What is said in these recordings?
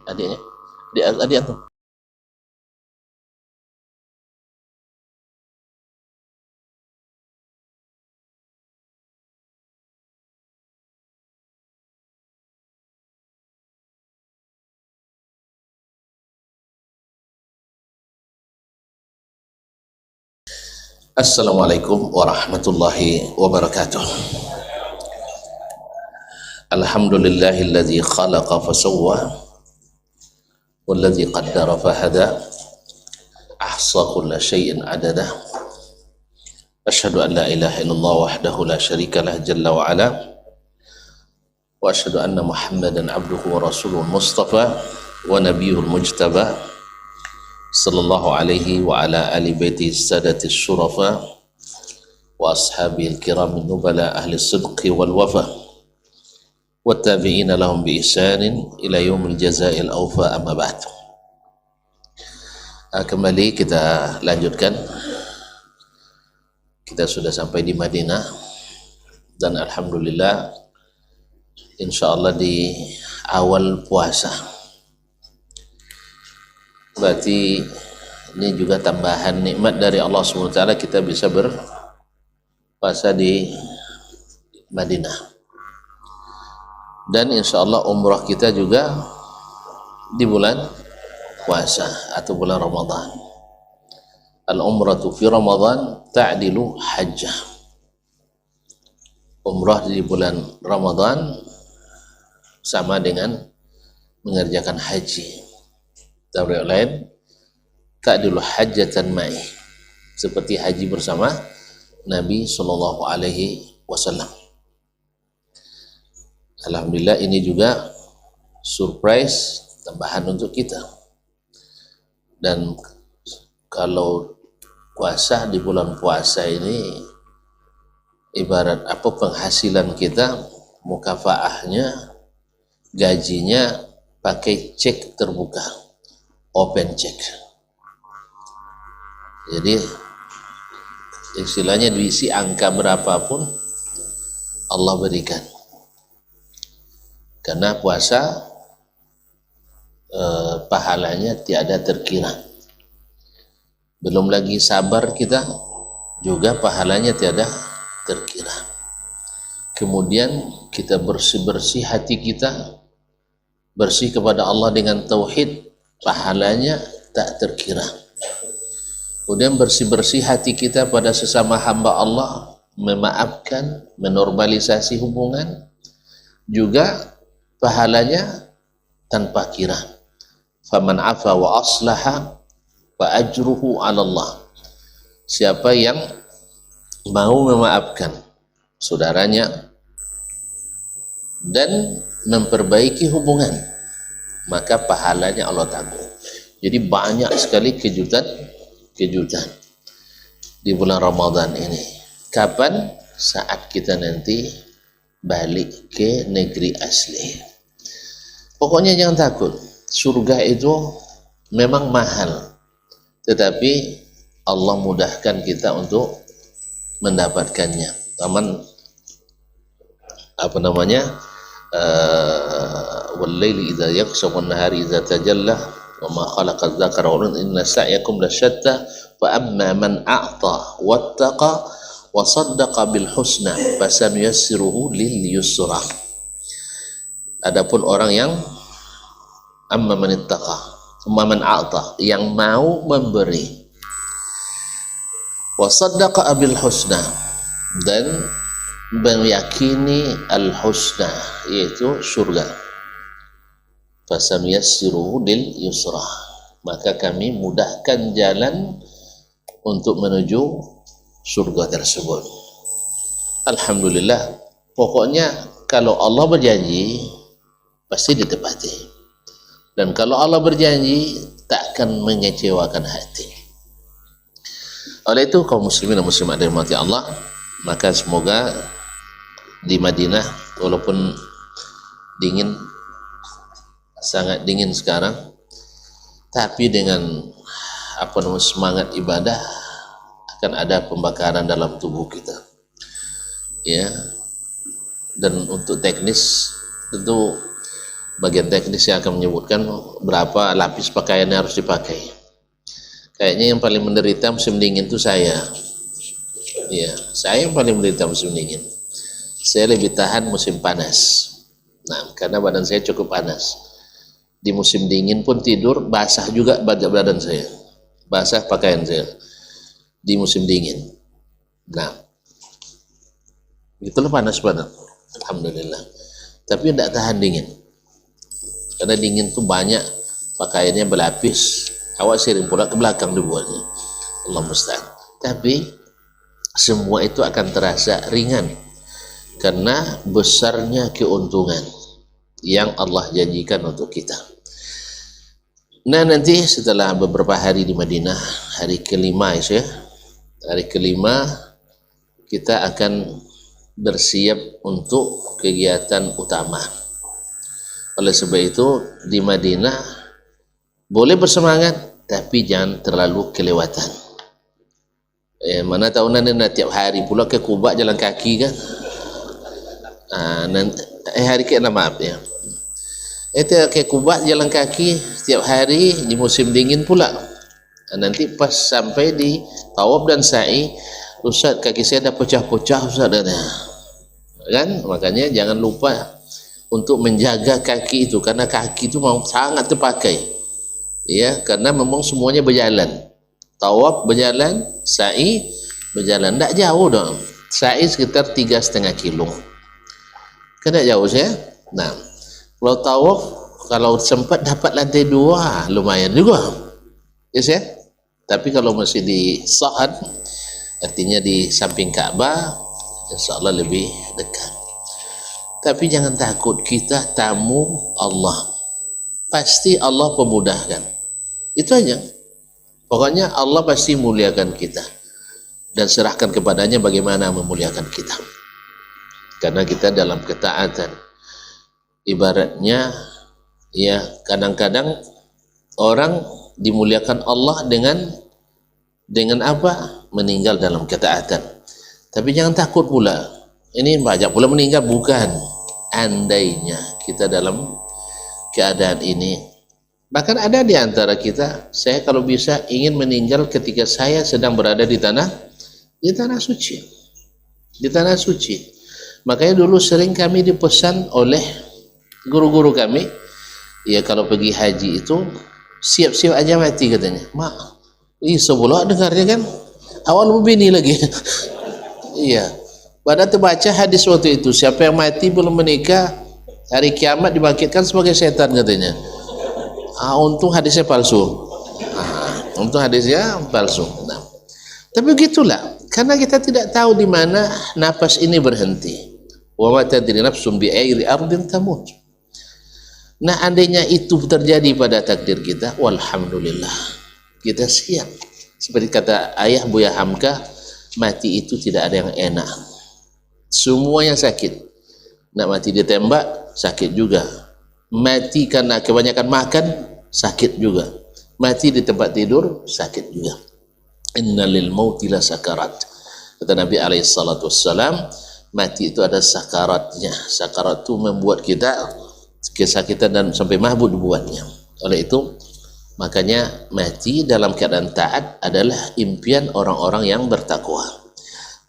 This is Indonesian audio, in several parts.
adiknya, adik antum. Assalamualaikum warahmatullahi wabarakatuh. Alhamdulillahilladzi khalaqa fasawwa walladzi qaddara fahada ahsa kulla syai'in adada. Asyhadu an la ilaha illallah wahdahu la syarikalah jalla wa ala wa asyhadu anna Muhammadan abduhu wa rasuluhu mustafa wa nabiyul mujtaba sallallahu alaihi wa ala ali baiti sadatis syurafa wa ashabil kiram nubala ahli sidqi wal wafa wattabi'ina lahum bi ihsanin ila yaumil jazaa'il awfa, amma ba'd. Kembali kita lanjutkan. Kita sudah sampai di Madinah dan alhamdulillah insyaallah di awal puasa. Berarti ini juga tambahan nikmat dari Allah SWT, kita bisa berpuasa di Madinah. Dan insya Allah umrah kita juga di bulan puasa atau bulan Ramadan. Al-umratu fi Ramadan ta'dilu hajjah. Umrah di bulan Ramadan sama dengan mengerjakan haji. Dari lain ta'dilu hajjatan ma'i, seperti haji bersama Nabi Sallallahu Alaihi Wasallam. Alhamdulillah ini juga surprise tambahan untuk kita. Dan kalau puasa di bulan puasa ini ibarat apa, penghasilan kita, mukafaahnya, gajinya pakai cek terbuka, open check. Jadi istilahnya diisi angka berapapun Allah berikan. Karena puasa pahalanya tiada terkira. Belum lagi sabar kita juga pahalanya tiada terkira. Kemudian kita bersih-bersih hati kita, bersih kepada Allah dengan tauhid, pahalanya tak terkira. Kemudian bersih-bersih hati kita pada sesama hamba Allah, memaafkan, menormalisasi hubungan, juga pahalanya tanpa kira. Faman afa wa aslaha fa ajruhu 'ala Allah. Siapa yang mau memaafkan saudaranya dan memperbaiki hubungan, maka pahalanya Allah tanggung. Jadi banyak sekali kejutan di bulan Ramadan ini. Kapan? Saat kita nanti balik ke negeri asli. Pokoknya jangan takut. Surga itu memang mahal, tetapi Allah mudahkan kita untuk mendapatkannya. Taman wal-laili idza yaghsha wan-nahari idza tajalla wa ma khalaqa adh-dhakara wal unsa inna sa'yakum lasyatta fa amma man a'ta wattaqa wa saddaqa bil husna fasanuyassiruhu lil yusra. Adapun orang yang amma man ittaqa thumma man a'ta, yang mau memberi, wa saddaqa bil husna, dan meyakini al husna, yaitu surga, fasanuyassiruhu lil yusra, maka kami mudahkan jalan untuk menuju surga tersebut. Alhamdulillah. Pokoknya kalau Allah berjanji pasti ditepati, dan kalau Allah berjanji tak akan mengecewakan hati. Oleh itu kaum muslimin dan muslimat dirahmati Allah, maka semoga di Madinah, walaupun dingin, sangat dingin sekarang, tapi dengan semangat ibadah akan ada pembakaran dalam tubuh kita, ya. Dan untuk teknis tentu bagian teknis yang akan menyebutkan berapa lapis pakaian yang harus dipakai. Kayaknya yang paling menderita musim dingin itu saya. Ya, saya yang paling menderita musim dingin. Saya lebih tahan musim panas. Nah, karena badan saya cukup panas. Di musim dingin pun tidur basah juga badan saya. Basah pakaian saya di musim dingin. Nah, itulah panas badan. Alhamdulillah. Tapi tidak tahan dingin. Karena dingin tuh banyak pakaiannya berlapis. Awak sering pula ke belakang dibuatnya. Allah musta'an. Tapi semua itu akan terasa ringan karena besarnya keuntungan yang Allah janjikan untuk kita. Nah, nanti setelah beberapa hari di Madinah, hari kelima ya, hari kelima kita akan bersiap untuk kegiatan utama. Oleh sebab itu di Madinah boleh bersemangat, tapi jangan terlalu kelewatan. Mana tahu nanti tiap hari pula ke Kuba jalan kaki kan. Hari ke-6 maaf ya. Itu ke Kuba jalan kaki setiap hari di musim dingin pula. Nanti pas sampai di tawaf dan sa'i, Ustaz kaki saya dah pecah-pecah Ustaz kan. Makanya jangan lupa untuk menjaga kaki itu, karena kaki itu memang sangat terpakai ya, karena memang semuanya berjalan. Tawaf berjalan, sa'i berjalan, tak jauh dong. Sa'i sekitar 3,5 kilo. Kan tak jauh saya. Nah, kalau tawaf, kalau sempat dapat lantai 2, lumayan juga. Yes ya. Tapi kalau masih di Sa'ad, artinya di samping Ka'bah, insyaAllah lebih dekat. Tapi jangan takut, kita tamu Allah. Pasti Allah pemudahkan. Itu aja. Pokoknya Allah pasti muliakan kita. Dan serahkan kepadanya bagaimana memuliakan kita. Karena kita dalam ketaatan. Ibaratnya, ya kadang-kadang orang dimuliakan Allah dengan apa? Meninggal dalam ketaatan. Tapi jangan takut pula. Ini banyak pula meninggal, bukan. Andainya kita dalam keadaan ini. Bahkan ada di antara kita, saya kalau bisa ingin meninggal ketika saya sedang berada di tanah suci. Di tanah suci. Makanya dulu sering kami dipesan oleh guru-guru kami, ya kalau pergi haji itu siap-siap aja mati katanya. Sebelah dengarnya kan, awal bini lagi. Iya. Padahal terbaca hadis waktu itu, siapa yang mati belum menikah, hari kiamat dibangkitkan sebagai setan katanya. Untung hadisnya palsu. Untung hadisnya palsu. Nah, tapi begitulah, karena kita tidak tahu di mana nafas ini berhenti. Wa ma tadri nafsun bi ayri ardin tamut. Nah, andainya itu terjadi pada takdir kita, walhamdulillah, kita siap. Seperti kata ayah Buya Hamka, mati itu tidak ada yang enak. Semuanya sakit. Nak mati ditembak, sakit juga. Mati karena kebanyakan makan, sakit juga. Mati di tempat tidur, sakit juga. Innalil mauti la sakarat. Kata Nabi SAW, mati itu ada sakaratnya. Sakarat itu membuat kita kesakitan dan sampai mabuk dibuatnya. Oleh itu, makanya mati dalam keadaan taat adalah impian orang-orang yang bertakwa.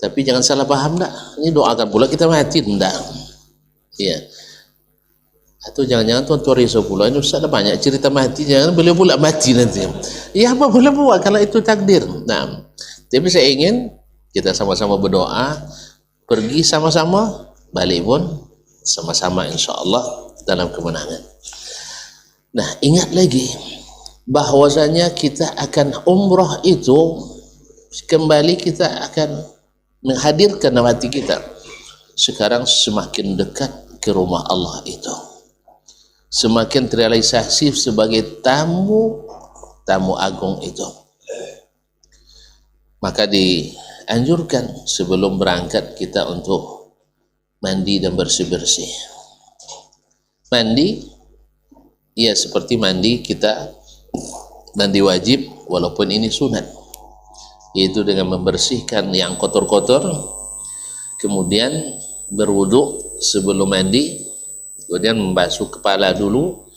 Tapi jangan salah paham dah. Ini doakan pula kita mati, enggak. Iya. Atau jangan-jangan tuan-tuan risau pula, ini Ustaz ada banyak cerita mati, jangan boleh pula mati nanti. Ya apa boleh buat kalau itu takdir. Nah, tapi saya ingin kita sama-sama berdoa, pergi sama-sama, balik pun sama-sama insyaAllah dalam kemenangan. Nah, ingat lagi bahwasanya kita akan umrah itu kembali, kita akan menghadirkan mati kita. Sekarang semakin dekat ke rumah Allah itu, semakin terrealisasi sebagai tamu agung itu. Maka dianjurkan sebelum berangkat kita untuk mandi dan bersih-bersih. Mandi ya seperti mandi kita, mandi wajib walaupun ini sunat, yaitu dengan membersihkan yang kotor-kotor, kemudian berwudu sebelum mandi, kemudian membasuh kepala dulu,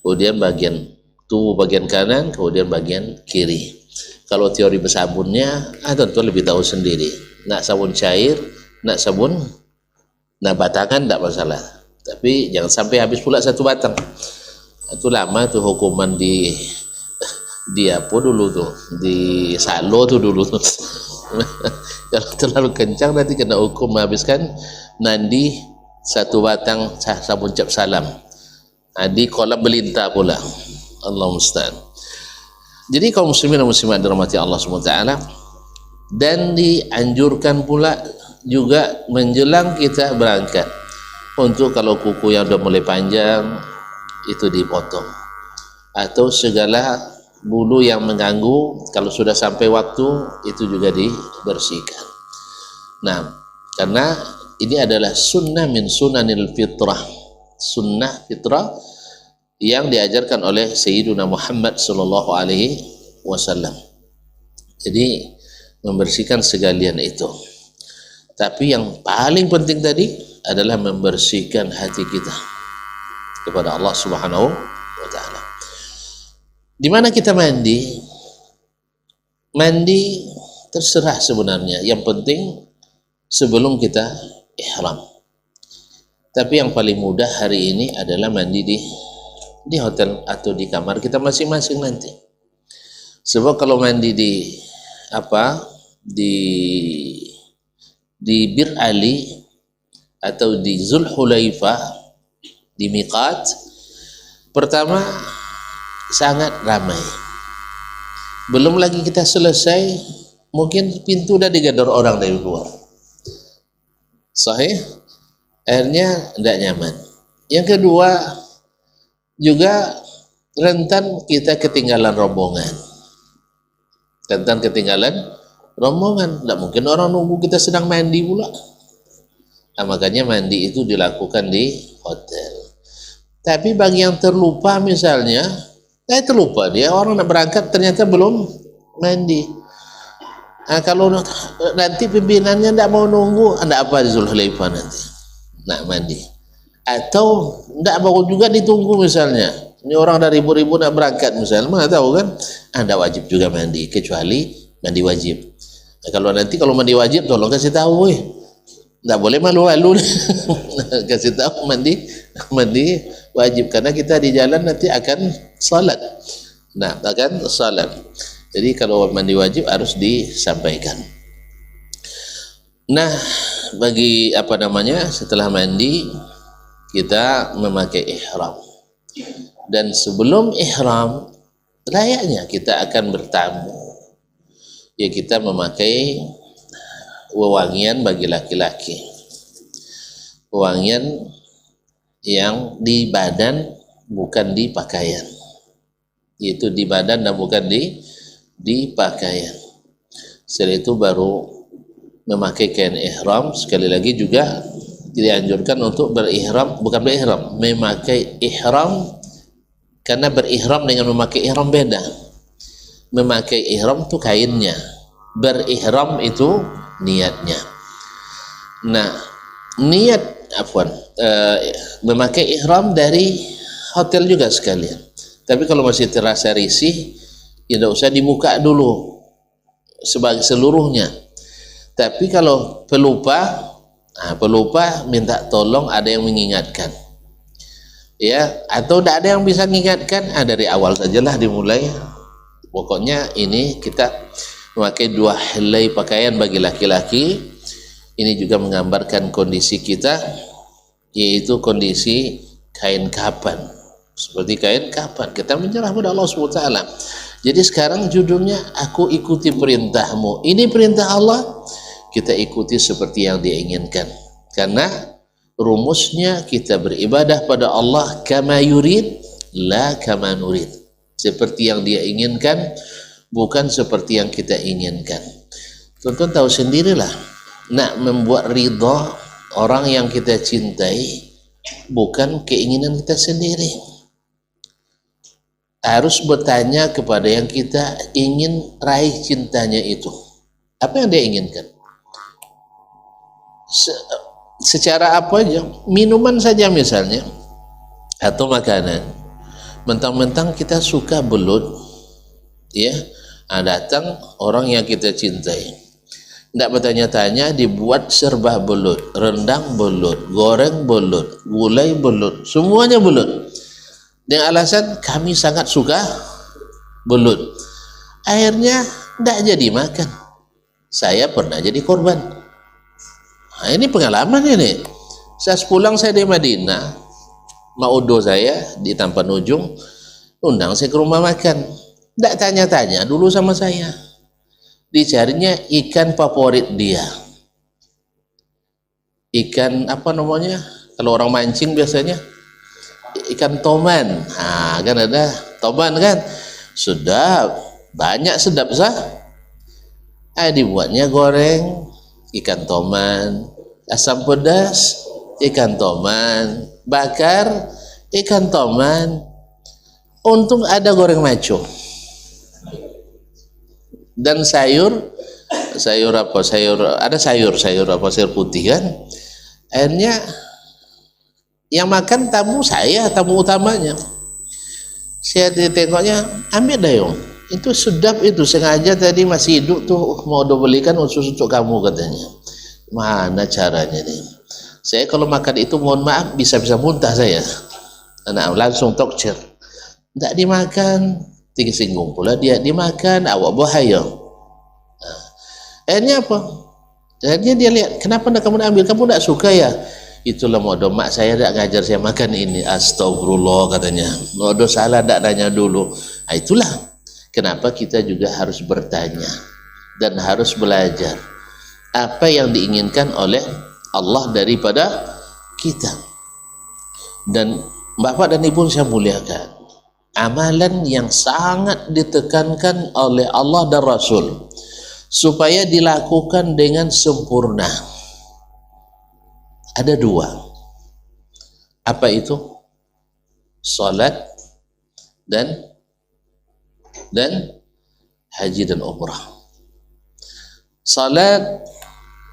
kemudian bagian tubuh bagian kanan, kemudian bagian kiri. Kalau teori bersabunnya, tentu lebih tahu sendiri. Nak sabun cair, nak sabun batangan tidak masalah. Tapi jangan sampai habis pula satu batang. Itu lama tuh hukuman di apa dulu tuh, di salo tuh dulu tuh. Kalau terlalu kencang nanti kena hukum menghabiskan nandi satu batang sabun cap salam. Di kolam belintah pula. Allah musta'an. Jadi kaum muslimin dan muslimat dirahmati Allah SWT, dan dianjurkan pula juga menjelang kita berangkat untuk kalau kuku yang sudah mulai panjang itu dipotong, atau segala bulu yang mengganggu kalau sudah sampai waktu itu juga dibersihkan. Nah, karena ini adalah sunnah min sunanil fitrah, sunnah fitrah yang diajarkan oleh Sayyiduna Muhammad sallallahu alaihi wasallam. Jadi membersihkan segalian itu. Tapi yang paling penting tadi adalah membersihkan hati kita kepada Allah Subhanahu wa taala. Di mana kita mandi? Mandi terserah sebenarnya. Yang penting sebelum kita ihram. Tapi yang paling mudah hari ini adalah mandi di hotel atau di kamar kita masing-masing nanti. Sebab kalau mandi di Bir Ali atau di Zulhulaifah di Miqat, pertama sangat ramai. Belum lagi kita selesai, mungkin pintu udah digedor orang dari luar. Sahih? Akhirnya tidak nyaman. Yang kedua, juga rentan kita ketinggalan rombongan. Rentan ketinggalan rombongan. Tidak mungkin orang nunggu kita sedang mandi pula. Nah, makanya mandi itu dilakukan di hotel. Tapi bagi yang terlupa misalnya, terlupa dia orang nak berangkat ternyata belum mandi. Nah, kalau nanti pimpinannya tidak mau nunggu, ada apa di Zulhulaifah nanti? Nak mandi. Atau tidak mau juga ditunggu misalnya, ini orang dari ribu-ribu nak berangkat misalnya, mana tahu kan, anda wajib juga mandi, kecuali mandi wajib. Nah, kalau mandi wajib tolong kasih tahu, tidak boleh malu-malu. Kasih tahu mandi wajib, karena kita di jalan nanti akan salat. Nah, akan salat. Jadi kalau mandi wajib harus disampaikan. Nah, bagi setelah mandi kita memakai ihram, dan sebelum ihram layaknya kita akan bertamu, ya kita memakai wewangian bagi laki-laki, wewangian yang di badan bukan di pakaian, yaitu di badan dan bukan di pakaian. Setelah itu baru memakai kain ihram. Sekali lagi juga dianjurkan untuk memakai ihram, karena berihram dengan memakai ihram beda. Memakai ihram itu kainnya, berihram itu niatnya. Nah, memakai ihram dari hotel juga sekalian. Tapi kalau masih terasa risih, ya tidak usah dibuka dulu sebagai seluruhnya. Tapi kalau pelupa minta tolong ada yang mengingatkan, ya, atau tidak ada yang bisa mengingatkan, dari awal sajalah dimulai. Pokoknya ini kita memakai 2 helai pakaian bagi laki-laki. Ini juga menggambarkan kondisi kita, yaitu kondisi kain kapan. Seperti kain kapan kita menyerah pada Allah SWT. Jadi sekarang judulnya aku ikuti perintahmu. Ini perintah Allah, kita ikuti seperti yang dia inginkan. Karena rumusnya kita beribadah pada Allah kama yurid la kama nurid. Seperti yang dia inginkan, bukan seperti yang kita inginkan. Tonton tahu sendirilah, nak membuat ridha orang yang kita cintai bukan keinginan kita sendiri. Harus bertanya kepada yang kita ingin raih cintanya itu. Apa yang dia inginkan? Secara apa aja, minuman saja misalnya, atau makanan, mentang-mentang kita suka belut, ya, datang orang yang kita cintai, tidak bertanya-tanya dibuat serba belut, rendang belut, goreng belut, gulai belut, semuanya belut, dengan alasan kami sangat suka belut. Akhirnya tidak jadi makan. Saya pernah jadi korban. Nah, ini pengalaman ini. Saya pulang saya di Madinah, maudo saya di Tampan Ujung, undang saya ke rumah makan. Tidak tanya-tanya dulu sama saya. Dicarinya ikan favorit dia. Ikan apa namanya? Kalau orang mancing biasanya ikan toman. Nah, kan ada toman kan? Sedap, banyak sedap sah. Dibuatnya goreng ikan toman, asam pedas ikan toman, bakar ikan toman. Untung ada goreng maco. Dan sayur apa, ada sayur apa, sayur putih kan. Akhirnya yang makan tamu saya, tamu utamanya. Saya ditengoknya, ambil dayung, itu sedap, itu sengaja tadi masih hidup tuh mau belikan khusus untuk kamu katanya. Mana caranya nih? Saya kalau makan itu mohon maaf bisa muntah saya. Nah, langsung tokcer, tidak dimakan. Singgung pula dia dimakan, awak bahaya. Nah, akhirnya apa? Akhirnya dia lihat, kenapa kamu nak ambil? Kamu tidak suka ya? Itulah modo mak saya tidak ngajar saya makan ini. Astagfirullah katanya. Modo salah tidak nanya dulu. Nah, itulah kenapa kita juga harus bertanya dan harus belajar apa yang diinginkan oleh Allah daripada kita. Dan Bapak dan Ibu saya muliakan, amalan yang sangat ditekankan oleh Allah dan Rasul supaya dilakukan dengan sempurna ada dua. Apa itu? Salat dan haji dan umrah. Salat,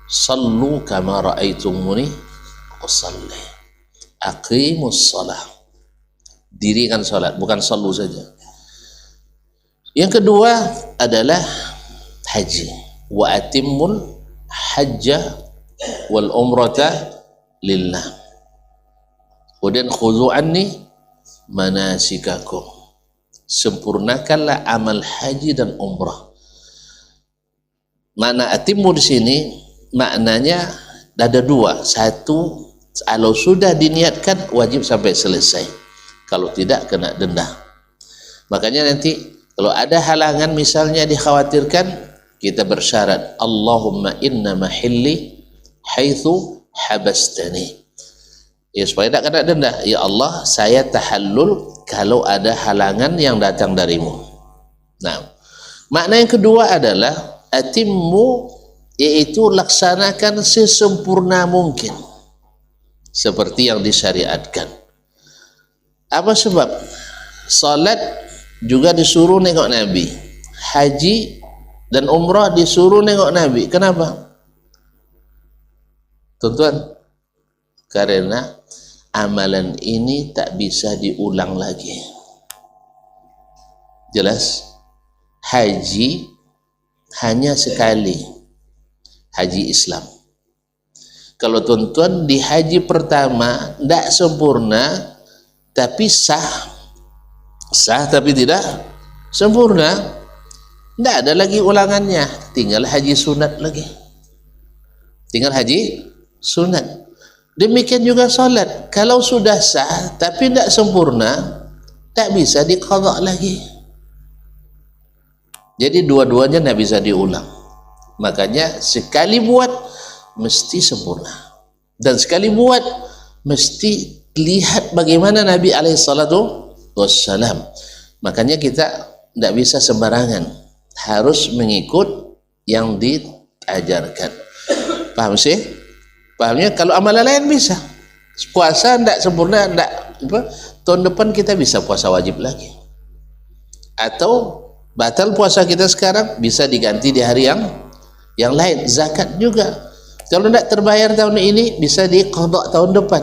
sallu kama ra'aitumuni usalli. Aqimus salah. Dirikan salat, bukan sallu saja. Yang kedua adalah haji. Wa atimmul hajja wal umrata lillah. Kemudian khudhu anni manasikakum. Sempurnakanlah amal haji dan umrah. Makna atimmu di sini maknanya ada dua. Satu, kalau sudah diniatkan wajib sampai selesai. Kalau tidak kena denda. Makanya nanti kalau ada halangan misalnya dikhawatirkan, kita bersyarat Allahumma inna mahilli haitsu habastani. Ya, supaya tidak kena denda. Ya Allah, saya tahallul kalau ada halangan yang datang darimu. Nah, makna yang kedua adalah atimmu, yaitu laksanakan sesempurna mungkin seperti yang disyariatkan. Apa sebab? Salat juga disuruh nengok Nabi, haji dan umrah disuruh nengok Nabi. Kenapa? Tuan-tuan, karena amalan ini tak bisa diulang lagi. Jelas? Haji hanya sekali, haji Islam. Kalau tuan-tuan di haji pertama tidak sempurna, tapi sah tapi tidak sempurna, tidak ada lagi ulangannya, tinggal haji sunat lagi, tinggal haji sunat. Demikian juga salat, kalau sudah sah tapi tidak sempurna, tak bisa diqadha lagi. Jadi dua-duanya tidak bisa diulang. Makanya sekali buat mesti sempurna, dan sekali buat mesti lihat bagaimana Nabi alaihissalatu wassalam. Makanya kita tidak bisa sembarangan, harus mengikut yang diajarkan. Paham sih? Pahamnya? Kalau amalan lain bisa. Puasa tidak sempurna, tidak tahun depan kita bisa puasa wajib lagi, atau batal puasa kita sekarang bisa diganti di hari yang lain. Zakat juga kalau tidak terbayar tahun ini bisa diqadha tahun depan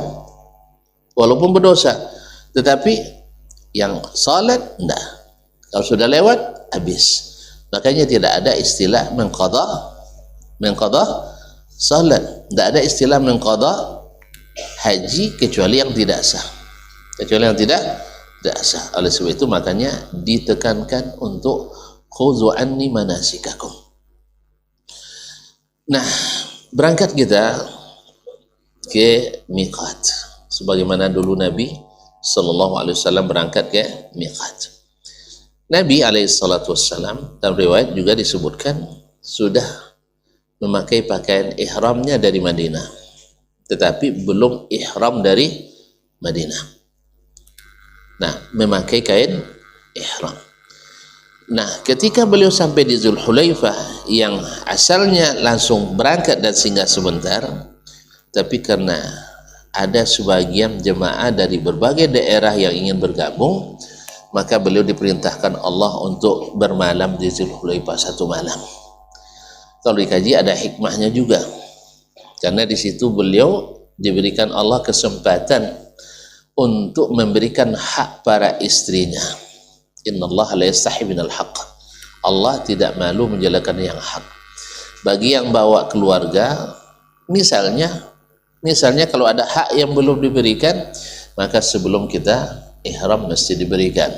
walaupun berdosa. Tetapi yang salat enggak. Kalau sudah lewat habis. Makanya tidak ada istilah mengqadha salat. Tidak ada istilah mengqadha haji kecuali yang tidak sah. Kecuali yang tidak sah. Oleh sebab itu makanya ditekankan untuk khudhu anni manasikakum. Nah, berangkat kita ke miqat. Sebagaimana dulu Nabi sallallahu alaihi wasallam berangkat ke miqat. Nabi alaihi salatu wassalam dalam riwayat juga disebutkan sudah memakai pakaian ihramnya dari Madinah, tetapi belum ihram dari Madinah. Nah, memakai kain ihram. Nah, ketika beliau sampai di Zulhulaifah yang asalnya langsung berangkat dan singgah sebentar, tapi karena ada sebagian jemaah dari berbagai daerah yang ingin bergabung, maka beliau diperintahkan Allah untuk bermalam di Zulhulaifah 1 malam. Kalau dikaji ada hikmahnya juga, karena di situ beliau diberikan Allah kesempatan untuk memberikan hak para istrinya. Innallaha la yastahi minal haq. Allah tidak malu menjalankan yang hak. Bagi yang bawa keluarga, misalnya kalau ada hak yang belum diberikan, maka sebelum kita ihram mesti diberikan.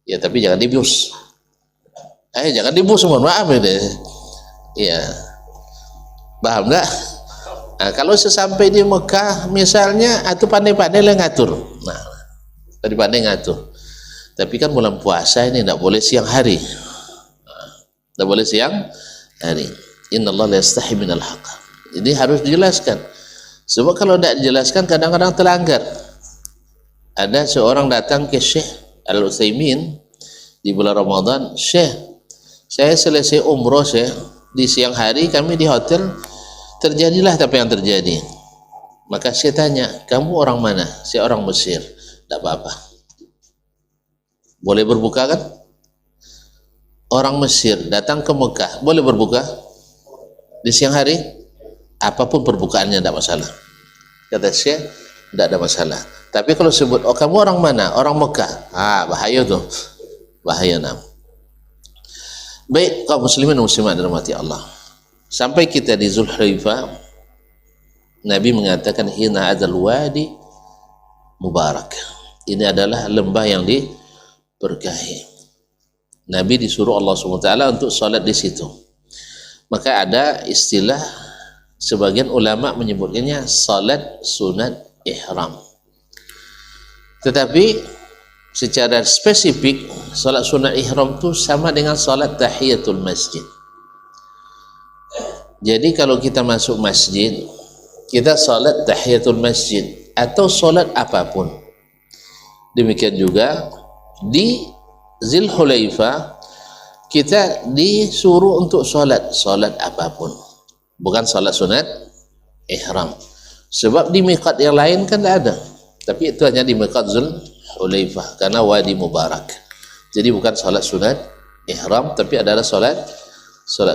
Ya, tapi jangan dibius. Jangan dibius, mohon maaf ini. Ya, paham nggak? Nah, kalau sesampai di Mekah misalnya, atau pandai-pandai lah ngatur. Nah, pandai-pandai ngatur. Tapi kan bulan puasa ini tidak boleh siang hari. Tidak boleh siang hari. Innallaha la yastahi minal haq. Ini harus dijelaskan. Sebab kalau tidak dijelaskan kadang-kadang terlanggar. Ada seorang datang ke Syekh Al-Utsaimin di bulan Ramadan, "Syekh, saya selesai umroh, Syekh. Di siang hari kami di hotel, terjadilah apa yang terjadi." Maka saya tanya, "Kamu orang mana?" "Saya orang Mesir." "Tidak apa-apa. Boleh berbuka kan?" Orang Mesir datang ke Mekah, boleh berbuka di siang hari? Apapun perbukaannya tidak masalah. Kata Syekh, tidak ada masalah. Tapi kalau sebut, "Oh, kamu orang mana?" "Orang Mekah." Bahaya tuh. Bahaya nam. Baik, kaum muslimin dan muslimat dirahmati Allah. Sampai kita di Zulhulaifah, Nabi mengatakan, "Hina adzal wadi mubarak." Ini adalah lembah yang diberkahi. Nabi disuruh Allah SWT untuk salat di situ. Maka ada istilah, sebagian ulama menyebutnya salat sunat ihram. Tetapi secara spesifik salat sunat ihram itu sama dengan salat tahiyatul masjid. Jadi kalau kita masuk masjid, kita salat tahiyatul masjid atau salat apapun. Demikian juga di Zulhulaifah kita disuruh untuk salat apapun, bukan salat sunat ihram. Sebab di miqat yang lain kan tidak ada. Tapi itu hanya di miqat Zulhulaifah karena wadi mubarak. Jadi bukan salat sunat ihram, tapi adalah salat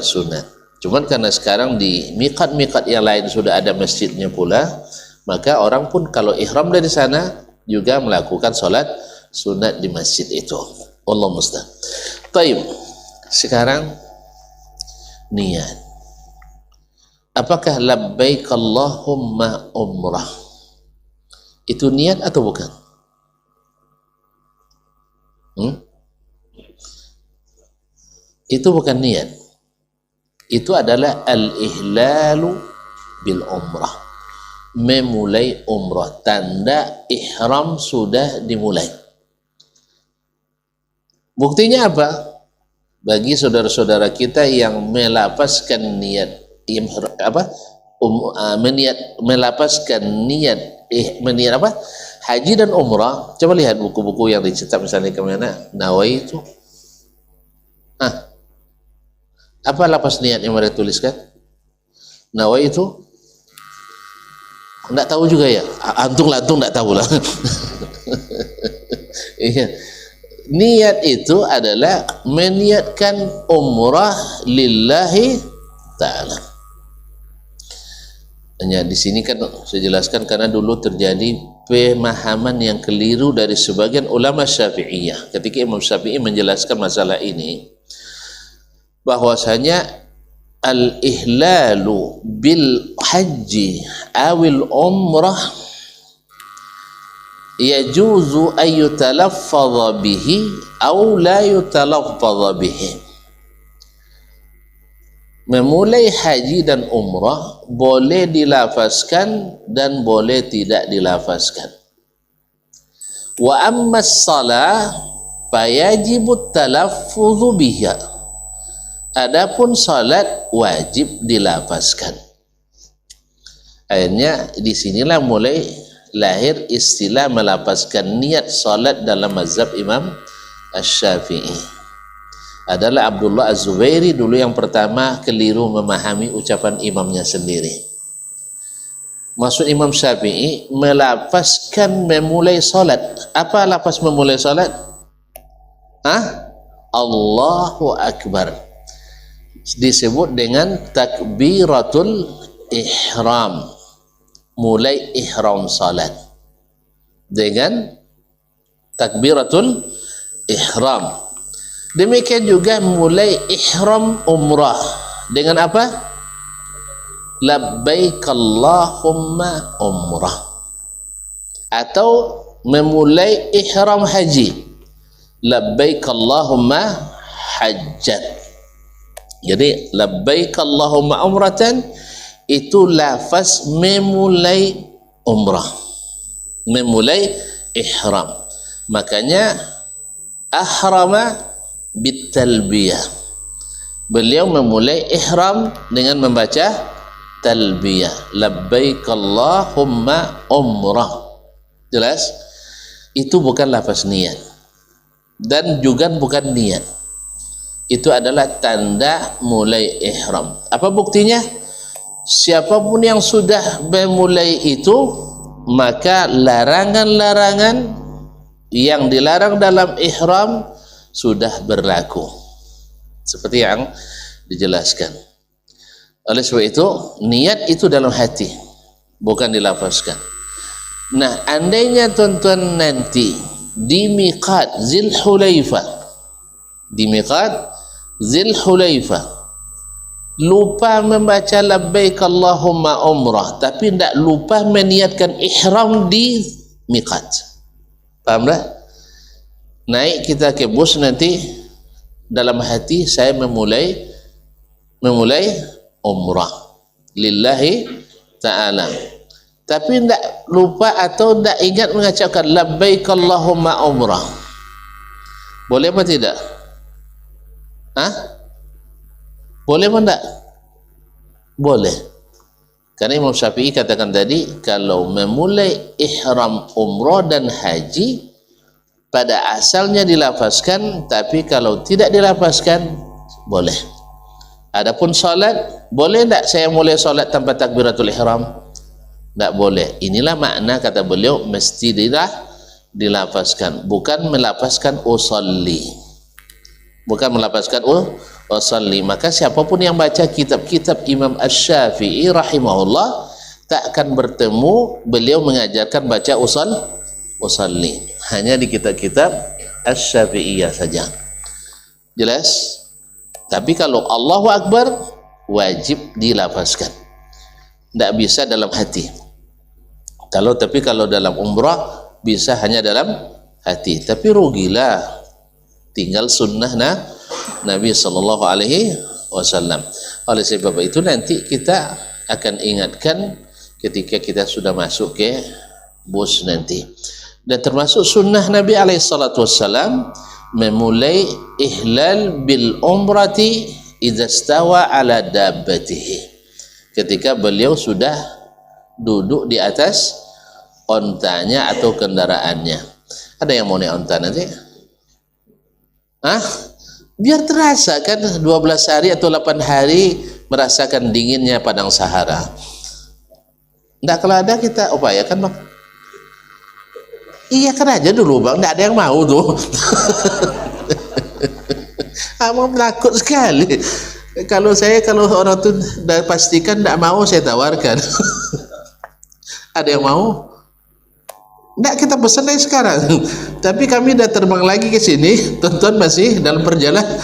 sunat. Cuman karena sekarang di miqat-miqat yang lain sudah ada masjidnya pula, maka orang pun kalau ihram dari sana juga melakukan salat sunat di masjid itu. Allah musta'an. Taib. Sekarang niat. Apakah labbaik Allahumma umrah itu niat atau bukan? Itu bukan niat. Itu adalah al-ihlalu bil umrah. Memulai umrah, tanda ihram sudah dimulai. Buktinya apa? Bagi saudara-saudara kita yang melapaskan niat melapaskan niat haji dan umrah, coba lihat buku-buku yang dicetak misalnya kemana, Nawaitu. Apa lapas niat yang mereka tuliskan? Nawaitu. Enggak tahu juga ya, antung enggak tahu lah. Iya. Niat itu adalah meniatkan umrah lillahi ta'ala. Hanya di sini kan saya jelaskan karena dulu terjadi pemahaman yang keliru dari sebagian ulama Syafi'iyah. Ketika Imam Syafi'i menjelaskan masalah ini, bahwasanya al-ihlalu bil haji awil umrah yajuzu an yutalaffadha bihi aw la yutalaffadha bihi. Memulai haji dan umrah boleh dilafazkan dan boleh tidak dilafazkan. Wa amma as-salah fayajibu talaffudhu biha. Adapun salat wajib dilafazkan. Akhirnya disinilah mulai lahir istilah melafazkan niat salat dalam mazhab Imam Asy-Syafi'i. Adalah Abdullah Az-Zubairi dulu yang pertama keliru memahami ucapan imamnya sendiri. Maksud Imam Syafi'i melafazkan memulai salat. Apa lafaz memulai salat? Allahu Akbar. Disebut dengan takbiratul ihram. Mulai ihram salat dengan takbiratul ihram. Demikian juga mulai ihram umrah dengan apa? Labbaik Allahumma umrah. Atau memulai ihram haji, labbaik Allahumma hajjat. Jadi labbaik Allahumma umratan itu lafaz memulai umrah, memulai ihram. Makanya ahrama bitalbiyah. Beliau memulai ihram dengan membaca talbiyah, labbaik Allahumma umrah. Jelas? Itu bukan lafaz niat dan juga bukan niat. Itu adalah tanda mulai ihram. Apa buktinya? Siapapun yang sudah memulai itu, maka larangan-larangan yang dilarang dalam ihram sudah berlaku, seperti yang dijelaskan. Oleh sebab itu, niat itu dalam hati, bukan dilafazkan. Nah, andainya tuan-tuan nanti di miqat Zulhulaifah, di miqat Zulhulaifah lupa membaca labbaik Allahumma umrah, tapi tidak lupa meniatkan ihram di miqat. Paham tak? Naik kita ke bus nanti, dalam hati saya memulai umrah lillahi ta'ala, tapi tidak lupa atau tidak ingat mengucapkan labbaik Allahumma umrah. Boleh apa tidak? Boleh apa tidak? Boleh. Karena Imam Syafi'i katakan tadi, kalau memulai ihram umrah dan haji pada asalnya dilafazkan, tapi kalau tidak dilafazkan boleh. Adapun salat, boleh tidak saya mulai salat tanpa takbiratul ihram? Tidak boleh. Inilah makna kata beliau mesti dilafazkan, bukan melafazkan usalli. Bukan melafazkan usalli. Maka siapapun yang baca kitab-kitab Imam Asy-Syafi'i rahimahullah tak akan bertemu beliau mengajarkan baca usalli. Hanya di kitab-kitab Asy-Syafi'iyah saja. Jelas? Tapi kalau Allahu Akbar wajib dilafazkan. Tidak bisa dalam hati. Tapi kalau dalam umrah bisa hanya dalam hati. Tapi rugilah. Tinggal sunnah Nabi sallallahu alaihi wasallam. Oleh sebab itu nanti kita akan ingatkan ketika kita sudah masuk ke bus nanti. Dan termasuk sunnah Nabi alaihi salatu wasallam memulai ihlal bil umrati idza stawa ala dabbatihi. Ketika beliau sudah duduk di atas ontanya atau kendaraannya. Ada yang mau naik onta nanti? Biar terasa kan 12 hari atau 8 hari merasakan dinginnya padang Sahara. Nggak, kalau ada kita upayakan bang. Iya kan aja dulu bang, nggak ada yang mau tuh. Mau takut sekali. Kalau orang tuh pastikan nggak mau, saya tawarkan. Ada yang mau? Enggak, kita pesan dari sekarang. Tapi kami udah terbang lagi ke sini, tonton masih dalam perjalanan.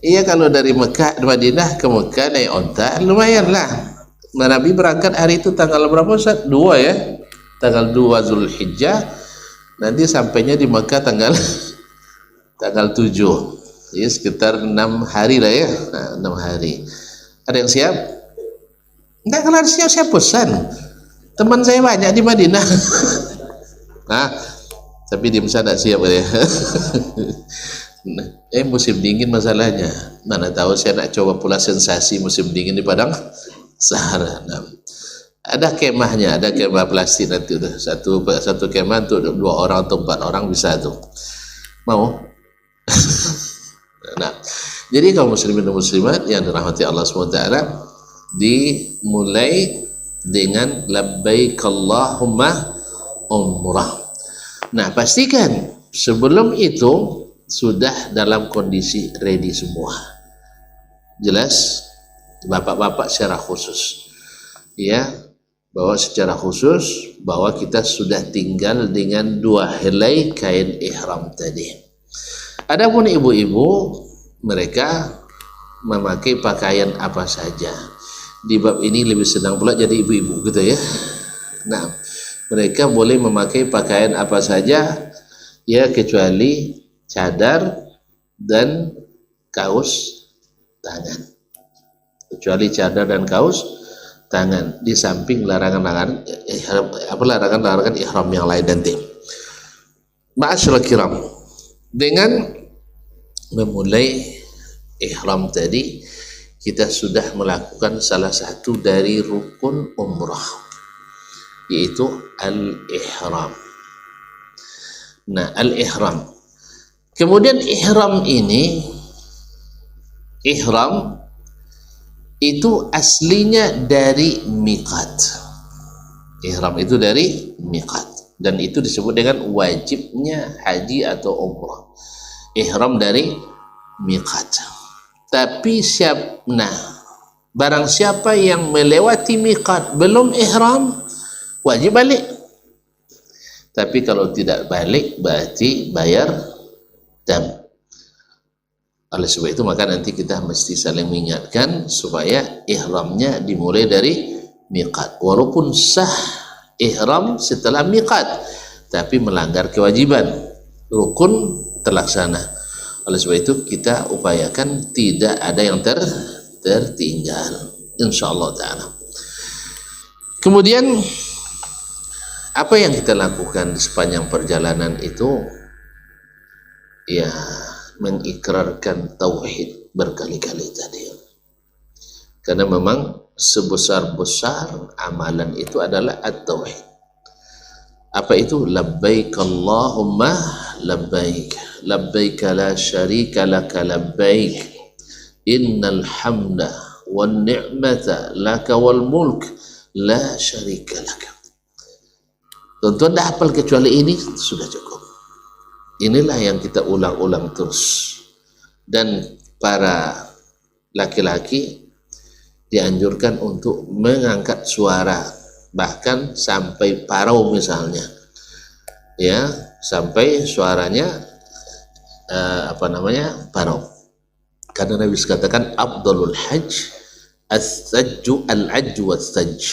Iya, kalau dari Mekah, Madinah ke Mekah naik onta lumayan lah. Nabi berangkat hari itu tanggal berapa Ustaz? 2 ya. Tanggal 2 Zulhijjah. Nanti sampainya di Mekah tanggal 7. Jadi sekitar 6 hari lah ya. Nah, 6 hari. Ada yang siap? Enggak, kalau ada siap pesan. Teman saya banyak di Madinah. Nah, tapi dia tidak siap ya. Musim dingin masalahnya. Mana tahu saya nak coba pula sensasi musim dingin di Padang Sahara. Nah, ada kemahnya, ada kemah plastik nanti tuh. Satu kemah untuk 2 orang atau 4 orang bisa tuh. Mau? Nah, jadi kaum muslimin dan muslimat yang dirahmati Allah SWT, dimulai dengan labbaik Allahumma umrah. Nah, pastikan sebelum itu sudah dalam kondisi ready semua. Jelas? Bapak-bapak secara khusus ya, bahwa secara khusus bahwa kita sudah tinggal dengan 2 helai kain ihram tadi. Adapun ibu-ibu, mereka memakai pakaian apa saja. Di bab ini lebih senang pula jadi ibu-ibu gitu ya. Nah, mereka boleh memakai pakaian apa saja ya, kecuali cadar dan kaos tangan. Kecuali cadar dan kaos tangan, di samping larangan-larangan ihram yang lain nanti. Ma'asyiral kiram, dengan memulai ihram tadi kita sudah melakukan salah satu dari rukun umrah, yaitu al-ihram. Nah, al-ihram. Kemudian ihram itu aslinya dari miqat. Ihram itu dari miqat, dan itu disebut dengan wajibnya haji atau umrah. Ihram dari miqat. Tapi barang siapa yang melewati miqat belum ihram, wajib balik. Tapi kalau tidak balik berarti bayar dam. Oleh sebab itu maka nanti kita mesti saling mengingatkan supaya ihramnya dimulai dari miqat. Walaupun sah ihram setelah miqat, tapi melanggar kewajiban, rukun terlaksana. Oleh sebab itu kita upayakan tidak ada yang tertinggal, insyaallah ta'ala. Kemudian apa yang kita lakukan di sepanjang perjalanan itu? Ya, mengikrarkan tauhid berkali-kali tadi. Karena memang sebesar-besar amalan itu adalah at-tauhid. Apa itu? Labbaik Allahumma labbaik, labbaik la syarika laka labbaik, innal hamda wan ni'mata laka wal mulk la syarika laka. Tuan-tuan dah hafal kecuali ini sudah cukup. Inilah yang kita ulang-ulang terus. Dan para laki-laki dianjurkan untuk mengangkat suara, bahkan sampai parau misalnya, ya, sampai suaranya parau. Karena Nabi katakan afdalul hajj as-sajju al-ajju was-sajj.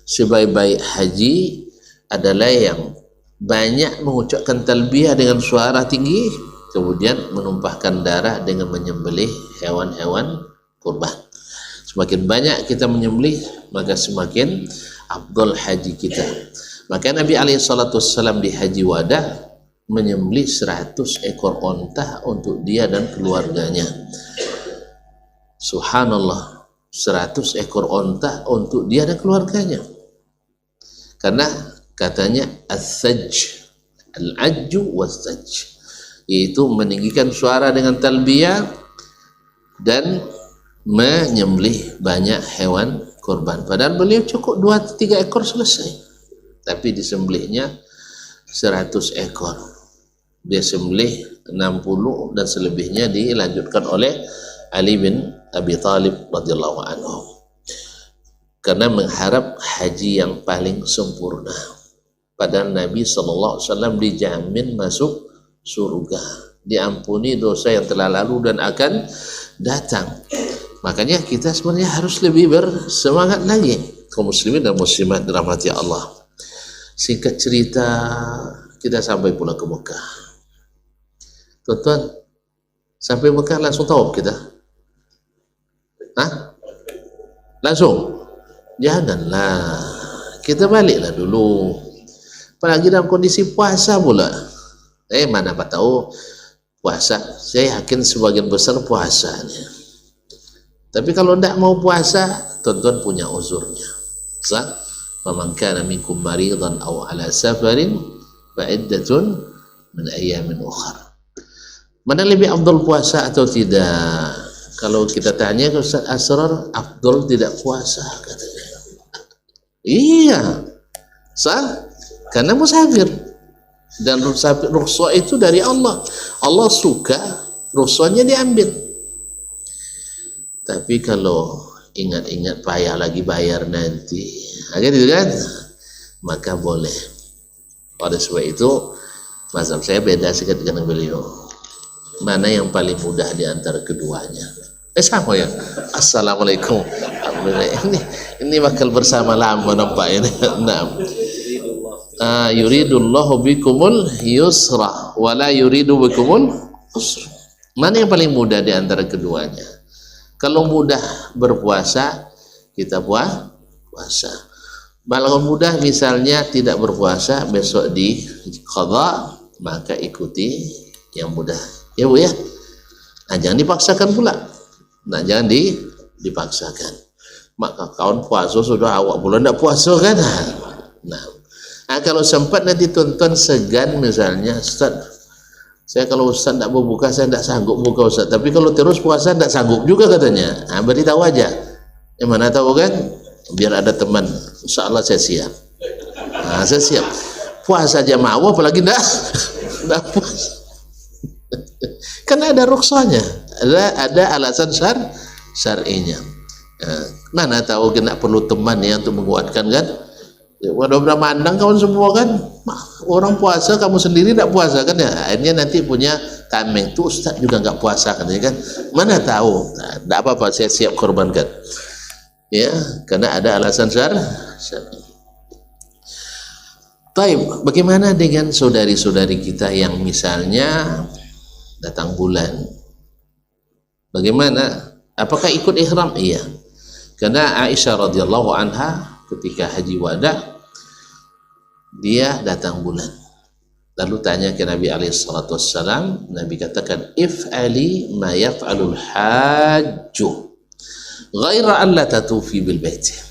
Sebaik-baik haji adalah yang banyak mengucapkan talbiyah dengan suara tinggi, kemudian menumpahkan darah dengan menyembelih hewan-hewan kurban. Semakin banyak kita menyembelih, maka semakin afdal haji kita. Maka Nabi SAW di haji wada menyembelih 100 ekor onta untuk dia dan keluarganya. Subhanallah, 100 ekor onta untuk dia dan keluarganya. Karena katanya as-sajj, al-ajju was-sajj, yaitu meninggikan suara dengan talbiyah dan menyembelih banyak hewan kurban. Padahal beliau cukup 2-3 ekor selesai, tapi disembelihnya 100 ekor. Dia sembelih 60 dan selebihnya dilanjutkan oleh Ali bin Abi Thalib radhiyallahu anhu. karena mengharap haji yang paling sempurna. Padahal Nabi SAW dijamin masuk surga, diampuni dosa yang telah lalu dan akan datang. Makanya kita sebenarnya harus lebih bersemangat lagi, kaum muslimin dan muslimat dirahmati Allah. Singkat cerita, kita sampai pula ke Mekah. Tuan-tuan, sampai Mekah langsung tawaf kita? Hah? Langsung? Janganlah, kita baliklah dulu. Apalagi dalam kondisi puasa pula. Mana apa tahu puasa. Saya yakin sebagian besar puasanya. Tapi kalau tidak mau puasa, tuan-tuan punya uzurnya. Faman kana minkum maridan aw ala safarin fa iddatun min ayyamin ukhra. Mana lebih afdal puasa atau tidak? Kalau kita tanya ke Ustaz Asrar, afdal tidak puasa katanya. Iya, karena musafir, dan rukhsah itu dari Allah. Allah suka rukhsahnya diambil. Tapi kalau ingat-ingat payah lagi bayar nanti, gitu kan, maka boleh. Pada sebab itu mazhab saya beda sedikit dengan beliau. Mana yang paling mudah di antara keduanya? Sama ya. Assalamualaikum. Ini bakal bersama lama nampak ini. Nah, yuridullahu bikumul yusra wa la yuridu bikumul usra. Mana yang paling mudah di antara keduanya? Kalau mudah berpuasa, kita puasa. Kalau mudah misalnya tidak berpuasa, besok di qadha, maka ikuti yang mudah. Ya Bu ya. Nah, jangan dipaksakan pula. Nah, jangan dipaksakan. Maka kawan puasa sudah, awak pula tidak puasa kan? Nah, kalau sempat nanti tuan-tuan segan misalnya, Ustaz, saya kalau Ustaz tidak berbuka, saya tidak sanggup buka Ustaz. Tapi kalau terus puasa tidak sanggup juga katanya. Nah, beritahu aja. Yang mana tahu kan? Biar ada teman. Insya Allah saya siap. Nah, saya siap. Puasa aja mau, apalagi tidak puasa. Karena ada rukhsahnya, ada alasan syar'inya. Mana tahu kena perlu teman ya untuk menguatkan kan? Waduh, mandang kawan semua kan, orang puasa kamu sendiri tidak puasa kan ya? Akhirnya nanti punya tameng tuh Ustaz juga nggak puasa kan ya kan? Mana tahu? Tidak apa-apa, saya siap korbankan. Ya, karena ada alasan syar'i. Baik, bagaimana dengan saudari-saudari kita yang misalnya datang bulan? Bagaimana? Apakah ikut ihram? Iya. Karena Aisyah radhiyallahu anha ketika haji wada, dia datang bulan. Lalu tanya ke Nabi alaihi salatu wassalam, Nabi katakan, if'ali ma yaf'alul hajju ghaira an la tatufi bil bait.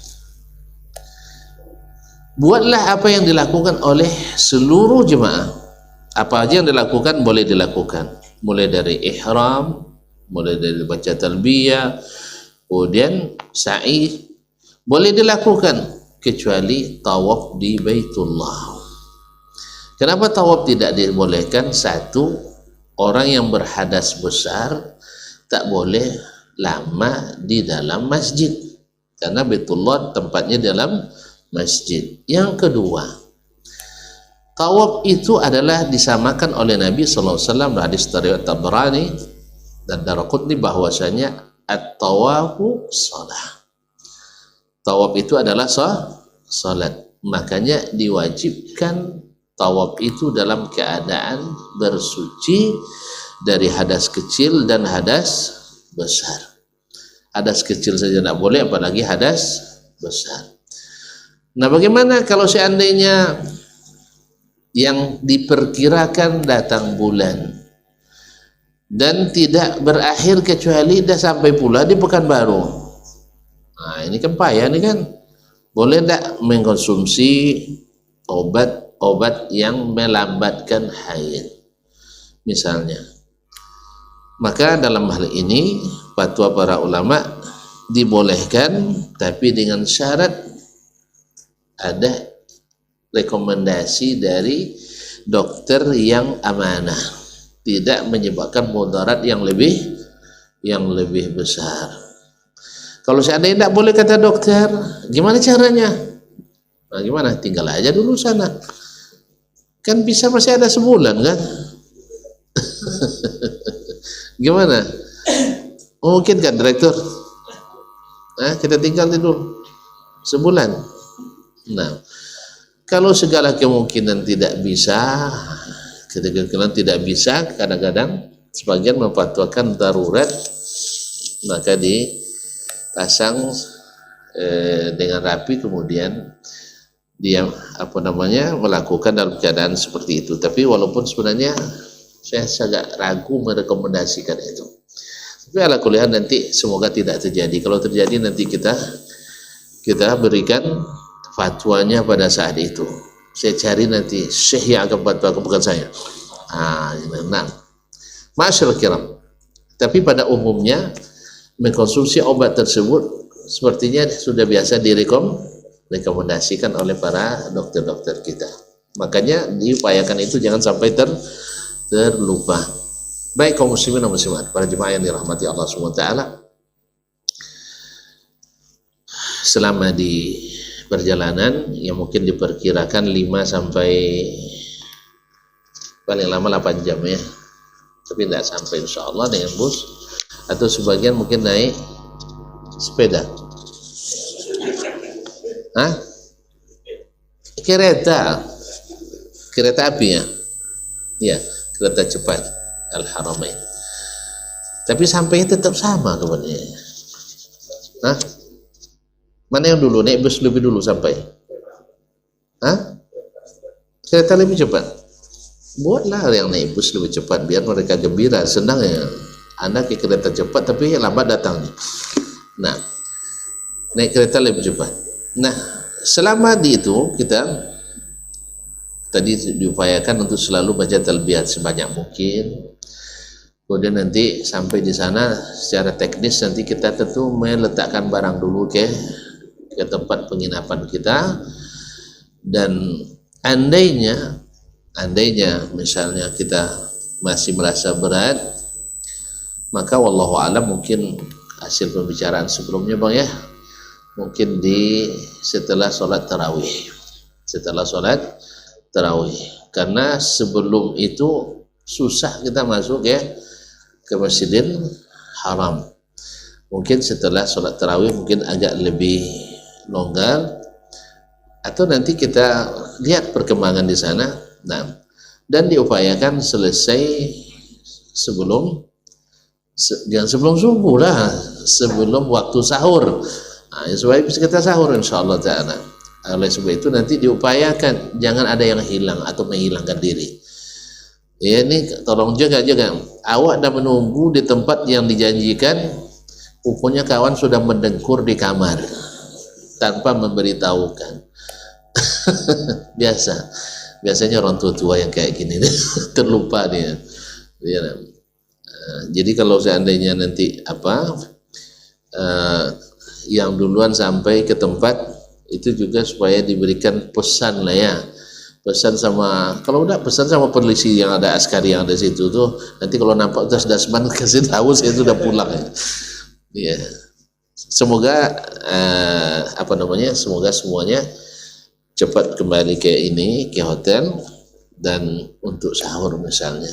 Buatlah apa yang dilakukan oleh seluruh jemaah. Apa aja yang dilakukan boleh dilakukan. Mulai dari ihram, mulai dari baca talbiyah, kemudian sa'i, boleh dilakukan kecuali tawaf di Baitullah. Kenapa tawaf tidak dibolehkan? Satu, orang yang berhadas besar tak boleh lama di dalam masjid, karena Baitullah tempatnya dalam masjid. Yang kedua, tawaf itu adalah disamakan oleh Nabi SAW, hadis riwayat Tabrani dan Daraqutni, bahwasanya at-tawafu shalah. Tawaf itu adalah salat. Makanya diwajibkan tawaf itu dalam keadaan bersuci dari hadas kecil dan hadas besar. Hadas kecil saja tidak boleh, apalagi hadas besar. Nah, bagaimana kalau seandainya yang diperkirakan datang bulan dan tidak berakhir kecuali dah sampai pula di Pekanbaru? Nah, ini kan payah nih kan. Boleh tak mengkonsumsi obat yang melambatkan haid misalnya? Maka dalam hal ini fatwa para ulama dibolehkan, tapi dengan syarat ada rekomendasi dari dokter yang amanah, tidak menyebabkan mudarat yang lebih besar. Kalau seandainya tidak boleh kata dokter, gimana caranya? Nah, gimana? Tinggal aja dulu sana. Kan bisa masih ada sebulan kan? Gimana? Mungkin kan direktur? Nah, kita tinggal dulu sebulan. Nah, kalau segala kemungkinan tidak bisa, kadang-kadang sebagian memfatwakan darurat, maka dipasang dengan rapi, kemudian dia melakukan dalam keadaan seperti itu. Tapi walaupun sebenarnya saya agak ragu merekomendasikan itu. Tapi ala kuliah nanti semoga tidak terjadi. Kalau terjadi nanti kita berikan fatwanya pada saat itu. Saya cari nanti syekh yang akan fatwa, bukan saya. Nah, masyaallah kiram. Tapi pada umumnya mengkonsumsi obat tersebut sepertinya sudah biasa direkomendasikan oleh para dokter-dokter kita. Makanya diupayakan itu jangan sampai terlupa. Baik kaum muslimin dan muslimat, para jemaah yang dirahmati Allah SWT, selama di perjalanan yang mungkin diperkirakan 5 sampai paling lama 8 jam ya, tapi tidak sampai insyaallah dengan bus, atau sebagian mungkin naik sepeda. Kereta api ya, kereta cepat Al-Haramain. Tapi sampainya tetap sama kemudian. Mana yang dulu naik bus lebih dulu sampai? Kereta lebih cepat. Buatlah yang naik bus lebih cepat biar mereka gembira, senang ya. Anda ke kereta cepat tapi lambat datangnya. Nah, naik kereta lebih cepat. Nah, selama di itu kita tadi diupayakan untuk selalu baca talbiyat sebanyak mungkin. Kemudian nanti sampai di sana secara teknis nanti kita tentu meletakkan barang dulu ke tempat penginapan kita, dan andainya misalnya kita masih merasa berat, maka wallahu alam mungkin hasil pembicaraan sebelumnya Bang ya, mungkin setelah sholat tarawih, karena sebelum itu susah kita masuk ya ke Masjidil Haram. Mungkin setelah sholat tarawih mungkin agak lebih longgar, atau nanti kita lihat perkembangan di sana. Nah, dan diupayakan selesai jangan sebelum subuh lah, sebelum waktu sahur. Nah, supaya bisa kita sahur insyaallah ta'ala. Oleh sebab itu nanti diupayakan jangan ada yang hilang atau menghilangkan diri. Ya, ini tolong jaga. Awak dah menunggu di tempat yang dijanjikan, rupanya kawan sudah mendengkur di kamar tanpa memberitahukan. Biasanya orang tua yang kayak gini terlupa dia. Jadi kalau seandainya nanti yang duluan sampai ke tempat itu juga supaya diberikan pesan lah ya, kalau udah pesan sama polisi yang ada, askari yang ada situ tuh, nanti kalau nampak tas dasman kasih tahu saya sudah pulang ya. Semoga semoga semuanya cepat kembali ke hotel dan untuk sahur misalnya.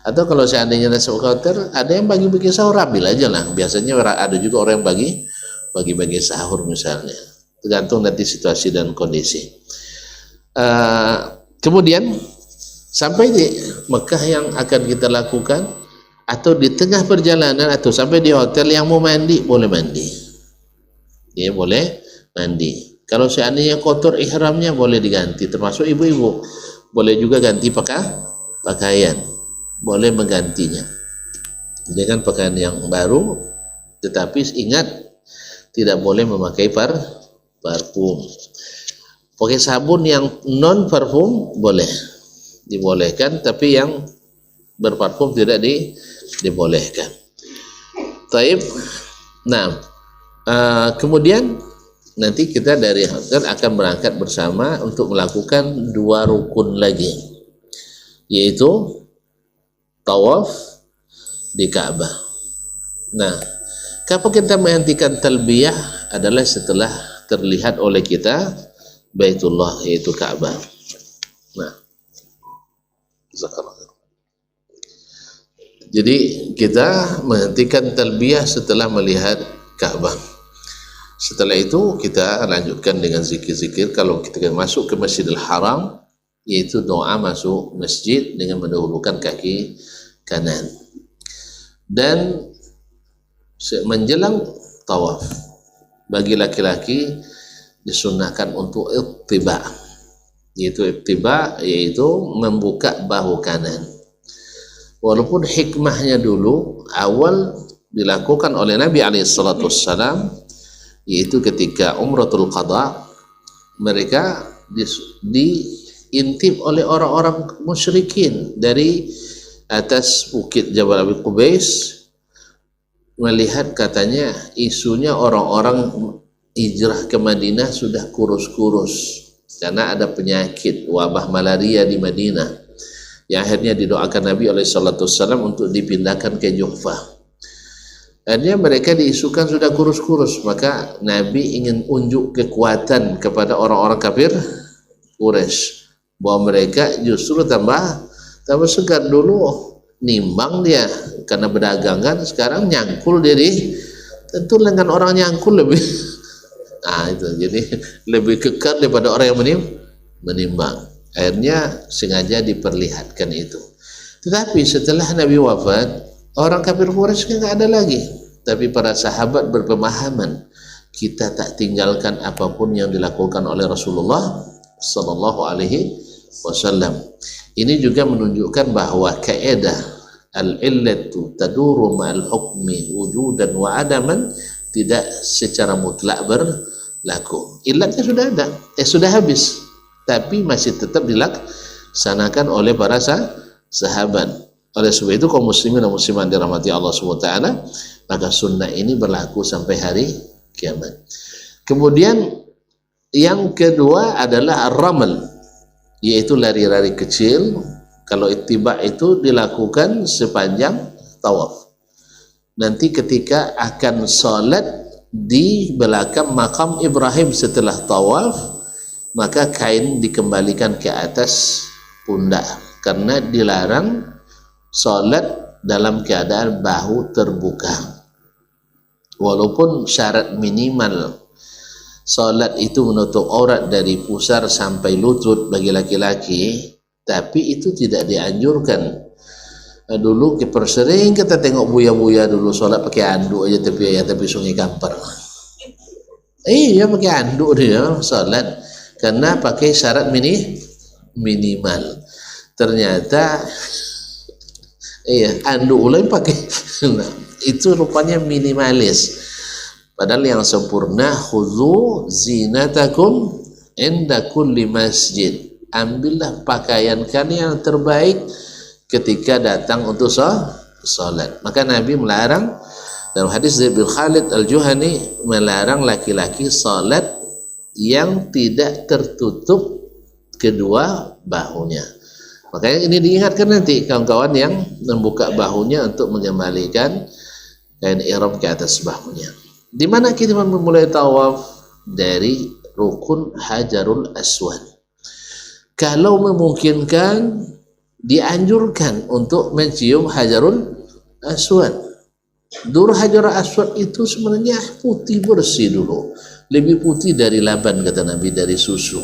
Atau kalau seandainya masuk ke hotel, ada yang bagi-bagi sahur, ambil aja lah. Biasanya ada juga orang yang bagi-bagi sahur misalnya. Tergantung nanti situasi dan kondisi. Kemudian sampai di Mekah yang akan kita lakukan, atau di tengah perjalanan atau sampai di hotel, yang mau mandi boleh mandi. Dia boleh mandi. Kalau seandainya kotor ihramnya boleh diganti, termasuk ibu-ibu boleh juga ganti pakaian, boleh menggantinya dengan pakaian yang baru, tetapi ingat tidak boleh memakai parfum. Pakai sabun yang non parfum boleh, dibolehkan, tapi yang berparfum tidak dibolehkan. Taib. Nah, kemudian nanti kita dari hotel akan berangkat bersama untuk melakukan 2 rukun lagi, yaitu tawaf di Ka'bah. Nah, Kapan kita menghentikan talbiyah adalah setelah terlihat oleh kita Baitullah, yaitu Ka'bah. Nah, jadi kita menghentikan talbiyah setelah melihat Ka'bah. Setelah itu kita lanjutkan dengan zikir-zikir. Kalau kita masuk ke Masjidil Haram, yaitu doa masuk masjid dengan mendahulukan kaki kanan. Dan menjelang tawaf, bagi laki-laki disunahkan untuk ittiba, yaitu membuka bahu kanan. Walaupun hikmahnya dulu awal dilakukan oleh Nabi SAW, yaitu ketika Umratul Qadha, mereka diintip oleh orang-orang musyrikin dari atas bukit Jabal Abi Qubais, melihat katanya isunya orang-orang hijrah ke Madinah sudah kurus-kurus karena ada penyakit wabah malaria di Madinah, yang akhirnya didoakan Nabi SAW untuk dipindahkan ke Juhfah. Akhirnya mereka diisukan sudah kurus-kurus, maka Nabi ingin unjuk kekuatan kepada orang-orang kafir Quraisy bahwa mereka justru tambah segar. Dulu nimbang dia karena berdagangan, sekarang nyangkul jadi tentu lengan orang nyangkul lebih itu jadi lebih kekar daripada orang yang menimbang. Akhirnya sengaja diperlihatkan itu. Tetapi setelah Nabi wafat, orang kafir Quraisy nggak ada lagi. Tapi para sahabat berpemahaman, kita tak tinggalkan apapun yang dilakukan oleh Rasulullah Sallallahu Alaihi Wasallam. Ini juga menunjukkan bahwa kaidah al-illatu taduru ma'al hukmi wujudan wa adaman tidak secara mutlak berlaku. Illatnya sudah ada, sudah habis, tapi masih tetap dilaksanakan oleh para sahabat. Oleh sebab itu kaum muslimin dan muslimat dirahmati Allah SWT, maka sunnah ini berlaku sampai hari kiamat. Kemudian yang kedua adalah ar-ramal, yaitu lari-lari kecil. Kalau ittiba itu dilakukan sepanjang tawaf. Nanti ketika akan salat di belakang makam Ibrahim setelah tawaf, maka kain dikembalikan ke atas pundak, karena dilarang salat dalam keadaan bahu terbuka. Walaupun syarat minimal salat itu menutup aurat dari pusar sampai lutut bagi laki-laki, tapi itu tidak dianjurkan. Dulu sering kita tengok buya-buya dulu salat pakai anduk aja tepi Sungai Kampar. Iya, pakai anduk dia salat karena pakai syarat minimal. Ternyata anduk ulai pakai itu rupanya minimalis. Padahal yang sempurna, khudzu zinatakum inda kulli masjid. Ambillah pakaian kalian yang terbaik ketika datang untuk salat. Maka Nabi melarang dalam hadis Zaid bin Khalid Al-Juhani, melarang laki-laki salat yang tidak tertutup kedua bahunya. Makanya ini diingatkan nanti kawan-kawan yang membuka bahunya untuk mengembalikan kain ihram ke atas bahunya. Di mana kita memulai tawaf? Dari rukun Hajarul Aswad. Kalau memungkinkan, dianjurkan untuk mencium Hajarul Aswad. Dulu Hajarul Aswad itu sebenarnya putih bersih dulu, lebih putih dari laban kata Nabi, dari susu.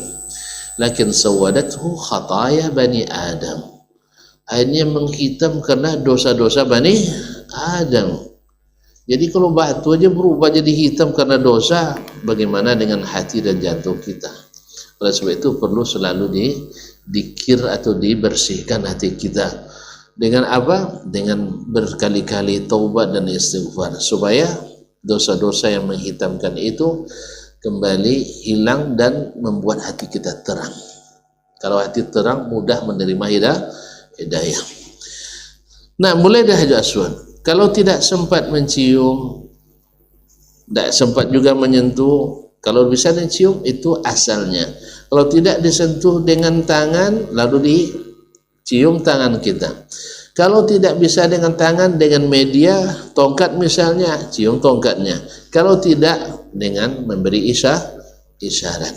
Lakin sawadathu khataya bani Adam, akhirnya menghitam karena dosa-dosa bani Adam. Jadi kalau batu aja berubah jadi hitam karena dosa, bagaimana dengan hati dan jantung kita? Oleh sebab itu perlu selalu dikir atau dibersihkan hati kita. Dengan apa? Dengan berkali-kali taubat dan istighfar, supaya dosa-dosa yang menghitamkan itu kembali hilang dan membuat hati kita terang. Kalau hati terang, mudah menerima hidayah. Nah, mulai dari Hajar Aswad. Kalau tidak sempat mencium, tidak sempat juga menyentuh, kalau bisa dicium itu asalnya. Kalau tidak disentuh dengan tangan, lalu dicium tangan kita. Kalau tidak bisa dengan tangan, dengan media, tongkat misalnya, cium tongkatnya. Kalau tidak, dengan memberi isyarat.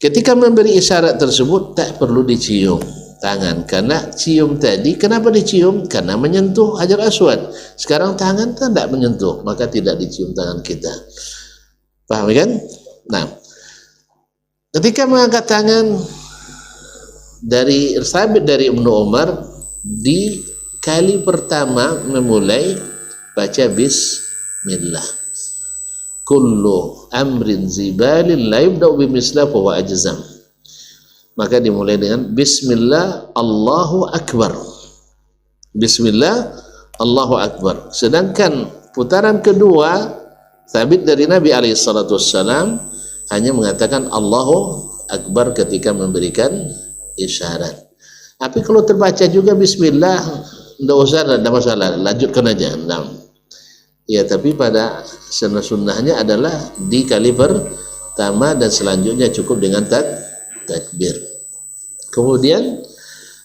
Ketika memberi isyarat tersebut, tak perlu dicium tangan. Karena cium tadi, kenapa dicium? Karena menyentuh Hajar Aswad. Sekarang tangan tidak menyentuh, maka tidak dicium tangan kita. Paham kan? Nah, ketika mengangkat tangan sabit dari Ibnu Umar, di kali pertama memulai baca bismillah. Kullu amrin zibalin la yubda'u bimislah fa huwa ajzam. Maka dimulai dengan bismillah Allahu akbar. Bismillah Allahu akbar. Sedangkan putaran kedua sabit dari Nabi alaihi salatu wassalam hanya mengatakan Allahu akbar ketika memberikan isyarat. Tapi kalau terbaca juga bismillah, tidak usah, tidak masalah, lanjutkan aja. Nah, ya, tapi pada sunnahnya adalah di kali pertama dan selanjutnya cukup dengan takbir. Kemudian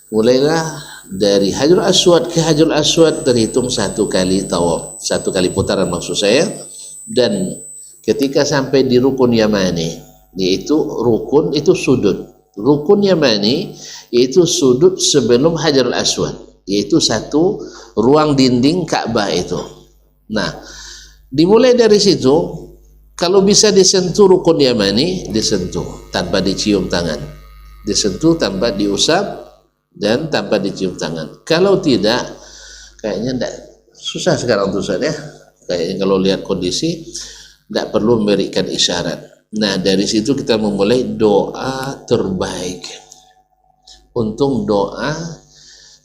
mulailah dari Hajarul Aswad ke Hajarul Aswad terhitung satu kali tawaf, satu kali putaran maksud saya. Dan ketika sampai di rukun Yamani, yaitu rukun itu sudut. Rukun Yamani yaitu sudut sebelum Hajarul Aswad, yaitu satu ruang dinding Ka'bah itu. Nah, dimulai dari situ, kalau bisa disentuh rukun Yamani, disentuh tanpa dicium tangan, disentuh tanpa diusap dan tanpa dicium tangan. Kalau tidak, kayaknya tidak susah sekarang tuh Ustaz ya. Kayaknya kalau lihat kondisi tidak perlu memberikan isyarat. Nah, dari situ kita memulai doa terbaik. Untung doa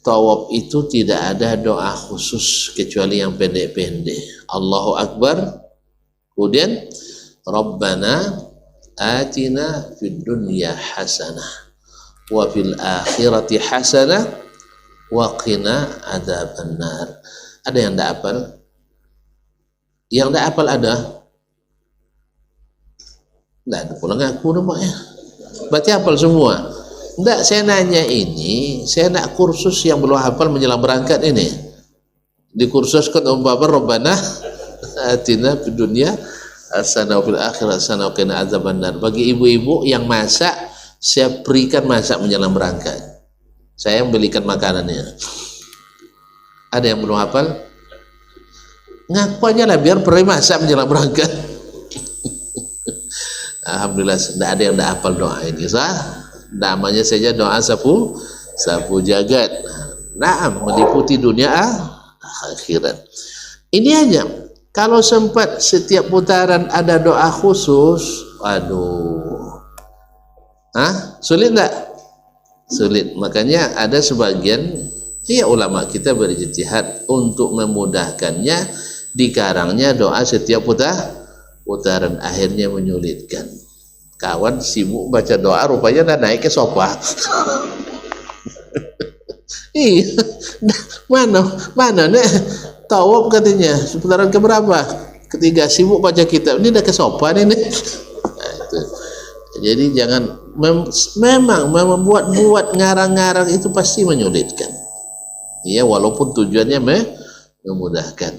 tawaf itu tidak ada doa khusus kecuali yang pendek-pendek. Allahu Akbar, kemudian Rabbana atina fid dunya hasanah wa fil akhirati hasanah wa qina adzabannar. Ada yang tidak hafal? Yang tidak hafal ada? Tidak ada pula ngaku namanya. Berarti hafal semua. Tidak, saya nanya ini, saya nak kursus yang belum hafal menjelang berangkat ini. Dikursuskan umpama Rabbana atina fid dunya hasanah wa fil akhirati hasanah wa qina adzabannar. Bagi ibu-ibu yang masak, saya berikan masak menjelang berangkat. Saya yang belikan makanannya. Ada yang belum hafal? Ngaku aja lah biar pernah masak menjelang berangkat. Alhamdulillah tidak ada yang tidak hafal doa ini. Namanya saja doa sapu jagat. Naam, meliputi dunia akhirat. Ini aja. Kalau sempat setiap putaran ada doa khusus, aduh, sulit tak? Sulit. Makanya ada sebagian ulama kita berijtihad untuk memudahkannya, dikarangnya doa setiap putaran, akhirnya menyulitkan. Kawan sibuk baca doa, rupanya dah naik ke sofa. Iya, mana nih tawaf katanya putaran keberapa? Ketiga, sibuk baca kitab, ini dah ke sofa nih. Nah, itu. Jadi jangan memang membuat ngarang-ngarang itu pasti menyulitkan. Ya, walaupun tujuannya memudahkan.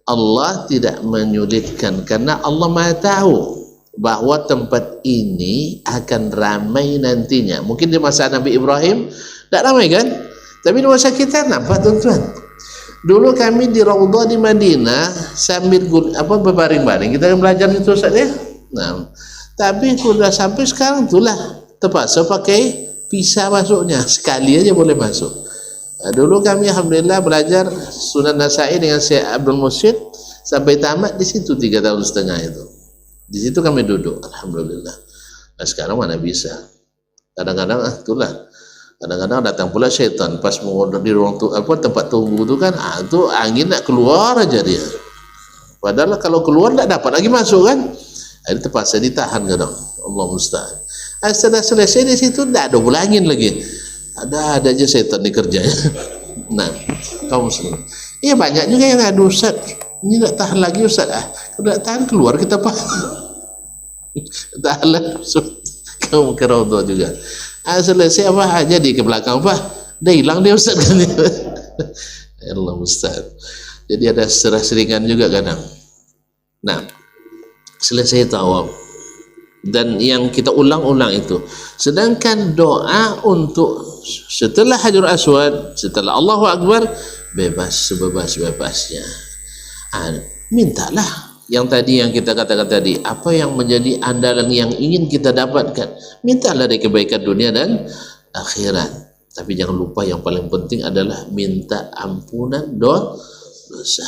Allah tidak menyulitkan karena Allah Maha tahu bahwa tempat ini akan ramai nantinya. Mungkin di masa Nabi Ibrahim tidak ramai kan? Tapi di masa kita nampak tuan-tuan. Dulu kami di Raudhah di Madinah sambil berbaring-baring kita belajar itu saja. Nah, tapi sudah sampai sekarang itulah terpaksa pakai visa masuknya, sekali aja boleh masuk. Nah, dulu kami alhamdulillah belajar Sunan Nasa'i dengan Syekh Abdul Mursyid sampai tamat di situ 3,5 tahun itu. Di situ kami duduk, alhamdulillah. Nah, sekarang mana bisa? Kadang-kadang itulah. Kadang-kadang datang pula syaitan pas mau di ruang tempat tunggu itu kan, itu angin nak keluar aja dia. Padahal kalau keluar tak dapat lagi masuk kan? Jadi terpaksa ditahan kadang. Allah musta'an. Setelah selesai di situ tak ada pula angin lagi. Ada aja setan di kerjanya. Nah, kaum muslim. Iya banyak juga yang ngadu, Ustaz. Ini tak tahan lagi Ustaz. Kalau tak tahan keluar kita pak. Tahan lah. Kamu ke Raudhah juga. Selesai apa aja di ke belakang pak. Dah hilang dia Ustaz. Allah musta'an. Jadi ada serah-seringan juga kadang. Nah, selesai tawaf dan yang kita ulang-ulang itu. Sedangkan doa untuk setelah Hajar Aswad, setelah Allahu Akbar, bebas sebebas-bebasnya. Mintalah yang tadi yang kita katakan tadi, apa yang menjadi andalan yang ingin kita dapatkan, mintalah dari kebaikan dunia dan akhirat. Tapi jangan lupa yang paling penting adalah minta ampunan dosa.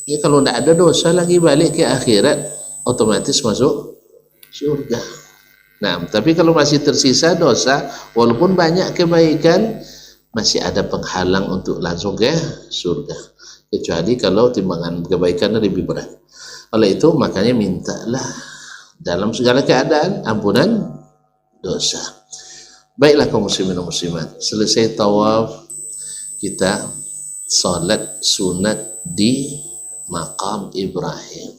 Ya, kalau tidak ada dosa lagi balik ke akhirat, otomatis masuk surga. Nah, tapi kalau masih tersisa dosa, walaupun banyak kebaikan, masih ada penghalang untuk langsung ke surga. Kecuali kalau timbangan kebaikan lebih berat. Oleh itu makanya mintalah dalam segala keadaan ampunan dosa. Baiklah kaum muslimin dan muslimat, selesai tawaf kita salat sunat di makam Ibrahim.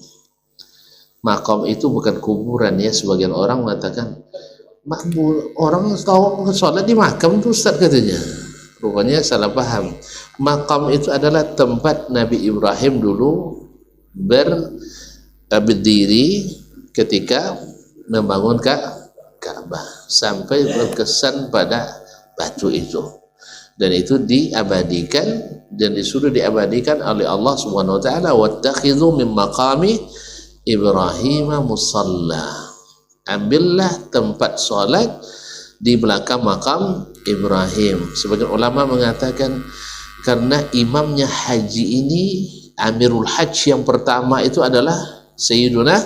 Makam itu bukan kuburan ya, sebagian orang mengatakan orang tahu salat di makam itu Ustaz katanya. Rupanya salah paham. Makam itu adalah tempat Nabi Ibrahim dulu berdiri ketika membangun Ka'bah, sampai berkesan pada batu itu, dan itu diabadikan dan disuruh diabadikan oleh Allah Subhanahu wa taala, wattakhidhu min maqami Ibrahim musalla. Ambillah tempat salat di belakang makam Ibrahim. Sebagian ulama mengatakan karena imamnya haji ini, Amirul Hajj yang pertama itu adalah Sayyiduna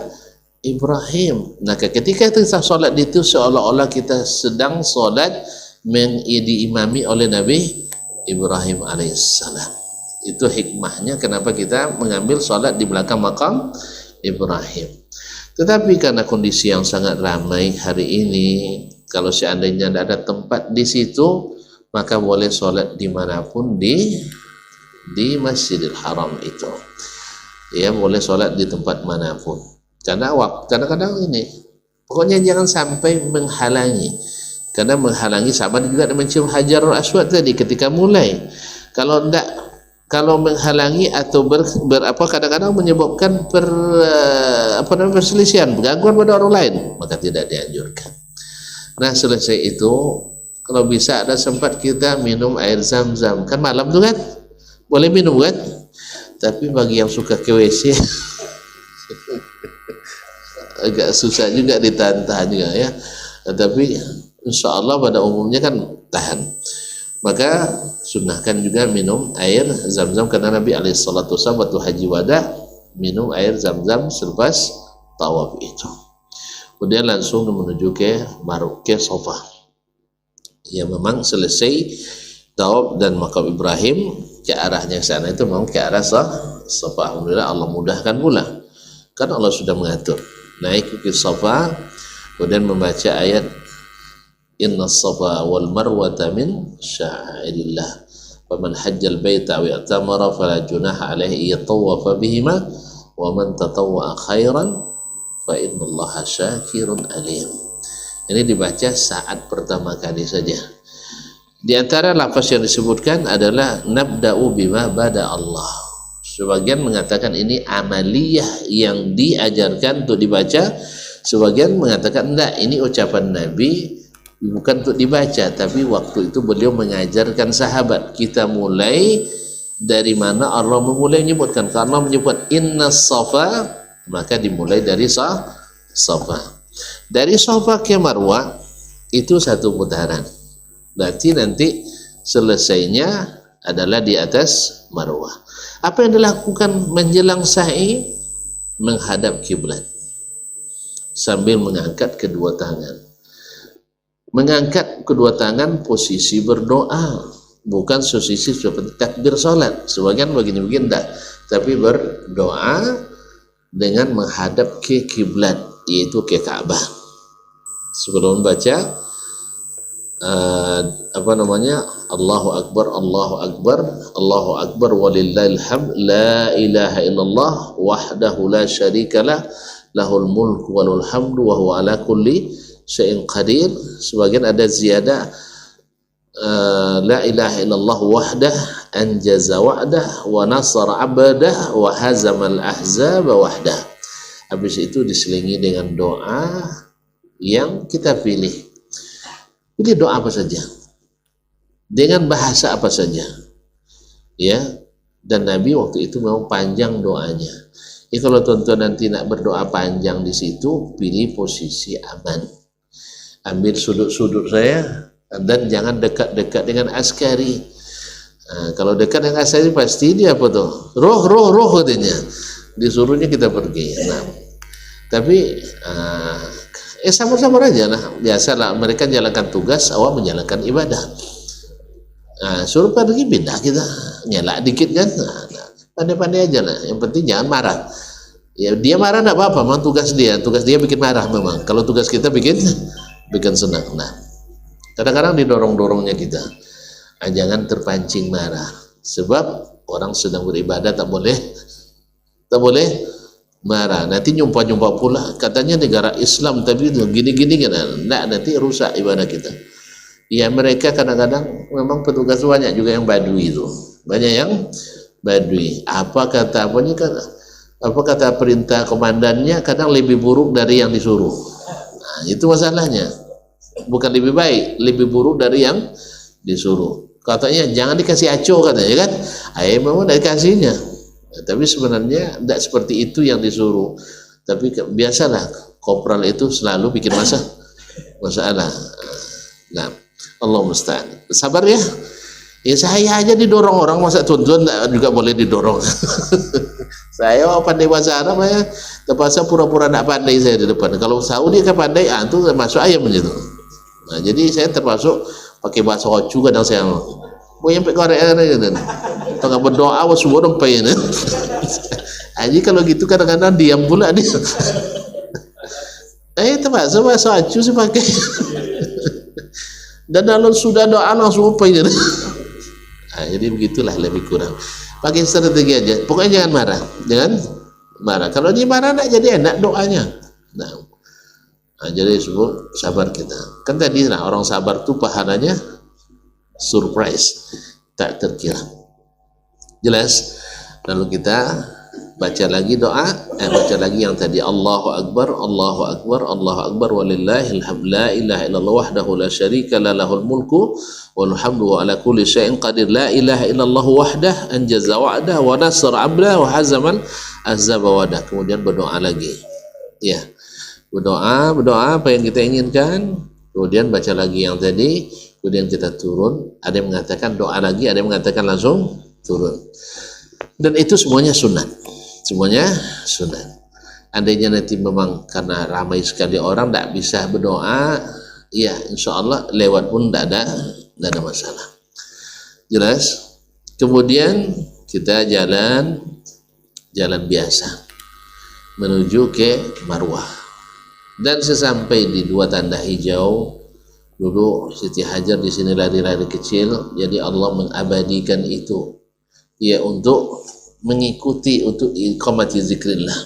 Ibrahim. Nah, ketika kita solat itu seolah-olah kita sedang solat diimami oleh Nabi Ibrahim alaihissalam. Itu hikmahnya kenapa kita mengambil solat di belakang makam Ibrahim. Tetapi karena kondisi yang sangat ramai hari ini, kalau seandainya tidak ada tempat di situ, maka boleh sholat dimanapun di Masjidil Haram itu. Ya, boleh sholat di tempat manapun. Karena kadang-kadang ini, pokoknya jangan sampai menghalangi. Karena menghalangi sama juga dengan mencium Hajarul Aswad tadi ketika mulai. Kalau menghalangi atau kadang-kadang menyebabkan perselisihan, gangguan pada orang lain, maka tidak dianjurkan. Nah, selesai itu kalau bisa ada sempat kita minum air zam-zam, kan malam tuh kan boleh minum kan, tapi bagi yang suka ke WC agak susah juga ditahan juga ya, tapi insya Allah pada umumnya kan tahan. Maka sunnahkan juga minum air zam-zam, karena Nabi alaihissalatu wassalam waktu haji wada minum air zam-zam selepas tawaf itu. Kemudian langsung menuju ke Safa. Ya, memang selesai tawaf dan makam Ibrahim, ke arahnya sana itu memang ke arah Safa. Alhamdulillah Allah mudahkan pula, kan Allah sudah mengatur. Naik ke Safa, kemudian membaca ayat Inna Safa wal Marwata min sya'airillah faman hajjal baita wa i'tamara fala junaha alaihi yatawafa bihima wa man tatawwa'a khairan fa innallaha syakirun alim. Ini dibaca saat pertama kali saja. Di antara lafaz yang disebutkan adalah nabda'u bima bada Allah. Sebagian mengatakan ini amaliyah yang diajarkan untuk dibaca, sebagian mengatakan enggak, ini ucapan Nabi, bukan untuk dibaca, tapi waktu itu beliau mengajarkan sahabat. Kita mulai dari mana Allah memulai menyebutkan, karena menyebut inna safa, maka dimulai dari Safa. Dari Safa ke Marwah itu satu putaran, berarti nanti selesainya adalah di atas Marwah. Apa yang dilakukan menjelang sa'i? Menghadap kiblat sambil mengangkat kedua tangan. Mengangkat kedua tangan posisi berdoa, bukan posisi seperti takbir salat. Sebagian begini-begini enggak, tapi berdoa dengan menghadap ke kiblat, yaitu ke Ka'bah. Sebelum baca Allahu Akbar, Allahu Akbar, Allahu Akbar walillahil hamd, la ilaha illallah wahdahu la syarikalah, lahul mulku walul hamdu wa huwa ala kulli syai'in qadir. Sebagian ada ziyadah la ilaha illallah wahdah anjaza wa'dah wa nasara abdah wa hazamal ahzaba wahdah. Habis itu diselingi dengan doa yang kita pilih. Pilih doa apa saja, dengan bahasa apa saja, ya. Dan Nabi waktu itu memang panjang doanya. Kalau tuan-tuan nanti nak berdoa panjang di situ, pilih posisi aman, ambil sudut-sudut saya, dan jangan dekat-dekat dengan askari. Kalau dekat dengan askari pasti dia apa tuh, roh katanya, disuruhnya kita pergi. Nah, tapi sama-sama aja lah, biasalah mereka jalankan tugas, awak menjalankan ibadah. Suruh pergi pindah, kita nyala dikit kan. Pandai-pandai aja lah, yang penting jangan marah. Ya dia marah enggak apa-apa, memang tugas dia bikin marah memang. Kalau tugas kita bikin senang. Nah, kadang-kadang didorong-dorongnya kita, jangan terpancing marah, sebab orang sedang beribadah tak boleh marah. Nanti nyumpah pula katanya negara Islam tapi gini-gini kan, nanti rusak ibadah kita. Ya mereka kadang-kadang memang petugas banyak juga yang badui itu, banyak yang badui. Apa kata perintah komandannya kadang lebih buruk dari yang disuruh. Nah, itu masalahnya, bukan lebih baik, lebih buruk dari yang disuruh. Katanya jangan dikasih aco katanya kan, memang tidak dikasihnya. Tapi sebenarnya tidak seperti itu yang disuruh. Tapi biasalah kopral itu selalu bikin masalah. Nah, Allah musta'an. Sabar ya. Ya saya aja didorong orang, masa tuan-tuan juga boleh didorong. Saya pandai bahasa Arab ya, terpaksa pura-pura tidak pandai saya di depan. Kalau Saudi kan pandai, itu masuk ayam gitu. Nah, jadi saya termasuk pakai bahasa Hocu kadang saya mau yang korek gitu. Tengah berdoa semua dompai ini. Jadi kalau gitu kadang-kadang diam pula dia. Terpaksa bahasa Hocu sih pakai. Dan kalau sudah doa langsung apa ini. Jadi begitulah lebih kurang. Pakai strategi aja. Pokoknya jangan marah. Kalau dia marah nak jadi enak doanya. Nah, jadi semua sabar kita. Kan tadi orang sabar tuh pahalanya surprise, tak terkira. Jelas? Lalu kita baca lagi doa, baca lagi yang tadi, Allahu Akbar, Allahu Akbar, Allahu Akbar, walillahil hamd, la ilaha illallah wahdahu la syarika la lahul mulku wal hamdu wa ala kulli syai'in qadir, la ilaha illallah wahdah anjaza wa'dah wa nasara abdah wa hazaman ahzaba wadah. Kemudian berdoa lagi, ya, berdoa apa yang kita inginkan, kemudian baca lagi yang tadi, kemudian kita turun. Ada yang mengatakan doa lagi, ada yang mengatakan langsung turun. Dan itu semuanya sunat. Andainya nanti memang karena ramai sekali orang tak bisa berdoa, ya insya Allah lewat pun tak ada masalah. Jelas? Kemudian kita jalan biasa menuju ke Marwah. Dan sesampai di dua tanda hijau, dulu Siti Hajar di sini lari-lari kecil, jadi Allah mengabadikan itu, ya, untuk mengikuti, untuk iqamati zikrillah.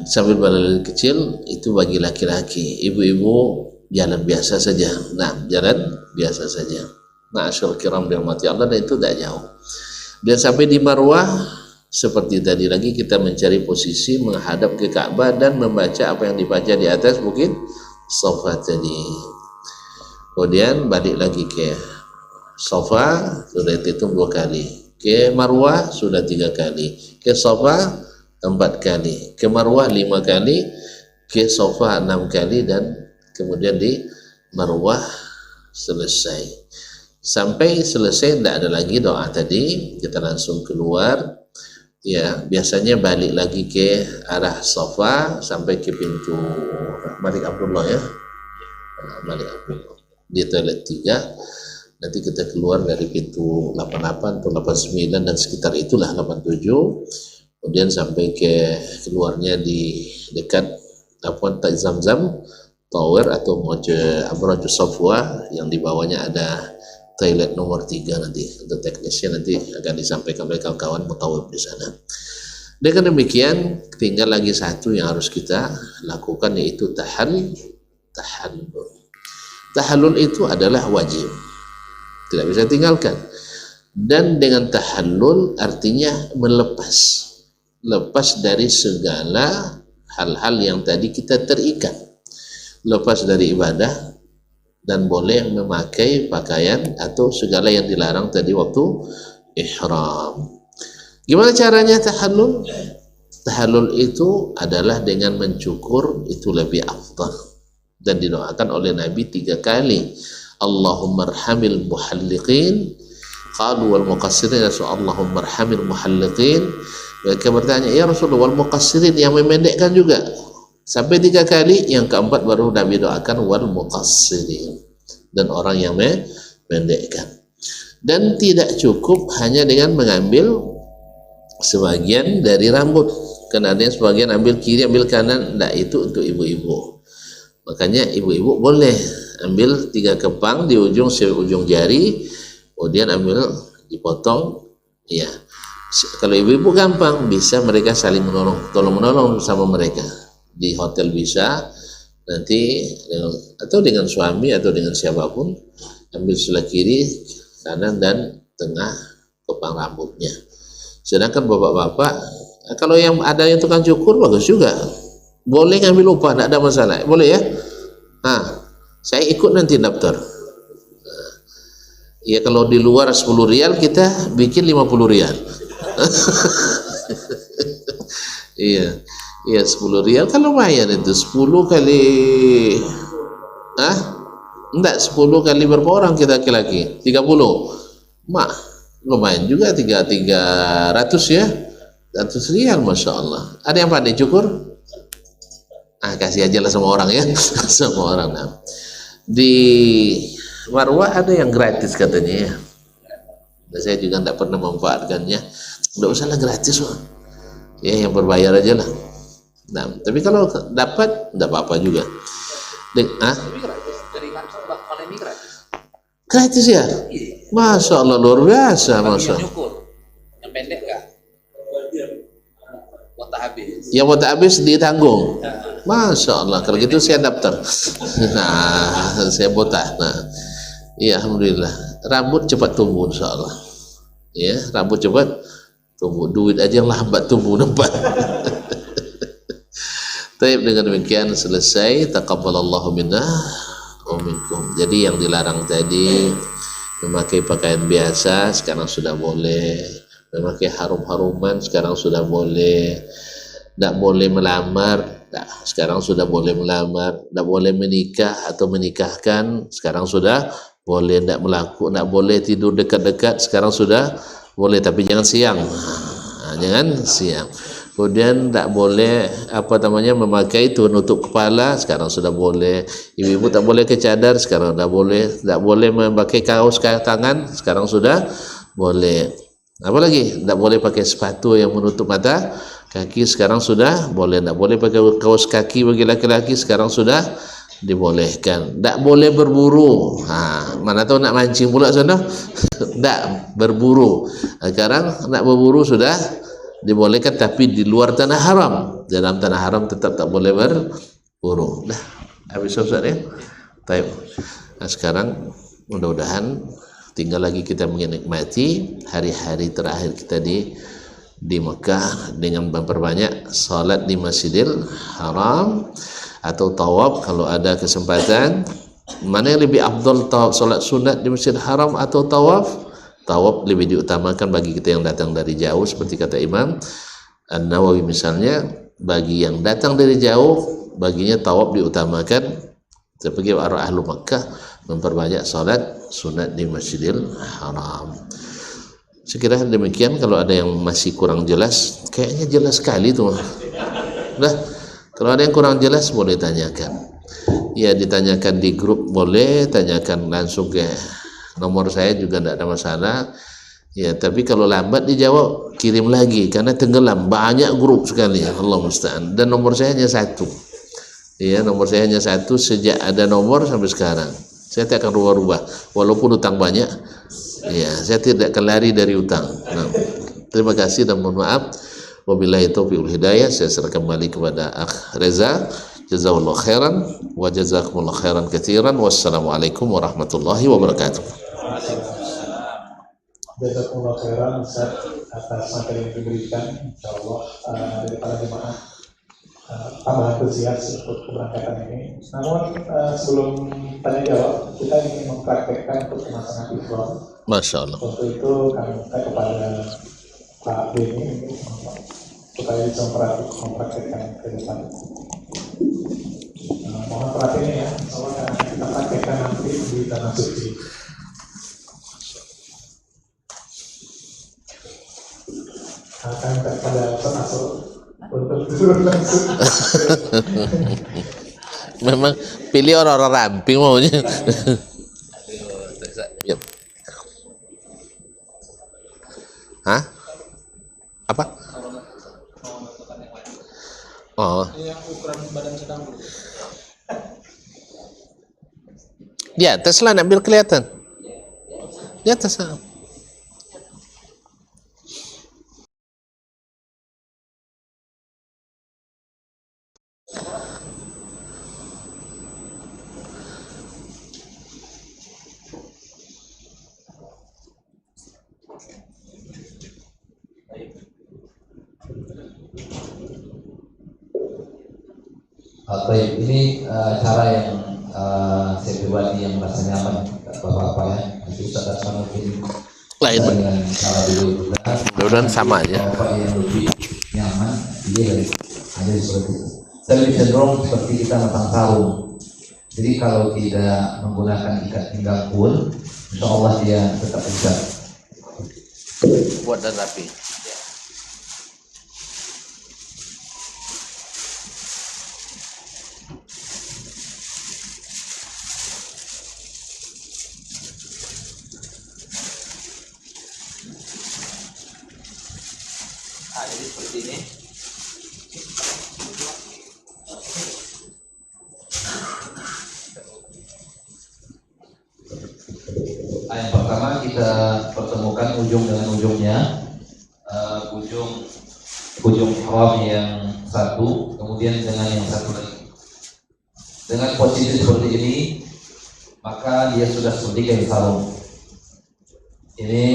Sambil berlari kecil itu bagi laki-laki, ibu-ibu jalan biasa saja. Nah, jalan biasa saja. Ma'asyarul kiram dirahmati Allah, dan itu tidak jauh. Dan sampai di Marwah seperti tadi lagi, kita mencari posisi menghadap ke Ka'bah dan membaca apa yang dibaca di atas bukit Safa tadi. Kemudian balik lagi ke Safa, sudah dihitung 2 kali. Ke Marwah sudah 3 kali. Ke Safa 4 kali. Ke Marwah 5 kali. Ke Safa 6 kali. Dan kemudian di Marwah selesai. Sampai selesai tidak ada lagi doa tadi, kita langsung keluar. Ya, biasanya balik lagi ke arah Safa sampai ke pintu Malik Abdullah, ya. Malik Abdullah. Di toilet 3. Nanti kita keluar dari pintu 88 atau 89 dan sekitar itulah, 87. Kemudian sampai ke keluarnya di dekat Tak Zamzam Tower atau Abraju Safwa, yang di bawahnya ada toilet nomor 3 nanti. Untuk teknisnya nanti akan disampaikan oleh kawan-kawan mutawif di sana. Dengan demikian tinggal lagi satu yang harus kita lakukan, yaitu tahallul. Tahallul itu adalah wajib, tidak bisa tinggalkan. Dan dengan tahallul artinya lepas dari segala hal-hal yang tadi kita terikat, lepas dari ibadah, dan boleh memakai pakaian atau segala yang dilarang tadi waktu ihram. Gimana caranya tahallul? Tahallul itu adalah dengan mencukur, itu lebih afdal, dan didoakan oleh Nabi 3 kali. Allahumma arhamil muhalliqin, qalu wal muqassirin, ya Allahumma arhamil muhalliqin. Mereka bertanya, ya Rasulullah, wal muqassirin, yang memendekkan juga. Sampai 3 kali, yang keempat baru Nabi doakan wal muqassirin, dan orang yang memendekkan. Dan tidak cukup hanya dengan mengambil sebagian dari rambut, karena ada yang sebagian ambil kiri, ambil kanan. Tidak, itu untuk ibu-ibu. Makanya ibu-ibu boleh ambil 3 kepang di ujung jari, kemudian ambil dipotong. Ya, kalau ibu-ibu gampang, bisa mereka saling menolong, tolong-menolong sama mereka. Di hotel bisa, nanti atau dengan suami atau dengan siapapun, ambil sebelah kiri, kanan, dan tengah kepang rambutnya. Sedangkan bapak-bapak, kalau yang ada yang tukang cukur bagus juga, boleh ngambil upah, tidak ada masalah, boleh ya. Saya ikut nanti daftar. Ya, kalau di luar 10 rial, kita bikin 50 rial. Iya, 10 rial kan lumayan itu. 10 kali enggak, 10 kali berapa orang kita laki-laki? 30. Lumayan juga, 300 ya. 100 rial, Masya Allah. Ada yang pandai cukur? Kasih aja lah sama orang ya. Sama orang. Di Marwah ada yang gratis katanya ya. Dan saya juga tidak pernah memanfaatkannya. Tidak usahlah gratis, ya yang berbayar aja lah. Nah, tapi kalau dapat tidak apa-apa juga. Gratis ya? Masya Allah, luar biasa. Masya Allah. Yang pendek enggak? Wata habis. Yang wata habis ditanggung. Masya Allah, kalau gitu saya daftar. Nah, saya botak. Nah, ya alhamdulillah. Rambut cepat tumbuh, insya Allah. Ya, rambut cepat tumbuh. Duit aja yang lambat tumbuh, nampak. Taib, dengan demikian selesai. Taqabbalallahu minna wa minkum. Jadi yang dilarang tadi, memakai pakaian biasa sekarang sudah boleh, memakai harum-haruman sekarang sudah boleh, tidak boleh melamar, sekarang sudah boleh melamar, tidak boleh menikah atau menikahkan, sekarang sudah boleh, tidak boleh tidur dekat-dekat, sekarang sudah boleh, tapi jangan siang. Jangan siang. Kemudian tak boleh memakai penutup kepala, sekarang sudah boleh. Ibu-ibu tak boleh ke cadar, sekarang dah boleh. Tak boleh memakai kaos tangan, sekarang sudah boleh. Apa lagi? Tak boleh pakai sepatu yang menutup mata kaki, sekarang sudah boleh. Tak boleh pakai kaos kaki bagi laki-laki, sekarang sudah dibolehkan. Tak boleh berburu. Mana tahu nak mancing pula sana. Tak berburu. Sekarang nak berburu sudah dibolehkan, tapi di luar tanah haram. Dalam tanah haram tetap tak boleh berburu. Dah, habis Ustaz ya. Baik. Nah, sekarang mudah-mudahan tinggal lagi kita menikmati hari-hari terakhir kita di Mekah dengan memperbanyak salat di Masjidil Haram atau tawaf kalau ada kesempatan. Mana yang lebih afdal, salat sunat di Masjidil Haram atau tawaf? Tawaf lebih diutamakan bagi kita yang datang dari jauh, seperti kata Imam An-Nawawi misalnya. Bagi yang datang dari jauh, baginya tawaf diutamakan, sebagai arah ahlu Makkah memperbanyak salat sunat di Masjidil Haram. Sekiranya demikian. Kalau ada yang masih kurang jelas, kayaknya jelas sekali tuh. Nah, kalau ada yang kurang jelas boleh tanyakan. Ya, ditanyakan di grup boleh, tanyakan langsung ke nomor saya juga tidak ada masalah. Ya, tapi kalau lambat dijawab, kirim lagi, karena tenggelam, banyak grup sekali. Allah musta'an. Dan nomor saya hanya 1. Ya, nomor saya hanya 1 sejak ada nomor sampai sekarang. Saya tidak akan rubah-rubah, walaupun utang banyak. Ya, saya tidak akan lari dari utang. Nah, terima kasih dan mohon maaf. Wabillahi taufiq wal hidayah. Saya serahkan kembali kepada Akh Reza Jazakallahu khairan wa jazakumullahu khairan katsiran. Wassalamualaikum warahmatullahi wabarakatuh. Jazakumullah khairan Ustaz atas materi yang diberikan. Insyaallah dari para jemaah tambah antusias untuk keberangkatan ini. Namun sebelum tanya jawab, kita ingin mempraktekkan untuk pemasangan iklan. Masya Allah. Untuk itu kami minta kepada Pak Beni supaya bisa mempraktekkan ke depan. Mohon perhatiannya ya, insyaallah akan kita praktekkan nanti di tanah suci. Akan kepada penasur untuk turun langsung. Memang pilih orang-orang ramping maunya. Yep. Hah? Apa? Oh. Yang ukuran badan sedang dulu. Di atas lah, nak biar kelihatan. Di atas lah. Baik, ini cara yang saya pribadi yang merasa nyaman bapak-bapak ya. Nanti Ustaz Asman mungkin Lain. dengan cara dulu Mudah-mudahan sama aja. bapak yang lebih nyaman dia ada seperti itu. Saya lebih cenderung seperti kita masang sarung. Jadi kalau tidak menggunakan ikat pinggang pun, insya Allah dia tetap bisa. Buat dan rapi. Jadi seperti ini. Yang pertama kita pertemukan ujung dengan ujungnya, ujung ihram yang satu, kemudian dengan yang satu lagi. Dengan posisi seperti ini, maka dia sudah seperti kain sarung. Ini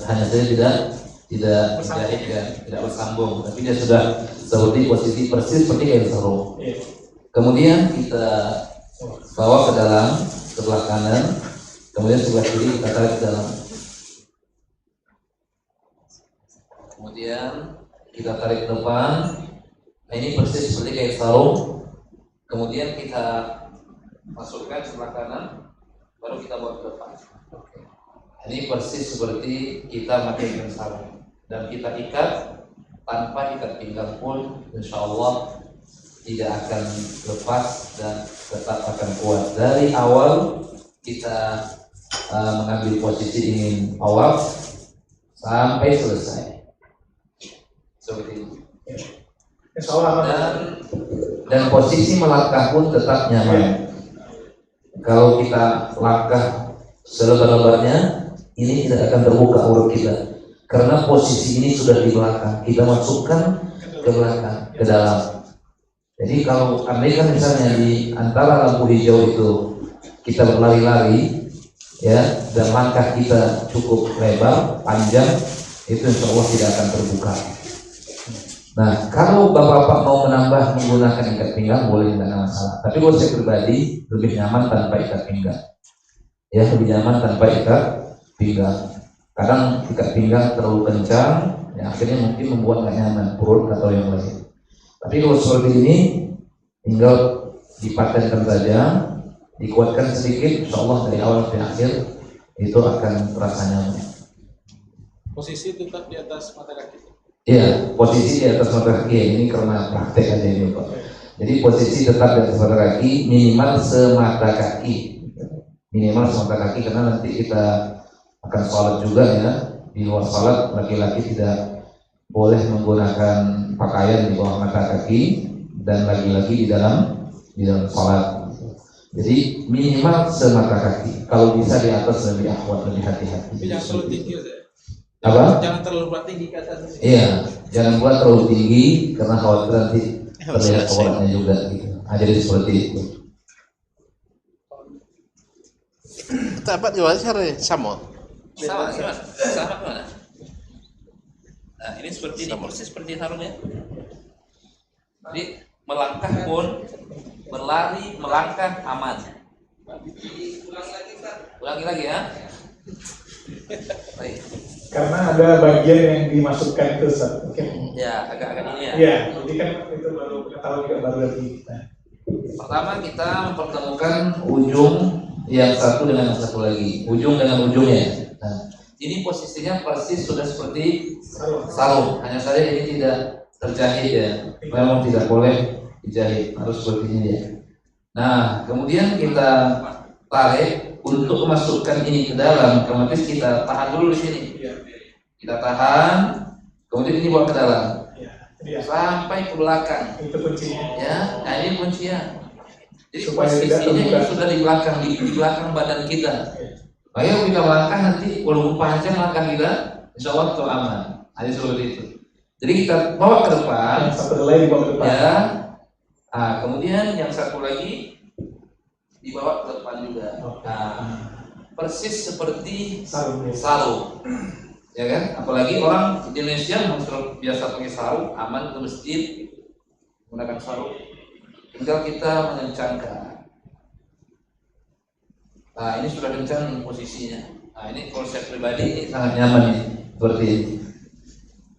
hanya saja tidak bersambung, tapi dia sudah seperti posisi persis seperti kain sarung. Kemudian kita bawa ke dalam sebelah kanan, kemudian sebelah kiri kita tarik ke dalam. Kemudian kita tarik ke depan. Nah, ini persis seperti kain sarung. Kemudian kita masukkan sebelah kanan, baru kita bawa ke depan. Ini persis seperti kita pakai kain sarung, dan kita ikat tanpa ikat pinggang pun, insya Allah tidak akan lepas dan tetap akan kuat. Dari awal kita mengambil posisi ingin awal sampai selesai seperti ini. Dan posisi melangkah pun tetap nyaman. Kalau kita langkah selebar-lebarnya, ini tidak akan terbuka urut kita, karena posisi ini sudah di belakang. Kita masukkan ke belakang, ke dalam. Jadi kalau andaikan misalnya di antara lampu hijau itu kita berlari-lari, ya, dan langkah kita cukup lebar, panjang, itu insya Allah tidak akan terbuka. Nah, kalau bapak-bapak mau menambah menggunakan ikat pinggang, boleh, tidak ada masalah. Tapi kalau saya pribadi lebih nyaman tanpa ikat pinggang. Ya, lebih nyaman tanpa ikat pinggang. Kadang ikat pinggang terlalu kencang, ya, akhirnya mungkin membuat nggak nyaman perut atau yang lain. Tapi kalau seperti ini, tinggal dipatenkan saja, dikuatkan sedikit, insya Allah dari awal sampai akhir itu akan terasa nyaman. Posisi tetap di atas mata kaki. Iya, posisi di atas mata kaki. Ini karena praktek aja ini Pak. Jadi posisi tetap di atas mata kaki, minimal semata kaki. Minimal semata kaki, karena nanti kita akan sholat juga ya. Di luar sholat laki-laki tidak boleh menggunakan pakaian di bawah mata kaki, dan lagi-lagi di dalam sholat. Jadi minimal semata kaki. Kalau bisa di atas lebih akhwat, lebih hati-hati. Tapi jangan terlalu tinggi ya. Apa? Jangan terlalu tinggi ke atas. Iya, jangan buat terlalu tinggi karena khawatir nanti terlihat awalnya juga gitu. Nah, jadi seperti itu. Dapat juga cara sama. Sama gimana? Sama gimana? Nah, ini seperti ini, Sama. persis seperti sarungnya. Jadi melangkah pun, berlari, melangkah aman. Ulangi lagi ya. Baik. Karena ada bagian yang dimasukkan itu, Ustaz. Mungkin. Ya, agak-agak ini ya. Iya, jadi kan itu baru pengetahuan juga baru lagi. Nah, Pertama kita mempertemukan ujung yang satu dengan yang satu lagi, ujung dengan ujungnya. Nah, ini posisinya persis sudah seperti sarung, hanya saja ini tidak terjahit ya. Memang tidak boleh dijahit, harus seperti ini ya. Nah, kemudian kita tarik untuk memasukkan ini ke dalam, otomatis kita tahan dulu di sini. Kita tahan, kemudian ini bawa ke dalam iya, sampai ke belakang. itu kuncinya. Ya, nah ini kuncinya. Jadi Supaya tidak posisinya terbuka. ini sudah di belakang badan kita. Makanya kita melangkah nanti walaupun panjang langkah kita, insya Allah itu aman. Ada seperti itu. Jadi kita bawa ke depan, Yang satu lagi dibawa ke depan. ya. Nah, kemudian yang satu lagi dibawa ke depan juga. Nah, persis seperti Sarung. sarung. Ya kan? Apalagi orang Indonesia yang biasa pakai sarung, aman ke masjid menggunakan sarung. Tinggal kita mengencangkan. Nah, ini sudah kencang posisinya. Nah, ini kalau saya pribadi ini sangat nyaman nih, seperti ini.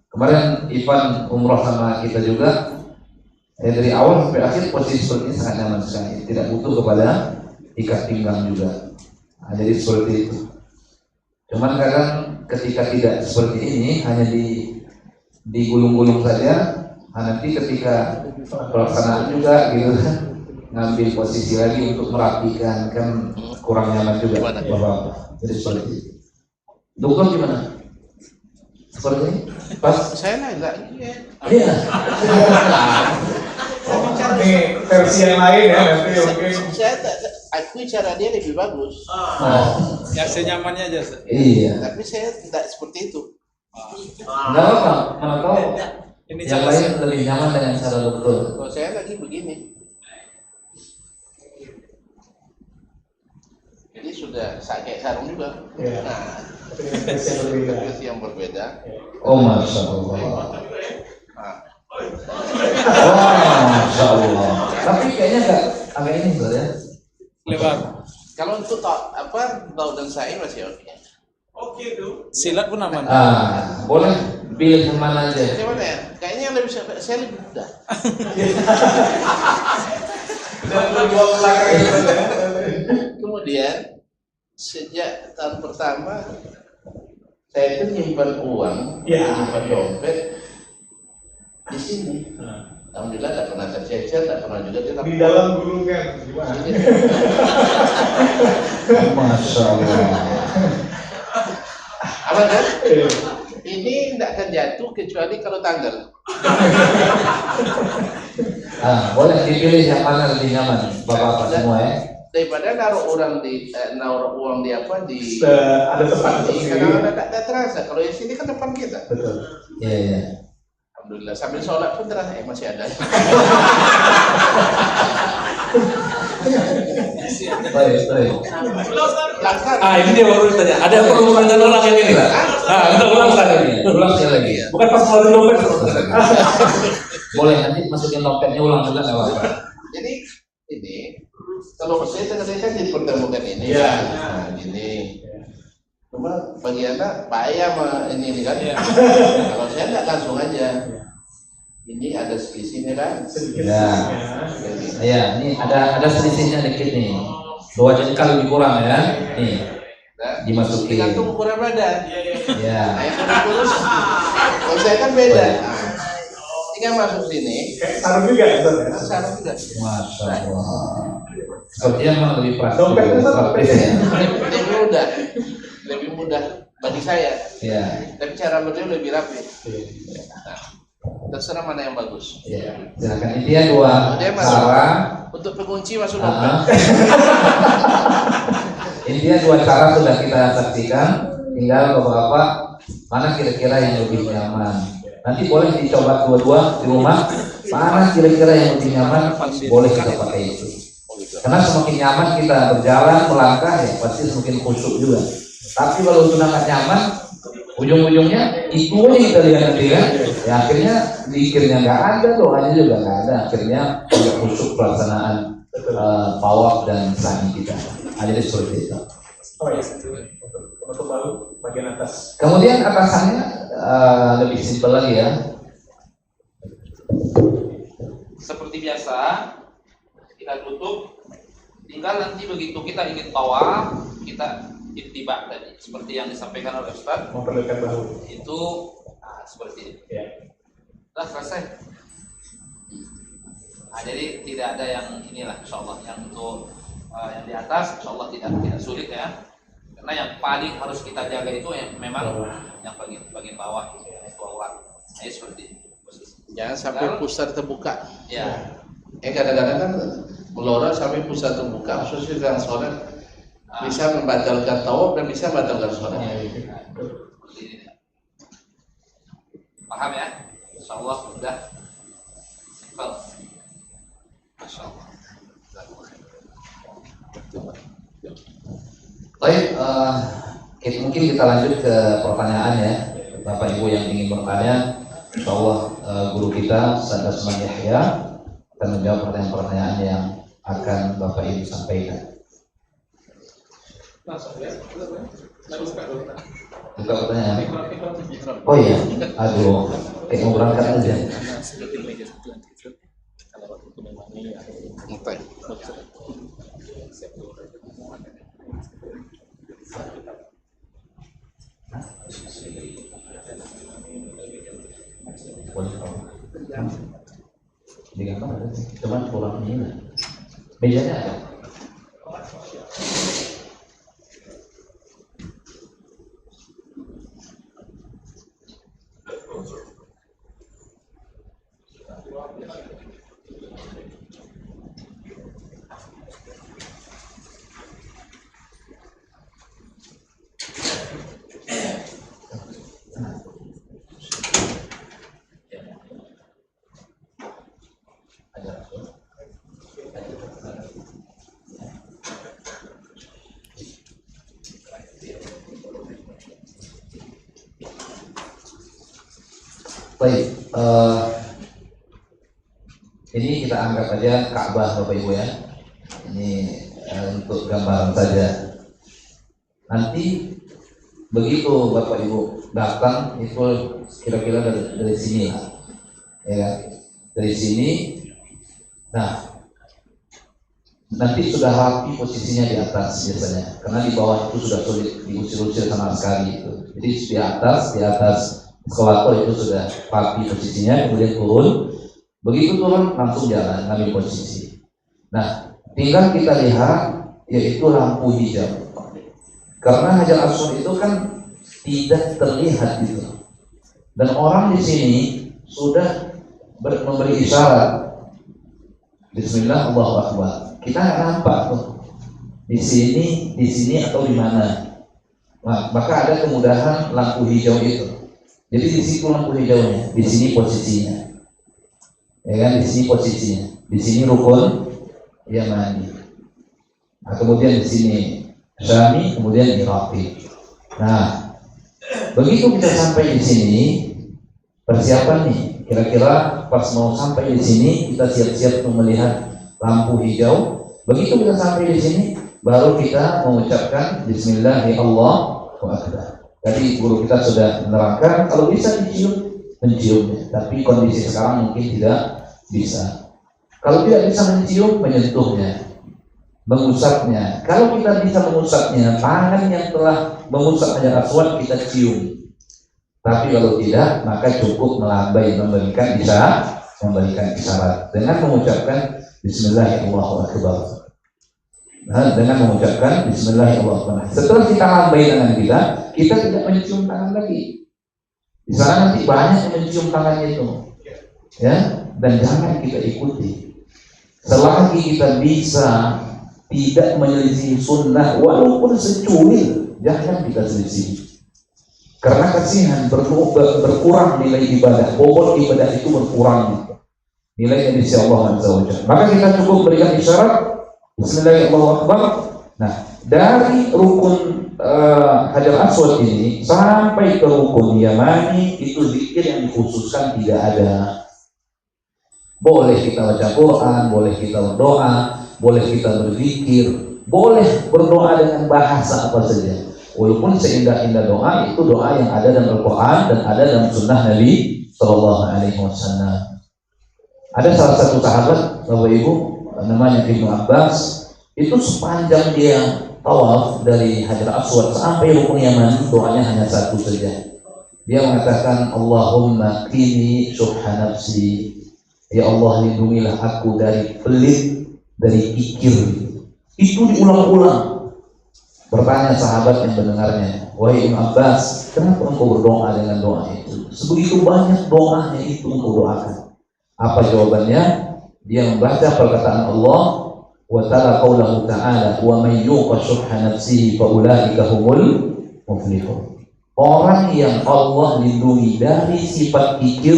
Kemarin Ivan umroh sama kita juga. Dari awal sampai akhir posisi seperti ini sangat nyaman sekali. Tidak butuh kepada ikat pinggang juga. Nah, jadi seperti itu. Cuman kadang ketika tidak seperti ini hanya digulung-gulung saja, nah, nanti ketika pelaksanaan juga gitu ngambil posisi lagi untuk merapikan kan kurang nyaman juga. Gimana? Bapak. Jadi seperti itu. Dokter gimana? Seperti ini? Pas? Saya lagi ya. Iya. Ini versi yang lain ya, nanti mungkin. Saya akui cara dia lebih bagus. Nah, Ya senyamannya aja. Ustaz. iya. Tapi saya tidak seperti itu. Enggak apa, mana tahu. Ini Yang cara lain lebih nyaman dengan cara dokter. Kalau saya lagi begini. Jadi sudah kayak sarung juga. Iya. Nah, Tapi dengan versi yang berbeda. versi yang berbeda. Oh, masya Allah. Nah, Oh, masya Allah. Tapi kayaknya agak ini Bro, ya. lebar. kalau untuk Daud dan saya masih oke. Silat pun aman. Ah, boleh pilih yang mana aja. Gimana ya? Kayaknya yang lebih saya lebih mudah. Dan berbuat belakang itu ya. Kemudian sejak tahun pertama saya itu nyimpan uang, Ya. nyimpan dompet di sini. Alhamdulillah tidak pernah tercecer, tidak pernah juga dia Di dalam gulungan gimana? Masya Allah. Apa kan? Iya. Ini tidak akan jatuh kecuali kalau tanggal. Ah, boleh dipilih yang mana lebih nyaman, bapak-bapak semua ya. Daripada naruh uang di apa di Ada tempat untuk sendiri. kadang-kadang tidak terasa. Kalau yang sini kan depan kita. Betul. Iya, iya. Alhamdulillah sambil sholat pun terasa masih ada. Baik, baik. Langkah. Ini dia baru ditanya. Ada yang perlu dengan orang yang ini lah. Nah, kita ulang sekali lagi. Ulang sekali lagi. Bukan pas mau dompet. Boleh nanti masukin dompetnya ulang juga nggak apa-apa. Jadi ini kalau saya kan dipertemukan ini. Iya. Nah, gini. Cuma bagi anak bahaya sama ini kan. Kalau saya nggak langsung aja. Ini ada selisihnya kan. Sedikit. Ya. Ya, ini ada selisihnya dikit nih. 2 jengkal lebih kurang ya. Nih, Nah, dimasukin. tergantung ukuran badan. Ya. Nah, yang kurus, kalau saya kan beda. Nah, tinggal masuk sini. Kayak sarung juga ya, Ustaz, ya? Nah, sarung juga. Masya Allah. Sepertinya memang lebih praktis. Dompet itu Praktis ya. Lebih mudah, lebih mudah bagi saya. Ya. Tapi cara beliau lebih rapi. Iya. Terserah mana yang bagus. Ya. Silakan intinya 2 Dia masuk. cara. Untuk pengunci masuk Ah. dompet. Intinya 2 cara sudah kita saksikan. Tinggal beberapa mana kira-kira yang lebih nyaman. Nanti boleh dicoba dua-dua di rumah Mana kira-kira yang lebih nyaman, boleh kita pakai itu. Karena semakin nyaman kita berjalan, melangkah, ya pasti semakin khusyuk juga. Tapi kalau sudah nggak nyaman, ujung-ujungnya itu aja kita lihat nanti kan. Ya akhirnya zikirnya nggak ada, doanya juga nggak ada. Akhirnya tidak khusyuk pelaksanaan tawaf dan sa'i kita. Jadi seperti itu. Oh ya, untuk penutup baru bagian atas. Kemudian atasannya lebih simpel lagi ya. Seperti biasa kita tutup. Tinggal nanti begitu kita ingin tawaf, kita ittiba tadi, seperti yang disampaikan oleh Ustaz. Memperlihatkan bahu. Itu seperti itu. Ya. Sudah selesai. Jadi tidak ada yang inilah, insyaallah yang untuk yang di atas, insyaallah tidak sulit ya. Karena yang paling harus kita jaga itu yang memang yang bagian bawah itu awal. Jadi seperti itu. Jangan sampai pusar terbuka. Ya. Kadang-kadang kan melorot sampai pusat terbuka, khususnya dalam sholat bisa membatalkan tawaf dan bisa membatalkan sholat. Paham ya? Insyaallah sudah simpel. Masyaallah. Baik, mungkin kita lanjut ke pertanyaan ya, Bapak Ibu yang ingin bertanya. Insyaallah guru kita Ustaz Asman Yahya akan menjawab pertanyaan-pertanyaan yang akan Bapak Ibu sampaikan. Langsung ya. Buka pertanyaan. Oh iya, aduh, kayak mau berangkat aja. Boleh tahu? Di kamar ada sih, cuman kurang ini. Mejanya ada. Baik, ini kita anggap aja Ka'bah Bapak Ibu ya. Ini untuk gambaran saja. Nanti begitu Bapak Ibu datang itu kira-kira dari sini lah, ya, dari sini. Nah, nanti sudah rapi posisinya di atas biasanya, karena di bawah itu sudah sulit diusir-usir sama sekali itu. Jadi di atas eskalator itu sudah rapi posisinya, kemudian turun. Begitu turun langsung jalan ngambil posisi. Nah, tinggal kita lihat yaitu lampu hijau. Karena Hajar Aswad itu kan tidak terlihat gitu. Dan orang di sini sudah memberi isyarat. Bismillah, Allahu Akbar. Kita nggak nampak tuh di sini atau di mana. Nah, maka ada kemudahan lampu hijau itu. Jadi di situ lampu hijaunya, di sini posisinya, ya kan? Di sini posisinya, di sini rukun Yamani. Nah, kemudian di sini Syami, kemudian Iraqi. Nah, begitu kita sampai di sini, persiapan nih. Kira-kira pas mau sampai di sini, kita siap-siap untuk melihat lampu hijau. Begitu kita sampai di sini, baru kita mengucapkan Bismillahirrahmanirrahim. Tadi guru kita sudah menerangkan kalau bisa menciumnya, tapi kondisi sekarang mungkin tidak bisa. Kalau tidak bisa mencium, menyentuhnya, mengusapnya. Kalau kita bisa mengusapnya, tangan yang telah mengusap Hajar Aswad kita cium. Tapi kalau tidak, maka cukup melambai, memberikan isyarat dengan mengucapkan Bismillahirrahmanirrahim. Nah, dengan mengucapkan Bismillahirrahmanirrahim. Setelah kita lambai tangan kita tidak mencium tangan lagi. Di sana nanti banyak yang mencium tangannya itu, ya. Dan jangan kita ikuti. Selagi kita bisa tidak menyelisih sunnah, walaupun secuil, jangan kita selisih. Karena kasihan berkurang nilai ibadah, bobot ibadah itu berkurang. nilainya di sisi Allah Azza wa Jalla. Maka kita cukup berikan isyarat Bismillahirrahmanirrahim. Nah, dari rukun Hajar Aswad ini sampai ke rukun Yamani itu zikir yang dikhususkan tidak ada. Boleh kita baca Quran, boleh kita berdoa, boleh kita berzikir, boleh berdoa dengan bahasa apa saja. Walaupun seindah-indah doa itu doa yang ada dalam Al-Quran dan ada dalam Sunnah Nabi Sallallahu Alaihi Wasallam. Ada salah satu sahabat, Bapak Ibu, namanya Ibnu Abbas, itu sepanjang dia tawaf dari Hajar Aswad sampai rukun Yaman, doanya hanya satu saja. Dia mengatakan, Allahumma qini syuhha nafsi. Ya Allah, lindungilah aku dari pelit, dari kikir. Itu diulang-ulang. Bertanya sahabat yang mendengarnya, wahai Ibnu Abbas, kenapa engkau berdoa dengan doa itu? Sebegitu banyak doanya itu engkau doakan. Apa jawabannya? Dia membaca perkataan Allah, wa ta'ala qaulahu ta'ala, wa may yuqa syuhha nafsihi fa ulaika humul muflihun. Orang yang Allah lindungi dari sifat kikir,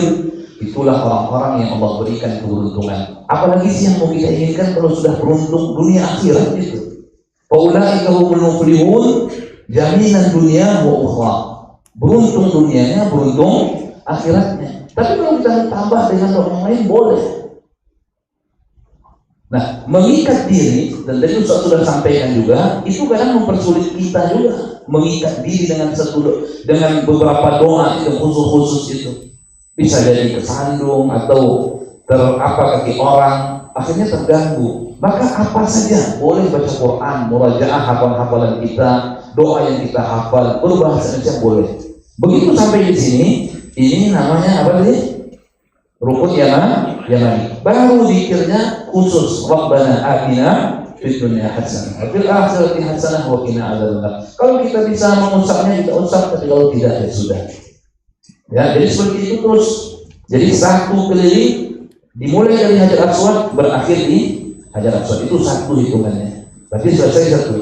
itulah orang-orang yang Allah berikan keberuntungan. Apalagi sih yang mau kita inginkan kalau sudah beruntung dunia akhirat itu. Faulaika humul muflihun, jaminan dunia wa ukhra. Beruntung dunianya, beruntung akhiratnya. Tapi kalau kita tambah dengan orang lain boleh. Nah, mengikat diri, dan tadi Ustaz sudah sampaikan juga, itu kadang mempersulit kita juga. Mengikat diri dengan beberapa doa itu khusus itu. Bisa jadi kesandung atau kaki orang, akhirnya terganggu. Maka apa saja boleh baca Quran, murajaah hafalan kita, doa yang kita hafal, berbahasa Indonesia boleh. Begitu sampai di sini, ini namanya apa tadi? Rukun Yamani. Baru zikirnya khusus, Rabbana atina fid dunya hasanah wa fil akhirati hasanah wa qina adzabannar. Kalau kita bisa mengusapnya kita usap, tapi kalau tidak ya sudah. Ya, jadi seperti itu terus. Jadi satu keliling dimulai dari Hajar Aswad berakhir di Hajar Aswad, itu satu hitungannya. Berarti selesai satu.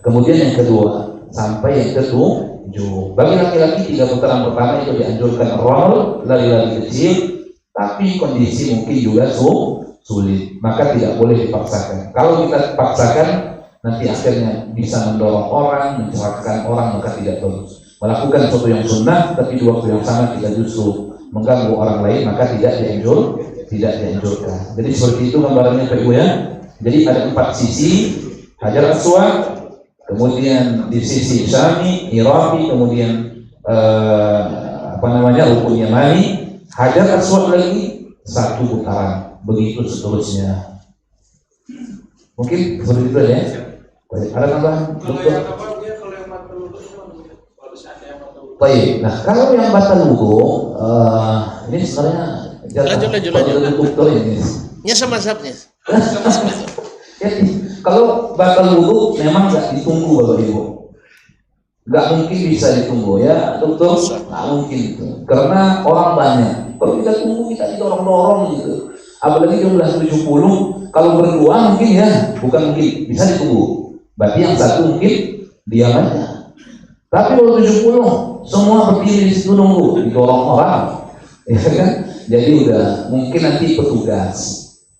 Kemudian yang kedua sampai yang ketujuh. Bagi laki-laki 3 putaran pertama itu dianjurkan ramal, lari-lari kecil, tapi kondisi mungkin juga sulit, maka tidak boleh dipaksakan. Kalau kita paksakan nanti akhirnya bisa mendorong orang, mencelakakan orang, maka tidak bagus. Melakukan sesuatu yang sunnah tapi di waktu yang sama kita justru mengganggu orang lain, maka tidak dianjurkan. Jadi seperti itu gambarannya Pak Ibu ya. Jadi ada 4 sisi, Hajar Aswad, kemudian di sisi Syami, Iraqi, kemudian rukun Yamani, Hajar Aswad lagi 1 putaran, begitu seterusnya. Mungkin seperti itu ya. Ada tambahan? Kalau yang apa dia kalau yang batal wudu kalau seandainya yang batal wudu. Baik. Nah, kalau yang batal wudu, ini sebenarnya Lanjut. ini. Nya sama mazhabnya. Jadi, kalau batal wudu memang nggak ditunggu Bapak Ibu. Nggak mungkin bisa ditunggu ya, dokter. Nggak mungkin itu. Karena orang banyak. Kalau kita tunggu kita didorong-dorong gitu. Apalagi jumlah 70, kalau berdua mungkin ya, bukan mungkin bisa ditunggu. Berarti yang satu mungkin diam aja. Tapi kalau 70 semua berdiri di situ nunggu, didorong orang, ya kan? Jadi udah mungkin nanti petugas,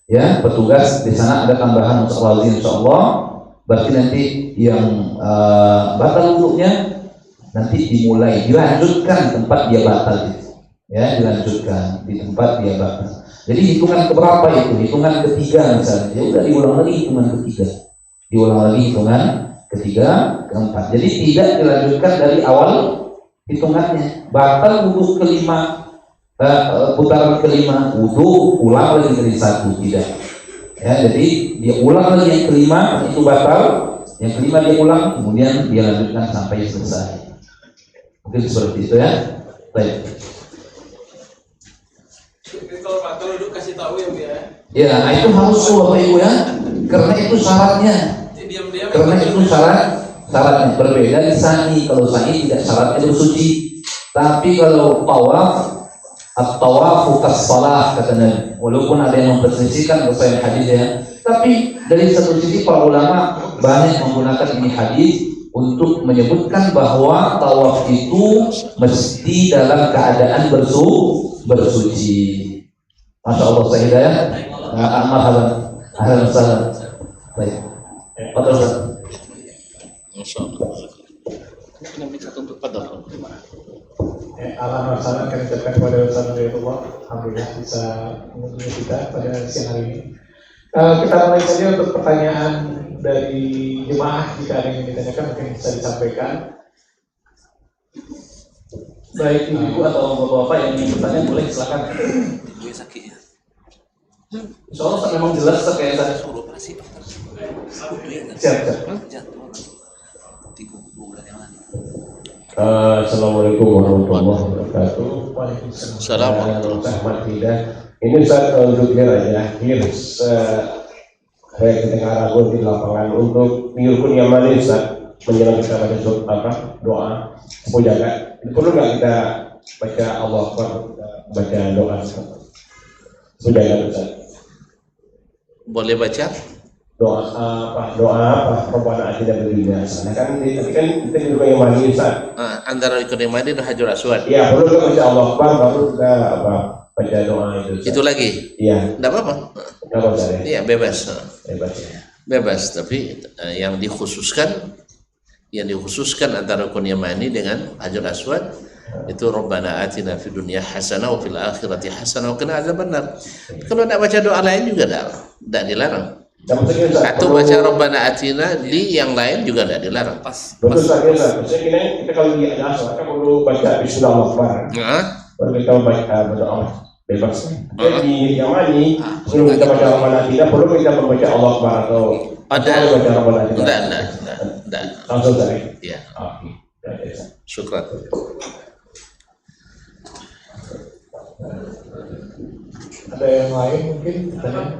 ya petugas di sana ada tambahan wazir insyaallah. Berarti nanti yang batal wudunya nanti dimulai dilanjutkan tempat dia batal itu, ya dilanjutkan di tempat dia batal. Jadi hitungan keberapa itu? Hitungan ketiga misalnya, ya udah diulang lagi hitungan ketiga, diulang lagi hitungan ketiga, keempat. Jadi tidak dilanjutkan dari awal hitungannya. Batal wudu kelima, putaran kelima wudu ulang lagi dari 1, tidak. Ya, jadi dia ulang lagi yang kelima itu batal, yang kelima dia ulang, kemudian dia lanjutkan sampai selesai. Mungkin seperti itu ya. Baik. Kalau batal wudu kasih tahu ya Bu ya. Ya, itu harus Bapak Ibu ya, karena itu syaratnya. Diam-diam. Karena itu syaratnya berbeda di sa'i. Kalau sa'i tidak syaratnya bersuci, tapi kalau tawaf at-tawafu kas-shalah kata Nabi. Walaupun ada yang memperselisihkan kesahihan hadis ya, tapi dari satu sisi para ulama banyak menggunakan ini hadis untuk menyebutkan bahwa tawaf itu mesti dalam keadaan bersuci. Masya Allah, saya hidayah. Marhaban, ahlan wa sahlan. Baik. Fadhal Ustaz. Masya Allah. Ini minta untuk padahal. Alhamdulillah salam kami ucapkan kepada Ustaz Hidayatullah. Alhamdulillah bisa mengunjungi kita pada siang hari ini. Kita mulai saja untuk pertanyaan dari jemaah. Jika ada yang ditanyakan mungkin bisa disampaikan. Baik ibu atau bapak-bapak yang ingin bertanya boleh silakan. Insya Allah memang jelas kayak tadi. Siap. Assalamualaikum warahmatullahi wabarakatuh. Assalamualaikum. Ahmad Hidayah. Ini Ustaz untuk saya kedengar aku di lapangan untuk minggu yang mana Ustaz menjelang kita baca doa pujakan. Perlu nggak kita baca Allah Akbar, baca doa pujakan Ustaz? Boleh baca? Doa apa? Rabbana atina fid dunya hasanah. Kan kita juga yang mani Ustaz. Antara rukun iman dan Hajar Aswad. Iya, perlu nggak baca Allah Akbar baru kita baca doa itu Ustaz? Itu lagi? Iya. Tidak apa-apa. Nggak apa Ustaz ya? Iya, bebas. Hebat ya. Bebas, tapi yang dikhususkan antara rukun yamani dengan Hajar Aswad itu Rabbana atina fid dunya hasanah wa fil akhirati hasanah wa qina adzabannar. Kalau nak baca doa lain juga tidak dilarang. Atau baca Rabbana atina li yang lain juga tidak dilarang. Betul Ustaz. Saya kira kita kalau di asal kan perlu baca Bismillahirrahmanirrahim. Baru kita baca berdoa bebas. Jadi yang mani sebelum kita baca Rabbana atina perlu kita membaca Allah Akbar atau Ada. baca Rabbana atina. Tidak. Langsung saja. Ya. Oke. Syukran. Ada yang lain mungkin bertanya?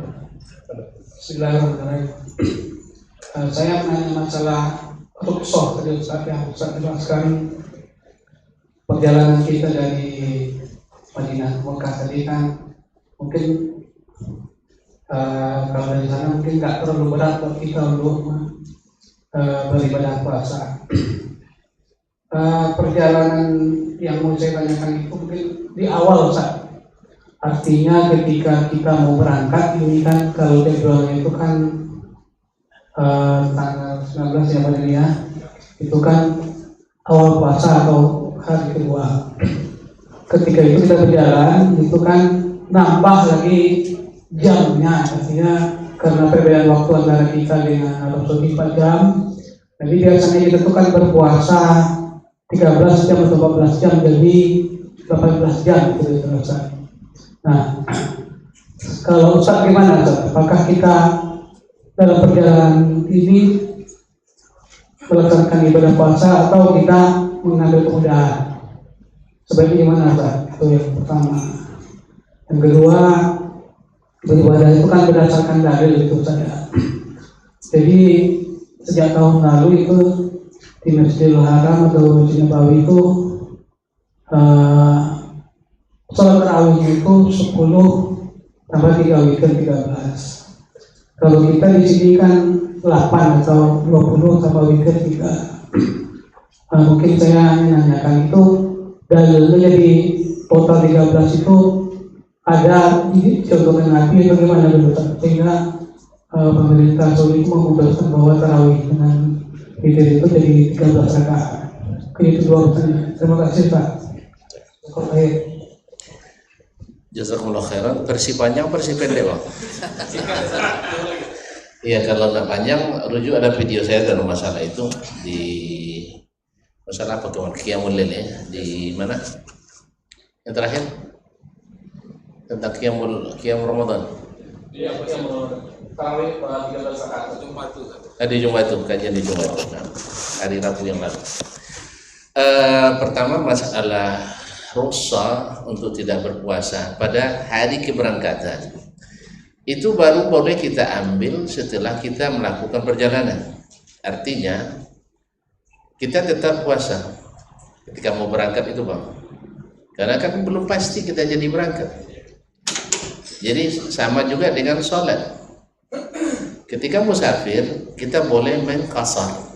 Bismillahirrahmanirrahim. Saya menanya masalah rukhsah tadi Ustaz yang Ustaz jelaskan perjalanan kita dari Madinah ke Mekah tadi kan mungkin kalau dari sana mungkin nggak terlalu berat buat kita untuk beribadah puasa. Perjalanan yang mau saya tanyakan itu mungkin di awal Ustaz. Artinya ketika kita mau berangkat ini kan kalau jadwalnya itu kan tanggal 19 ya Pak ya, itu kan awal puasa atau hari kedua. Ketika itu kita berjalan itu kan nambah lagi jamnya, artinya karena perbedaan waktu antara kita dengan Arab Saudi 4 jam. Jadi biasanya kita itu kan berpuasa 13 jam atau 14 jam, jadi 18 jam gitu Ustaz. Nah, kalau Ustaz gimana Ustaz? Apakah kita dalam perjalanan ini melaksanakan ibadah puasa atau kita mengambil kemudahan? Sebaiknya gimana Ustaz? Itu yang pertama. Yang kedua, beribadah itu kan berdasarkan dalil itu Ustaz ya. Jadi sejak tahun lalu itu di Masjidil Haram atau Masjid Nabawi itu sholat tarawihnya itu 10 tambah 3 witir 13. Kalau kita di sini kan 8 atau 20 tambah witir 3. Mungkin saya menanyakan itu dalilnya jadi total 13 itu ada contohnya Nabi atau gimana dulu sehingga pemerintah Saudi itu memutuskan bahwa tarawih dengan witir itu jadi 13 rakaat. Itu dua pertanyaan. Terima kasih Pak. Jazakumullah khairan. Versi panjang, versi pendek Bang. Iya, kalau nggak panjang, rujuk ada video saya tentang masalah itu di masalah apa kemarin Qiyamul Lail ya, di mana? Yang terakhir tentang Qiyam Ramadan. Iya, tarawih 13 rakaat Jumat itu. Di Jumat itu, kajian di Jumat itu. Nah, hari Rabu yang lalu. Pertama masalah rukhsah untuk tidak berpuasa pada hari keberangkatan. Itu baru boleh kita ambil setelah kita melakukan perjalanan. Artinya kita tetap puasa ketika mau berangkat itu Bang. Karena kan belum pasti kita jadi berangkat. Jadi sama juga dengan sholat. Ketika musafir kita boleh main qasar.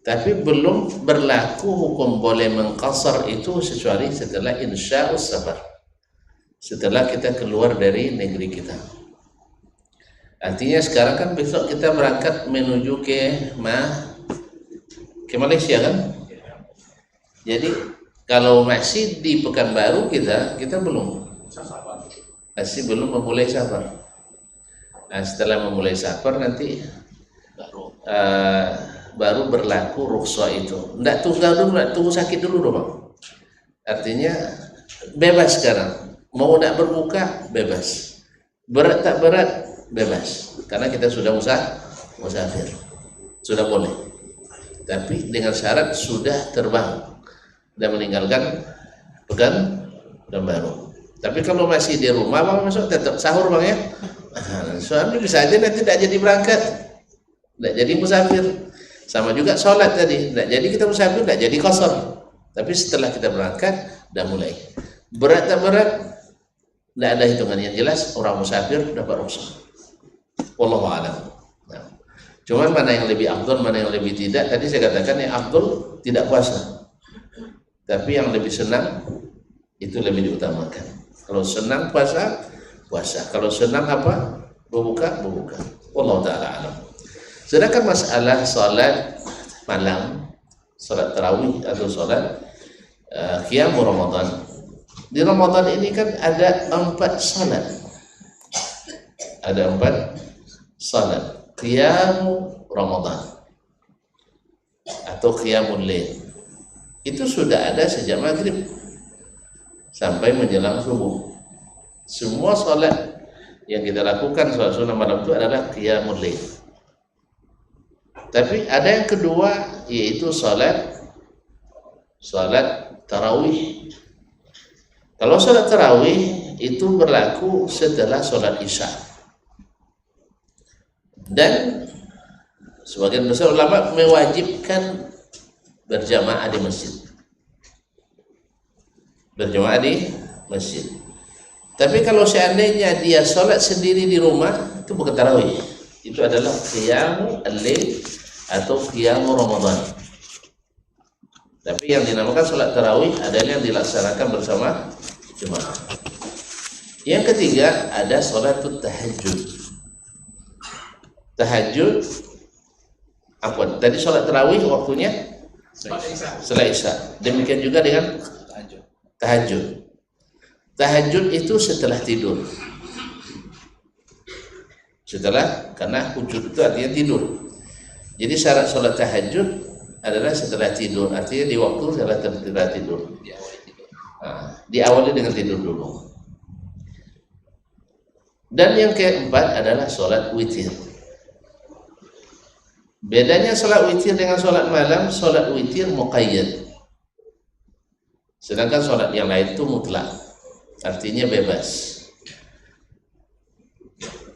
Tapi belum berlaku hukum boleh mengqasar itu kecuali setelah insya'us safar. setelah kita keluar dari negeri kita. Artinya sekarang kan besok kita berangkat menuju ke Malaysia kan. Jadi kalau masih di Pekanbaru kita masih belum memulai safar. Nah, setelah memulai safar nanti baru berlaku rukhsah itu. Nggak tunggu sakit dulu dong, Bang. Artinya bebas sekarang. Mau nak berbuka bebas. Berat tak berat bebas. Karena kita sudah musafir. Sudah boleh. Tapi dengan syarat sudah terbang dan meninggalkan Pekanbaru. Tapi kalau masih di rumah, Bang, masuk tetap sahur, Bang, ya. Suami bisa aja nanti tidak jadi berangkat, tidak jadi musafir. Sama juga sholat tadi, tidak jadi kita musafir, tidak jadi qasar. Tapi setelah kita berangkat, dah mulai. Berat tak berat, tidak ada hitungan. Yang jelas orang musafir dapat rukhsah. Wallahu a'lam. Nah, cuman mana yang lebih afdal, mana yang lebih tidak. Tadi saya katakan yang afdal tidak puasa. Tapi yang lebih senang itu lebih diutamakan. Kalau senang puasa, kalau senang berbuka. Wallahu ta'ala alam. Sedangkan masalah salat malam, salat tarawih atau salat qiyam Ramadan. Di Ramadan ini kan ada 4 salat. Ada 4 salat qiyam Ramadan atau qiyamul lail. Itu sudah ada sejak maghrib sampai menjelang subuh. Semua salat yang kita lakukan salat sunnah malam itu adalah qiyamul lail. Tapi ada yang kedua, yaitu salat tarawih. Kalau salat tarawih itu berlaku setelah salat isya. Dan sebagian besar ulama mewajibkan berjamaah di masjid. Berjamaah di masjid. Tapi kalau seandainya dia sholat sendiri di rumah, itu bukan tarawih. Itu adalah qiyamul lail atau qiyamul Ramadan. Tapi yang dinamakan sholat tarawih adalah yang dilaksanakan bersama jemaah. Yang ketiga ada sholatul tahajud. Tahajud apa? Tadi sholat tarawih waktunya setelah isya. Demikian juga dengan tahajud. Tahajud itu setelah tidur. Karena hujud itu artinya tidur. Jadi syarat sholat tahajud adalah setelah tidur. Artinya di waktu setelah tidur. Diawali dengan tidur dulu. Dan yang keempat adalah sholat witir. Bedanya sholat witir dengan sholat malam, sholat witir muqayyad. Sedangkan sholat yang lain itu mutlak, artinya bebas.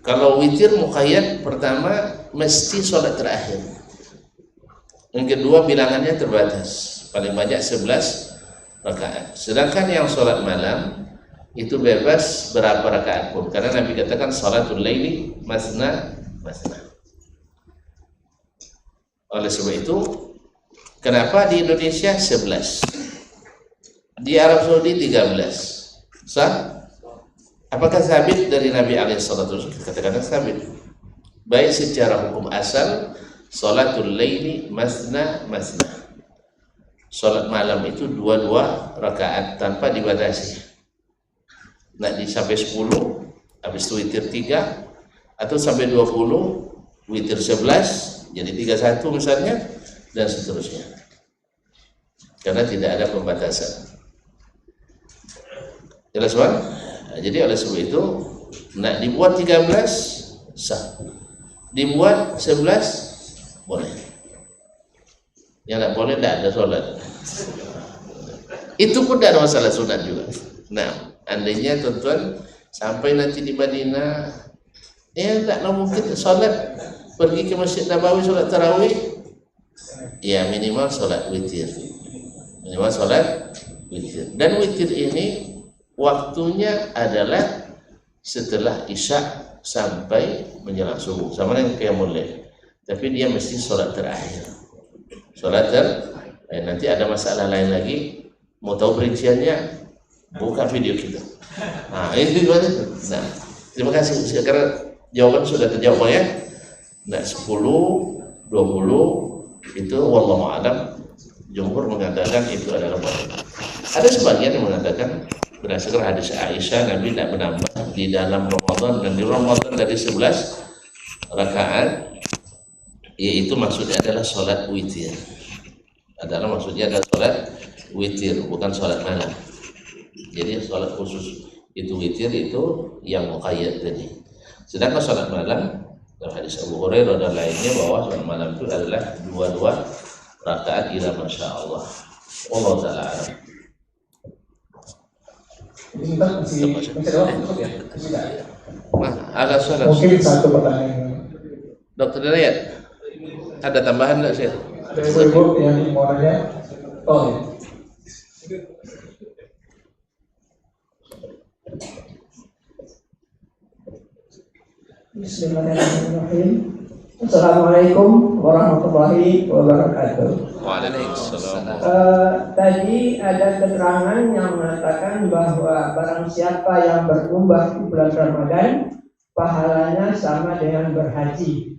Kalau witir muqayyad, pertama mesti sholat terakhir. Yang kedua bilangannya terbatas, paling banyak 11 rakaat. Sedangkan yang sholat malam itu bebas berapa rakaat pun, karena Nabi katakan sholatul laili masna. Oleh sebab itu, kenapa di Indonesia 11, di Arab Saudi 13? Sah? Apakah sabit dari Nabi alaihissalatu? Katakan sabit. Baik secara hukum asal, sholatul laili masna. Sholat malam itu 2 rakaat tanpa dibatasi. Sampai 10, habis itu witir 3, atau sampai 20, witir 11, jadi 31 misalnya, dan seterusnya. Karena tidak ada pembatasan. Jelas, Bang? Jadi oleh sebab itu, nak dibuat 13 sah, dibuat 11 boleh. Yang tak boleh tidak ada sholat. Itu pun tidak ada masalah sunat juga. Nah, andainya tuan-tuan sampai nanti di Madinah, tak mungkin sholat, pergi ke Masjid Nabawi sholat tarawih, ya minimal sholat witir. Dan witir ini waktunya adalah setelah isya sampai menjelang subuh, sama dengan qiyamul lail. Tapi dia mesti sholat terakhir. Nanti ada masalah lain lagi, mau tahu perinciannya, Buka video kita. Nah, ini gimana? Nah, terima kasih. Sekarang jawaban sudah terjawab ya. Nah, 10, 20 itu wallahu a'lam. Jumhur mengatakan itu adalah boleh. Ada sebagian yang mengatakan berdasarkan hadis Aisyah, Nabi tidak menambah di dalam Ramadan dan di Ramadan dari 11 rakaat, yaitu maksudnya adalah sholat witir. Maksudnya adalah sholat witir, bukan sholat malam. Jadi sholat khusus itu witir itu yang muqayyad tadi. Sedangkan sholat malam dalam hadis Abu Hurairah dan lainnya bahwa sholat malam itu adalah dua rakaat ila masya Allah. Allah taala alam. Sebentar masih ada waktu cukup ya? Tidak. Nah, ada sholat. Mungkin satu pertanyaan. Dokter Dayat, ada tambahan nggak sih? Ada ibu yang mau nanya? Oh ya. Bismillahirrahmanirrahim. Assalamualaikum warahmatullahi wabarakatuh. Waalaikumsalam. Tadi ada keterangan yang mengatakan bahwa barang siapa yang berumrah di bulan Ramadan, pahalanya sama dengan berhaji.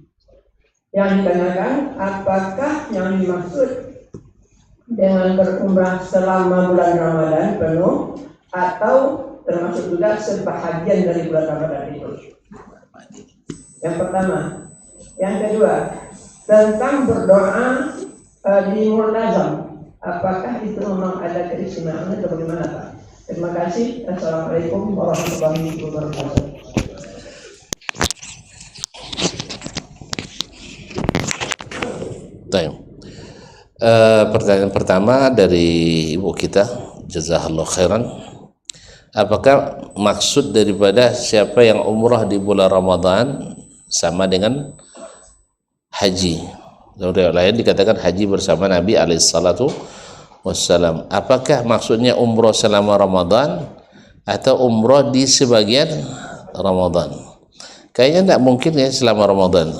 Yang ditanyakan, apakah yang dimaksud dengan berumrah selama bulan Ramadan penuh atau termasuk juga sebahagian dari bulan Ramadan itu? Yang pertama. Yang kedua, tentang berdoa di multazam, apakah itu memang ada keistimewaan atau bagaimana Pak? Terima kasih. Assalamualaikum warahmatullahi wabarakatuh. Pertanyaan pertama dari ibu kita, jazakallahu khairan. Apakah maksud daripada siapa yang umrah di bulan Ramadan sama dengan haji? Dalam riwayat lain dikatakan haji bersama Nabi alaihissalatu wassalam. Apakah maksudnya umrah selama Ramadan atau umrah di sebagian Ramadan? Kayaknya tidak mungkin ya selama Ramadan.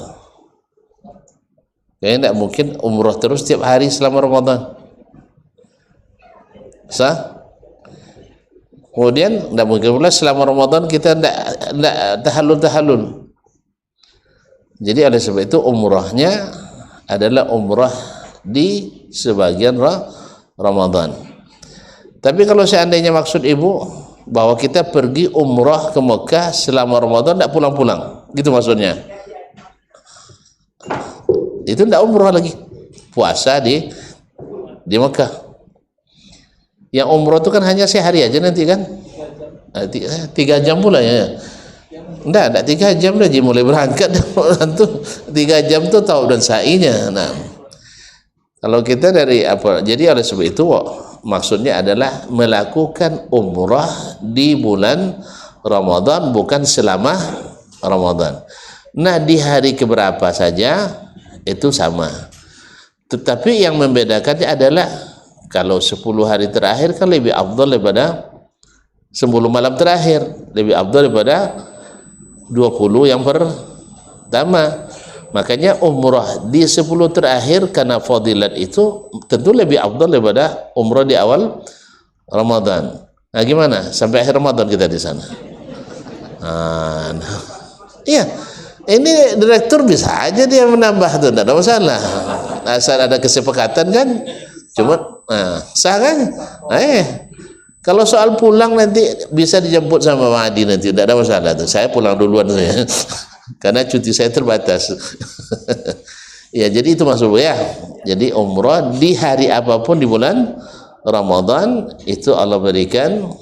Kayaknya tidak mungkin umrah terus setiap hari selama Ramadan. Sah? Kemudian tidak mungkin pula selama Ramadan kita tidak tahallul. Jadi oleh sebab itu umrahnya adalah umrah di sebagian Ramadan. Tapi kalau seandainya maksud ibu bahwa kita pergi umrah ke Mekah selama Ramadan tidak pulang-pulang, gitu maksudnya. Itu tidak umrah lagi, puasa di Mekah. Yang umrah itu kan hanya sehari aja nanti kan, 3 jam pula ya. Enggak 3 jam dah dia mulai berangkat tuh 3 jam tuh tahu dan sa'inya. Nah, kalau kita dari apa? Jadi oleh sebab itu maksudnya adalah melakukan umrah di bulan Ramadan, bukan selama Ramadan. Nah, di hari keberapa saja itu sama. Tetapi yang membedakannya adalah kalau 10 hari terakhir kan lebih afdal daripada 10 malam terakhir, lebih afdal daripada 20 yang pertama. Makanya umrah di 10 terakhir karena fadilat itu tentu lebih afdal daripada umrah di awal Ramadan. Nah, gimana? Sampai akhir Ramadan kita di sana. Iya. Ini direktur bisa aja dia menambah tuh, tidak ada masalah. Asal ada kesepakatan kan. Cuma sah kan? Kalau soal pulang nanti bisa dijemput sama Mahdi nanti, tidak ada masalah tuh. Saya pulang duluan saya. Karena cuti saya terbatas. Ya, jadi itu maksud ya. Jadi umrah di hari apapun di bulan Ramadan itu Allah berikan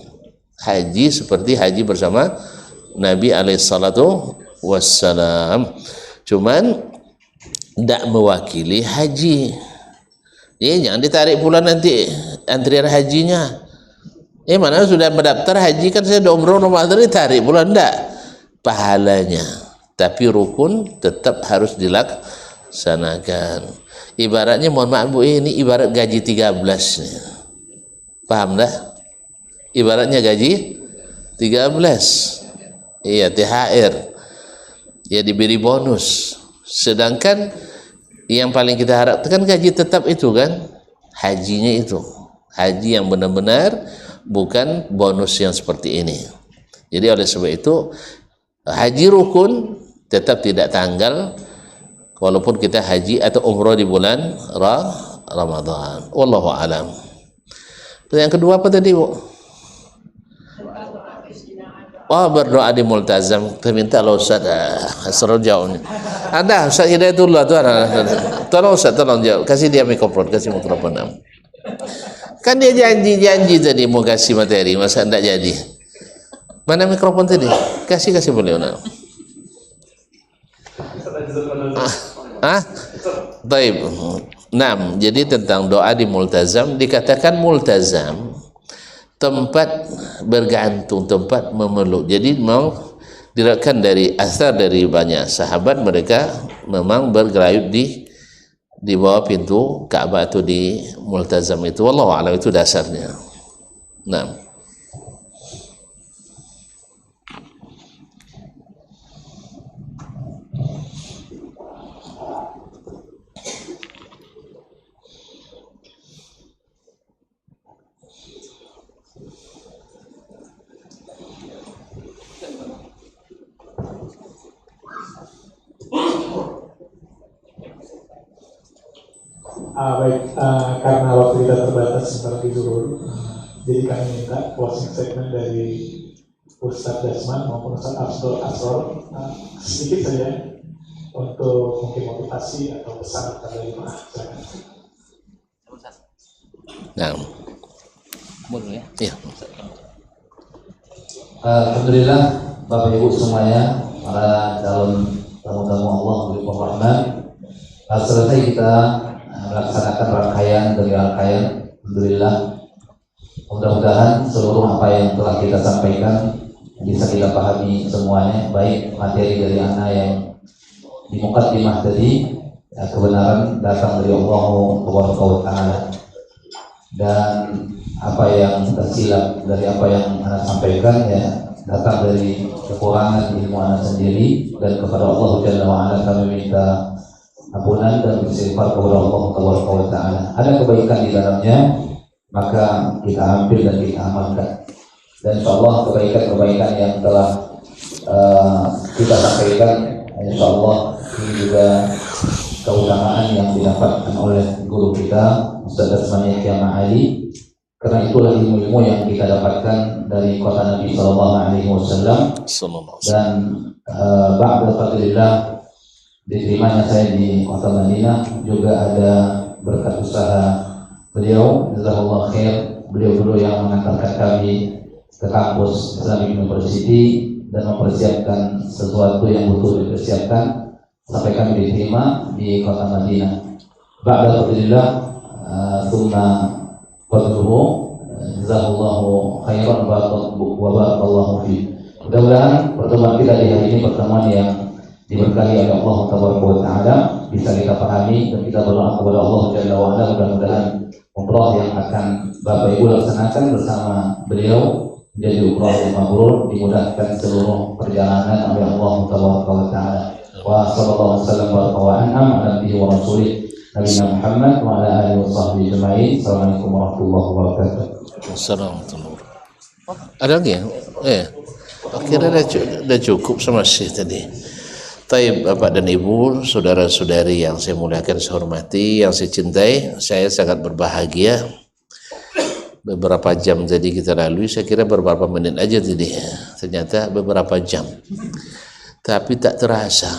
haji seperti haji bersama Nabi alaihissalatu wassalam. Cuman tidak mewakili haji. Jangan ditarik pula nanti antrian hajinya. Mana sudah mendaftar haji kan saya udah umroh Ramadan ditarik pula enggak pahalanya. Tapi rukun tetap harus dilaksanakan. Ibaratnya mohon maaf Bu, ini ibarat gaji 13 nih. Paham dah? Ibaratnya gaji 13. Iya, THR. Ya diberi bonus. Sedangkan yang paling kita harapkan gaji tetap itu kan, hajinya itu. Haji yang benar-benar bukan bonus yang seperti ini. Jadi oleh sebab itu haji rukun tetap tidak tanggal walaupun kita haji atau umrah di bulan Ramadan. Wallahu alam. Yang kedua apa tadi, Bu? Berdoa di multazam. Minta Allah Ustaz, seru jauh ni. Anda Ustaz Hidayatullah tu, tolong Ustaz, tolong jauh. Kasih dia mikrofon, kasih mikrofon. Kan dia janji tadi mau kasih materi, masa tidak jadi? Mana mikrofon tadi? Kasih beliau. Baik. Jadi tentang doa di multazam, dikatakan multazam tempat bergantung, tempat memeluk. Jadi memang diriwayatkan dari asar dari banyak sahabat, mereka memang bergelayut di bawah pintu Ka'bah itu di multazam itu. Wallahu a'lam, itu dasarnya. Baik, karena waktu kita terbatas sebentar lagi zuhur, jadi kami minta closing statement dari Ustadz Dasman maupun Ustadz Abdul Asror, sedikit saja untuk mungkin motivasi atau pesan kepada jemaah. Boleh ya? Iya. Alhamdulillah Bapak Ibu semuanya, para calon tamu-tamu Allah beri rahmat. Selesai kita melaksanakan rangkaian demi rangkaian. Alhamdulillah, mudah-mudahan seluruh apa yang telah kita sampaikan bisa kita pahami semuanya, baik materi dari anak yang di mukaddimah tadi, kebenaran datang dari Allah Subhanahu wa taala, dan apa yang tersilap dari apa yang anak sampaikan ya datang dari kekurangan ilmu anak sendiri, dan kepada Allah Jalla wa ala kami minta ampunan dan istighfar kepada Allah Subhanahu wa taala. Ada kebaikan di dalamnya, maka kita ambil dan kita amalkan. Dan insyaallah kebaikan-kebaikan yang telah kita sampaikan, insyaallah ini juga keutamaan yang didapatkan oleh guru kita Ustaz Dasman Yahya Ma'ali, karena itulah ilmu-ilmu yang kita dapatkan dari kota Nabi Sallallahu Alaihi Wasallam. Dan ba'da fadlillah, diterimanya saya di kota Madinah juga ada berkat usaha beliau, jazakallahu khair. Beliau dulu yang mengantarkan kami ke kampus Islamic University dan mempersiapkan sesuatu yang butuh dipersiapkan sampai kami diterima di kota Madinah. Ba'da fadlillah thumma fadluhu, jazakallahu khairan wa barakallahu fi. Mudah-mudahan pertemuan kita di hari ini pertemuan yang diberkahi oleh Allah Taala, bisa kita pahami, dan kita berdoa kepada Allah Jalla wa ala mudah-mudahan umrah yang akan Bapak Ibu laksanakan bersama beliau menjadi umrah yang mabrur, dimudahkan seluruh perjalanan oleh Allah Taala. Wa sallallahu wasallam wa an'am ala nabihi wa rasulih Nabi Muhammad wa ala alihi wa sahbihi ajma'in. Assalamualaikum warahmatullahi wabarakatuh. Assalamualaikum. Ada lagi ya? Akhirnya dah cukup sama Syekh tadi. Taib Bapak dan Ibu, saudara-saudari yang saya muliakan, saya hormati, yang saya cintai, saya sangat berbahagia. Beberapa jam tadi kita lalui, saya kira beberapa menit aja tadi, ternyata beberapa jam. Tapi tak terasa,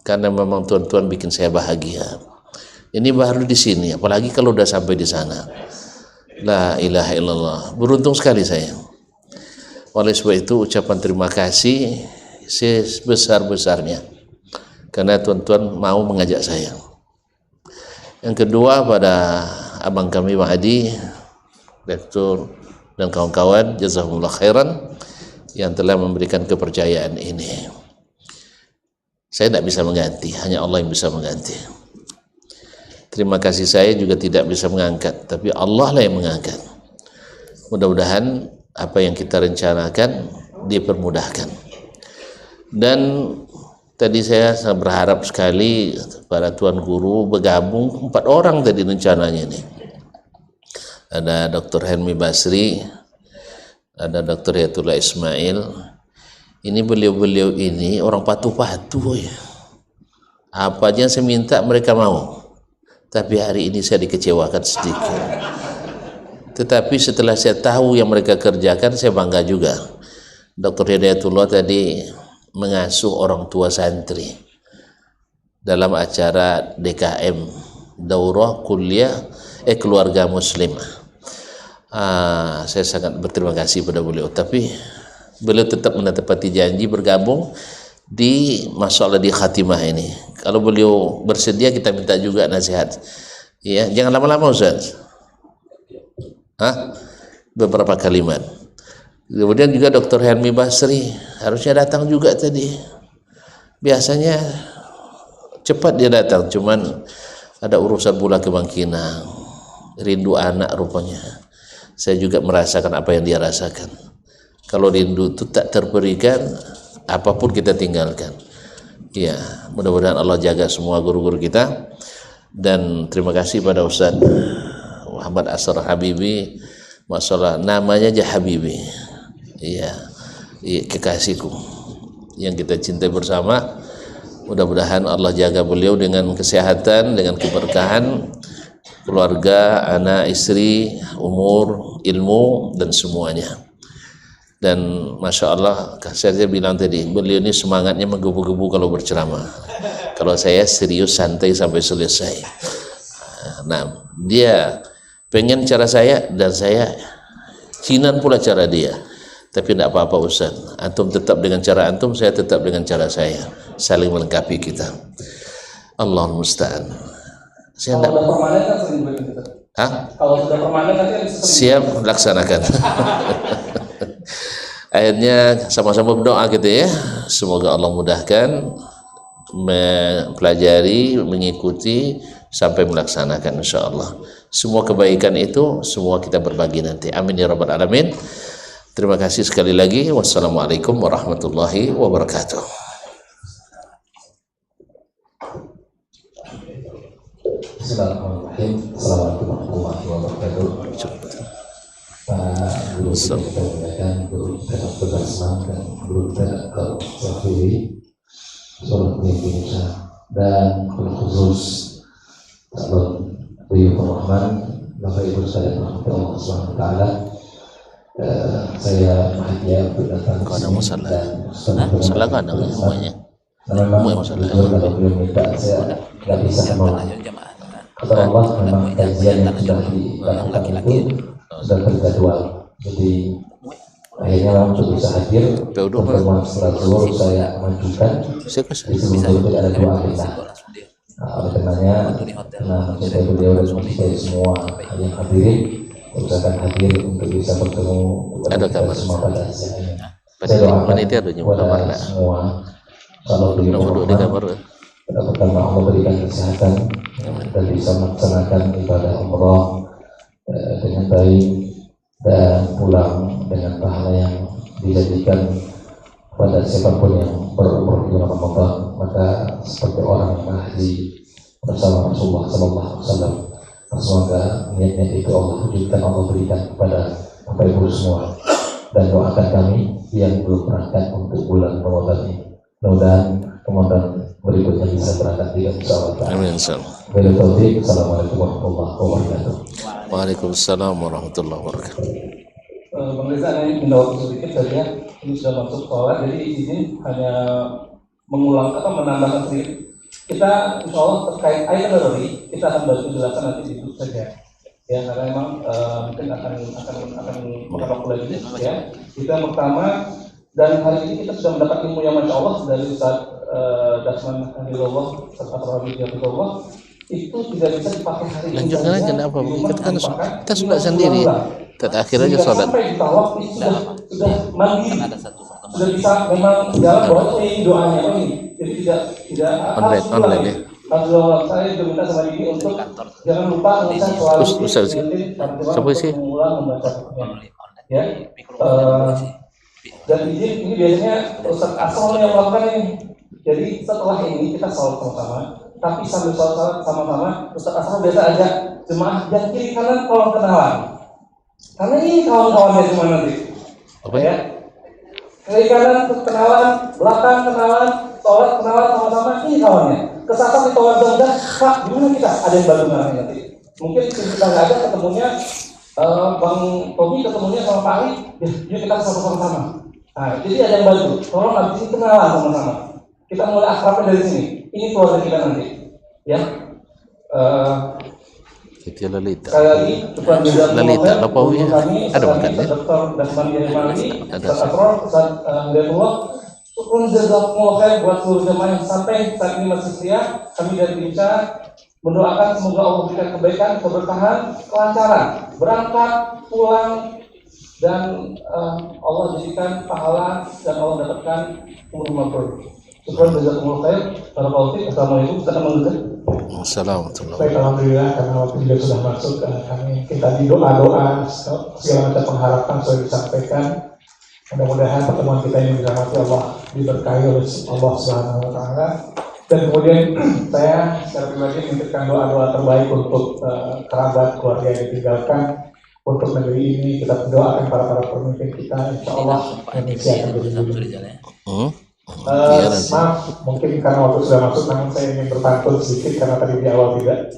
karena memang tuan-tuan bikin saya bahagia. Ini baru di sini, apalagi kalau udah sampai di sana. La ilaha illallah, beruntung sekali saya. Oleh sebab itu ucapan terima kasih sebesar-besarnya karena tuan-tuan mau mengajak saya. Yang kedua, pada abang kami Bang Adi, Rektor dan kawan-kawan, jazakumullah khairan yang telah memberikan kepercayaan ini. Saya tidak bisa mengganti, hanya Allah yang bisa mengganti. Terima kasih saya juga tidak bisa mengangkat, tapi Allah lah yang mengangkat. Mudah-mudahan apa yang kita rencanakan dipermudahkan. Dan tadi saya sangat berharap sekali para tuan guru bergabung, 4 orang tadi rencananya ini. Ada Dr. Helmi Basri, ada Dr. Yatullah Ismail. Ini beliau-beliau ini orang patuh-patuh ya. Apa aja yang saya minta mereka mau. Tapi hari ini saya dikecewakan sedikit. Tetapi setelah saya tahu yang mereka kerjakan, saya bangga juga. Dr. Hidayatullah tadi mengasuh orang tua santri dalam acara DKM, Daurah Kuliah Keluarga Muslimah. Saya sangat berterima kasih pada beliau. Tapi beliau tetap menepati janji bergabung di masalah di khatimah ini. Kalau beliau bersedia, kita minta juga nasihat. Ya, jangan lama-lama Ustaz. Beberapa kalimat. Kemudian juga Dr. Helmi Basri harusnya datang juga tadi. Biasanya cepat dia datang, cuman ada urusan pula ke Bangkinang. Rindu anak rupanya. Saya juga merasakan apa yang dia rasakan. Kalau rindu itu tak terberikan, apapun kita tinggalkan. Ya, mudah-mudahan Allah jaga semua guru-guru kita. Dan terima kasih pada Ustaz Muhammad Asrar Habibi. Masalah namanya aja Habibi. Iya, kekasihku yang kita cintai bersama. Mudah-mudahan Allah jaga beliau dengan kesehatan, dengan keberkahan, keluarga, anak, istri, umur, ilmu, dan semuanya. Dan Masya Allah, saya bilang tadi, beliau ini semangatnya menggebu-gebu kalau berceramah. Kalau saya serius, santai sampai selesai. Nah, dia pengen cara saya, dan saya cinan pula cara dia. Tapi tidak apa-apa Ustaz, antum tetap dengan cara antum, saya tetap dengan cara saya. Saling melengkapi kita. Allahul musta'an. Saya Kalau sudah permanen kan sering begitu. Kalau sudah permanen nanti siap laksanakan. Akhirnya sama-sama berdoa gitu ya. Semoga Allah mudahkan mempelajari, mengikuti sampai melaksanakan insyaallah. Semua kebaikan itu semua kita berbagi nanti. Amin ya rabbal alamin. Terima kasih sekali lagi. Wassalamualaikum warahmatullahi wabarakatuh. Bismillahirrahmanirrahim. Assalamualaikum warahmatullahi wabarakatuh. Pak Guru kita muliakan, Guru kita Dr. Basman dan Guru kita Dr. Syafiri, seluruh pemirsa dan khusus calon Ridwan Rahman, Bapak Ibu sekalian rahmatullah subhanahu wa ta'ala. Saya bahagia untuk datang ke sini dan masalah kan ada semuanya. memang kalau belum minta saya tidak bisa mau. Kata Allah memang kajian yang sudah dilakukan itu sudah terjadwal. Jadi akhirnya langsung bisa hadir. Pertemuan setelah zuhur saya majukan. Di sebelum itu ada dua agenda. Oleh karenanya, karena mencintai beliau dan mencintai semua yang hadirin, usahakan hadir untuk bisa bertemu dengan semua pada akhirnya. Saya doakan kepada semua kalau beliau pada pertama Allah berikan kesehatan dan bisa melaksanakan ibadah umrah dengan baik dan pulang dengan pahala yang dijadikan pada siapapun yang berumur di bulan Ramadan, maka seperti orang yang haji bersama Rasulullah SAW. Semoga niat-niat itu Allah wujudkan, Allah berikan kepada Bapak Ibu semua, dan doakan kami yang belum berangkat untuk bulan Ramadan ini. Mudah-mudahan Ramadan berikutnya bisa berangkat dengan insyaAllah. Amin. Assalamualaikum warahmatullahi wabarakatuh. Waalaikumsalam warahmatullahi wabarakatuh. Bang Reza, ini menjawab sedikit saja. Ini sudah masuk sholat, jadi ini hanya mengulang atau menambahkan sedikit. Kita insya Allah terkait itinerary, kita akan bantu jelaskan nanti di YouTube saja. Ya, karena memang mungkin akan beberapa waktu lagi. Ya, itu yang pertama. Dan hari ini kita sudah mendapat ilmu yang Masya Allah dari Ustaz Dasman Hafizullah, Ustaz Abdul Hafizullah. Itu tidak bisa dipakai hari ini. Lanjutkan aja, kenapa? Kita sholat sendiri. Akhir aja sholat. Sampai di tawaf itu sudah mandiri. Sudah bisa memang jalan bahwa ini doanya ini. Jadi tidak online ya. Alhamdulillah, saya juga minta sama ini untuk jangan lupa menuliskan soal ini. Siapa sih? Ya. Dan ini biasanya Ustaz Asal yang melakukan ini. Jadi setelah ini kita sholat sama-sama, tapi sambil sholat sama-sama Ustaz Asal biasa ajak jemaah dan kiri kanan tolong kenalan. Karena ini kawan-kawannya semua nanti. Apa? Ya. Kiri kanan kenalan, belakang kenalan, sholat kenalan sama-sama, ini kawannya. Kesasar di toilet Zamzam, Pak, gimana kita? Ada yang baru ngarangin nanti. Mungkin kita nggak ada ketemunya, Bang Tobi ketemunya sama Pak Ali, yuk kita sama-sama. Nah, jadi ada yang bantu. Tolong habis ini kenalan sama-sama. Kita mulai akrabnya dari sini. Ini keluarga kita nanti, ya. Itu Lalita. Sekali lagi, syukuran jazakumullah Lalita, khair. Lapawi ya? Kami, Ada Ustaz makan ya? Dr. Dasman Jahimali, Ada. Ustaz Afrol, Ustaz Hidayatullah. Syukuran jazakumullah khair buat seluruh jemaah yang sampai saat ini masih setia. Kami dari Binca mendoakan semoga Allah berikan kebaikan, keberkahan, kelancaran, berangkat, pulang, dan Allah jadikan pahala dan Allah dapatkan umur makmur. Syukuran jazakumullah khair. Barakallahu fiik. Assalamualaikum. Silakan. Assalamualaikum. Baik, alhamdulillah karena waktu juga sudah masuk, kami kita di doa-doa segala macam pengharapan sudah disampaikan. Mudah-mudahan pertemuan kita ini dirahmati Allah, diberkahi oleh Allah Subhanahu wa taala. Dan kemudian saya secara pribadi menitipkan doa-doa terbaik untuk kerabat keluarga yang ditinggalkan, untuk negeri ini. Kita berdoakan para pemimpin kita, insya Allah Indonesia akan berjaya. Maaf, mungkin karena waktu sudah masuk, namun saya ingin berpantun sedikit karena tadi di awal tidak.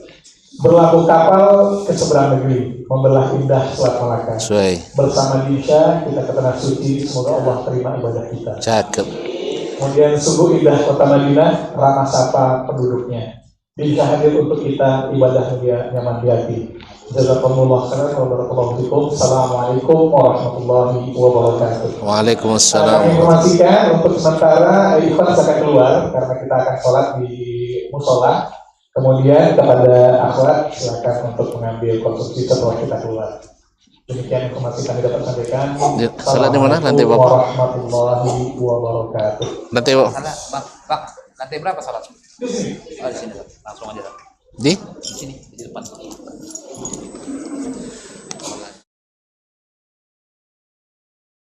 Berlabuh kapal ke seberang negeri, membelah indah Selat Malaka. Bersama Disha kita ke tanah suci, semoga Allah terima ibadah kita. Cakep. Kemudian sungguh indah kota Madinah, ramah sapa penduduknya. Disha hadir untuk kita, ibadah dia nyaman di hati. Jazakumullah khairan wa barakallahu fikum. Assalamualaikum warahmatullahi wabarakatuh. Waalaikumsalam. Kami informasikan untuk sementara ikhwan akan keluar karena kita akan sholat di musola. Kemudian kepada akhwat silakan untuk mengambil konsumsi setelah kita keluar. Demikian informasi kami dapat sampaikan. Sholat di mana nanti Bapak? Warahmatullahi wabarakatuh. Nanti Bapak. Bang, nanti berapa sholat? Di sini. Oh, di sini, langsung aja. Di? Di sini, di depan.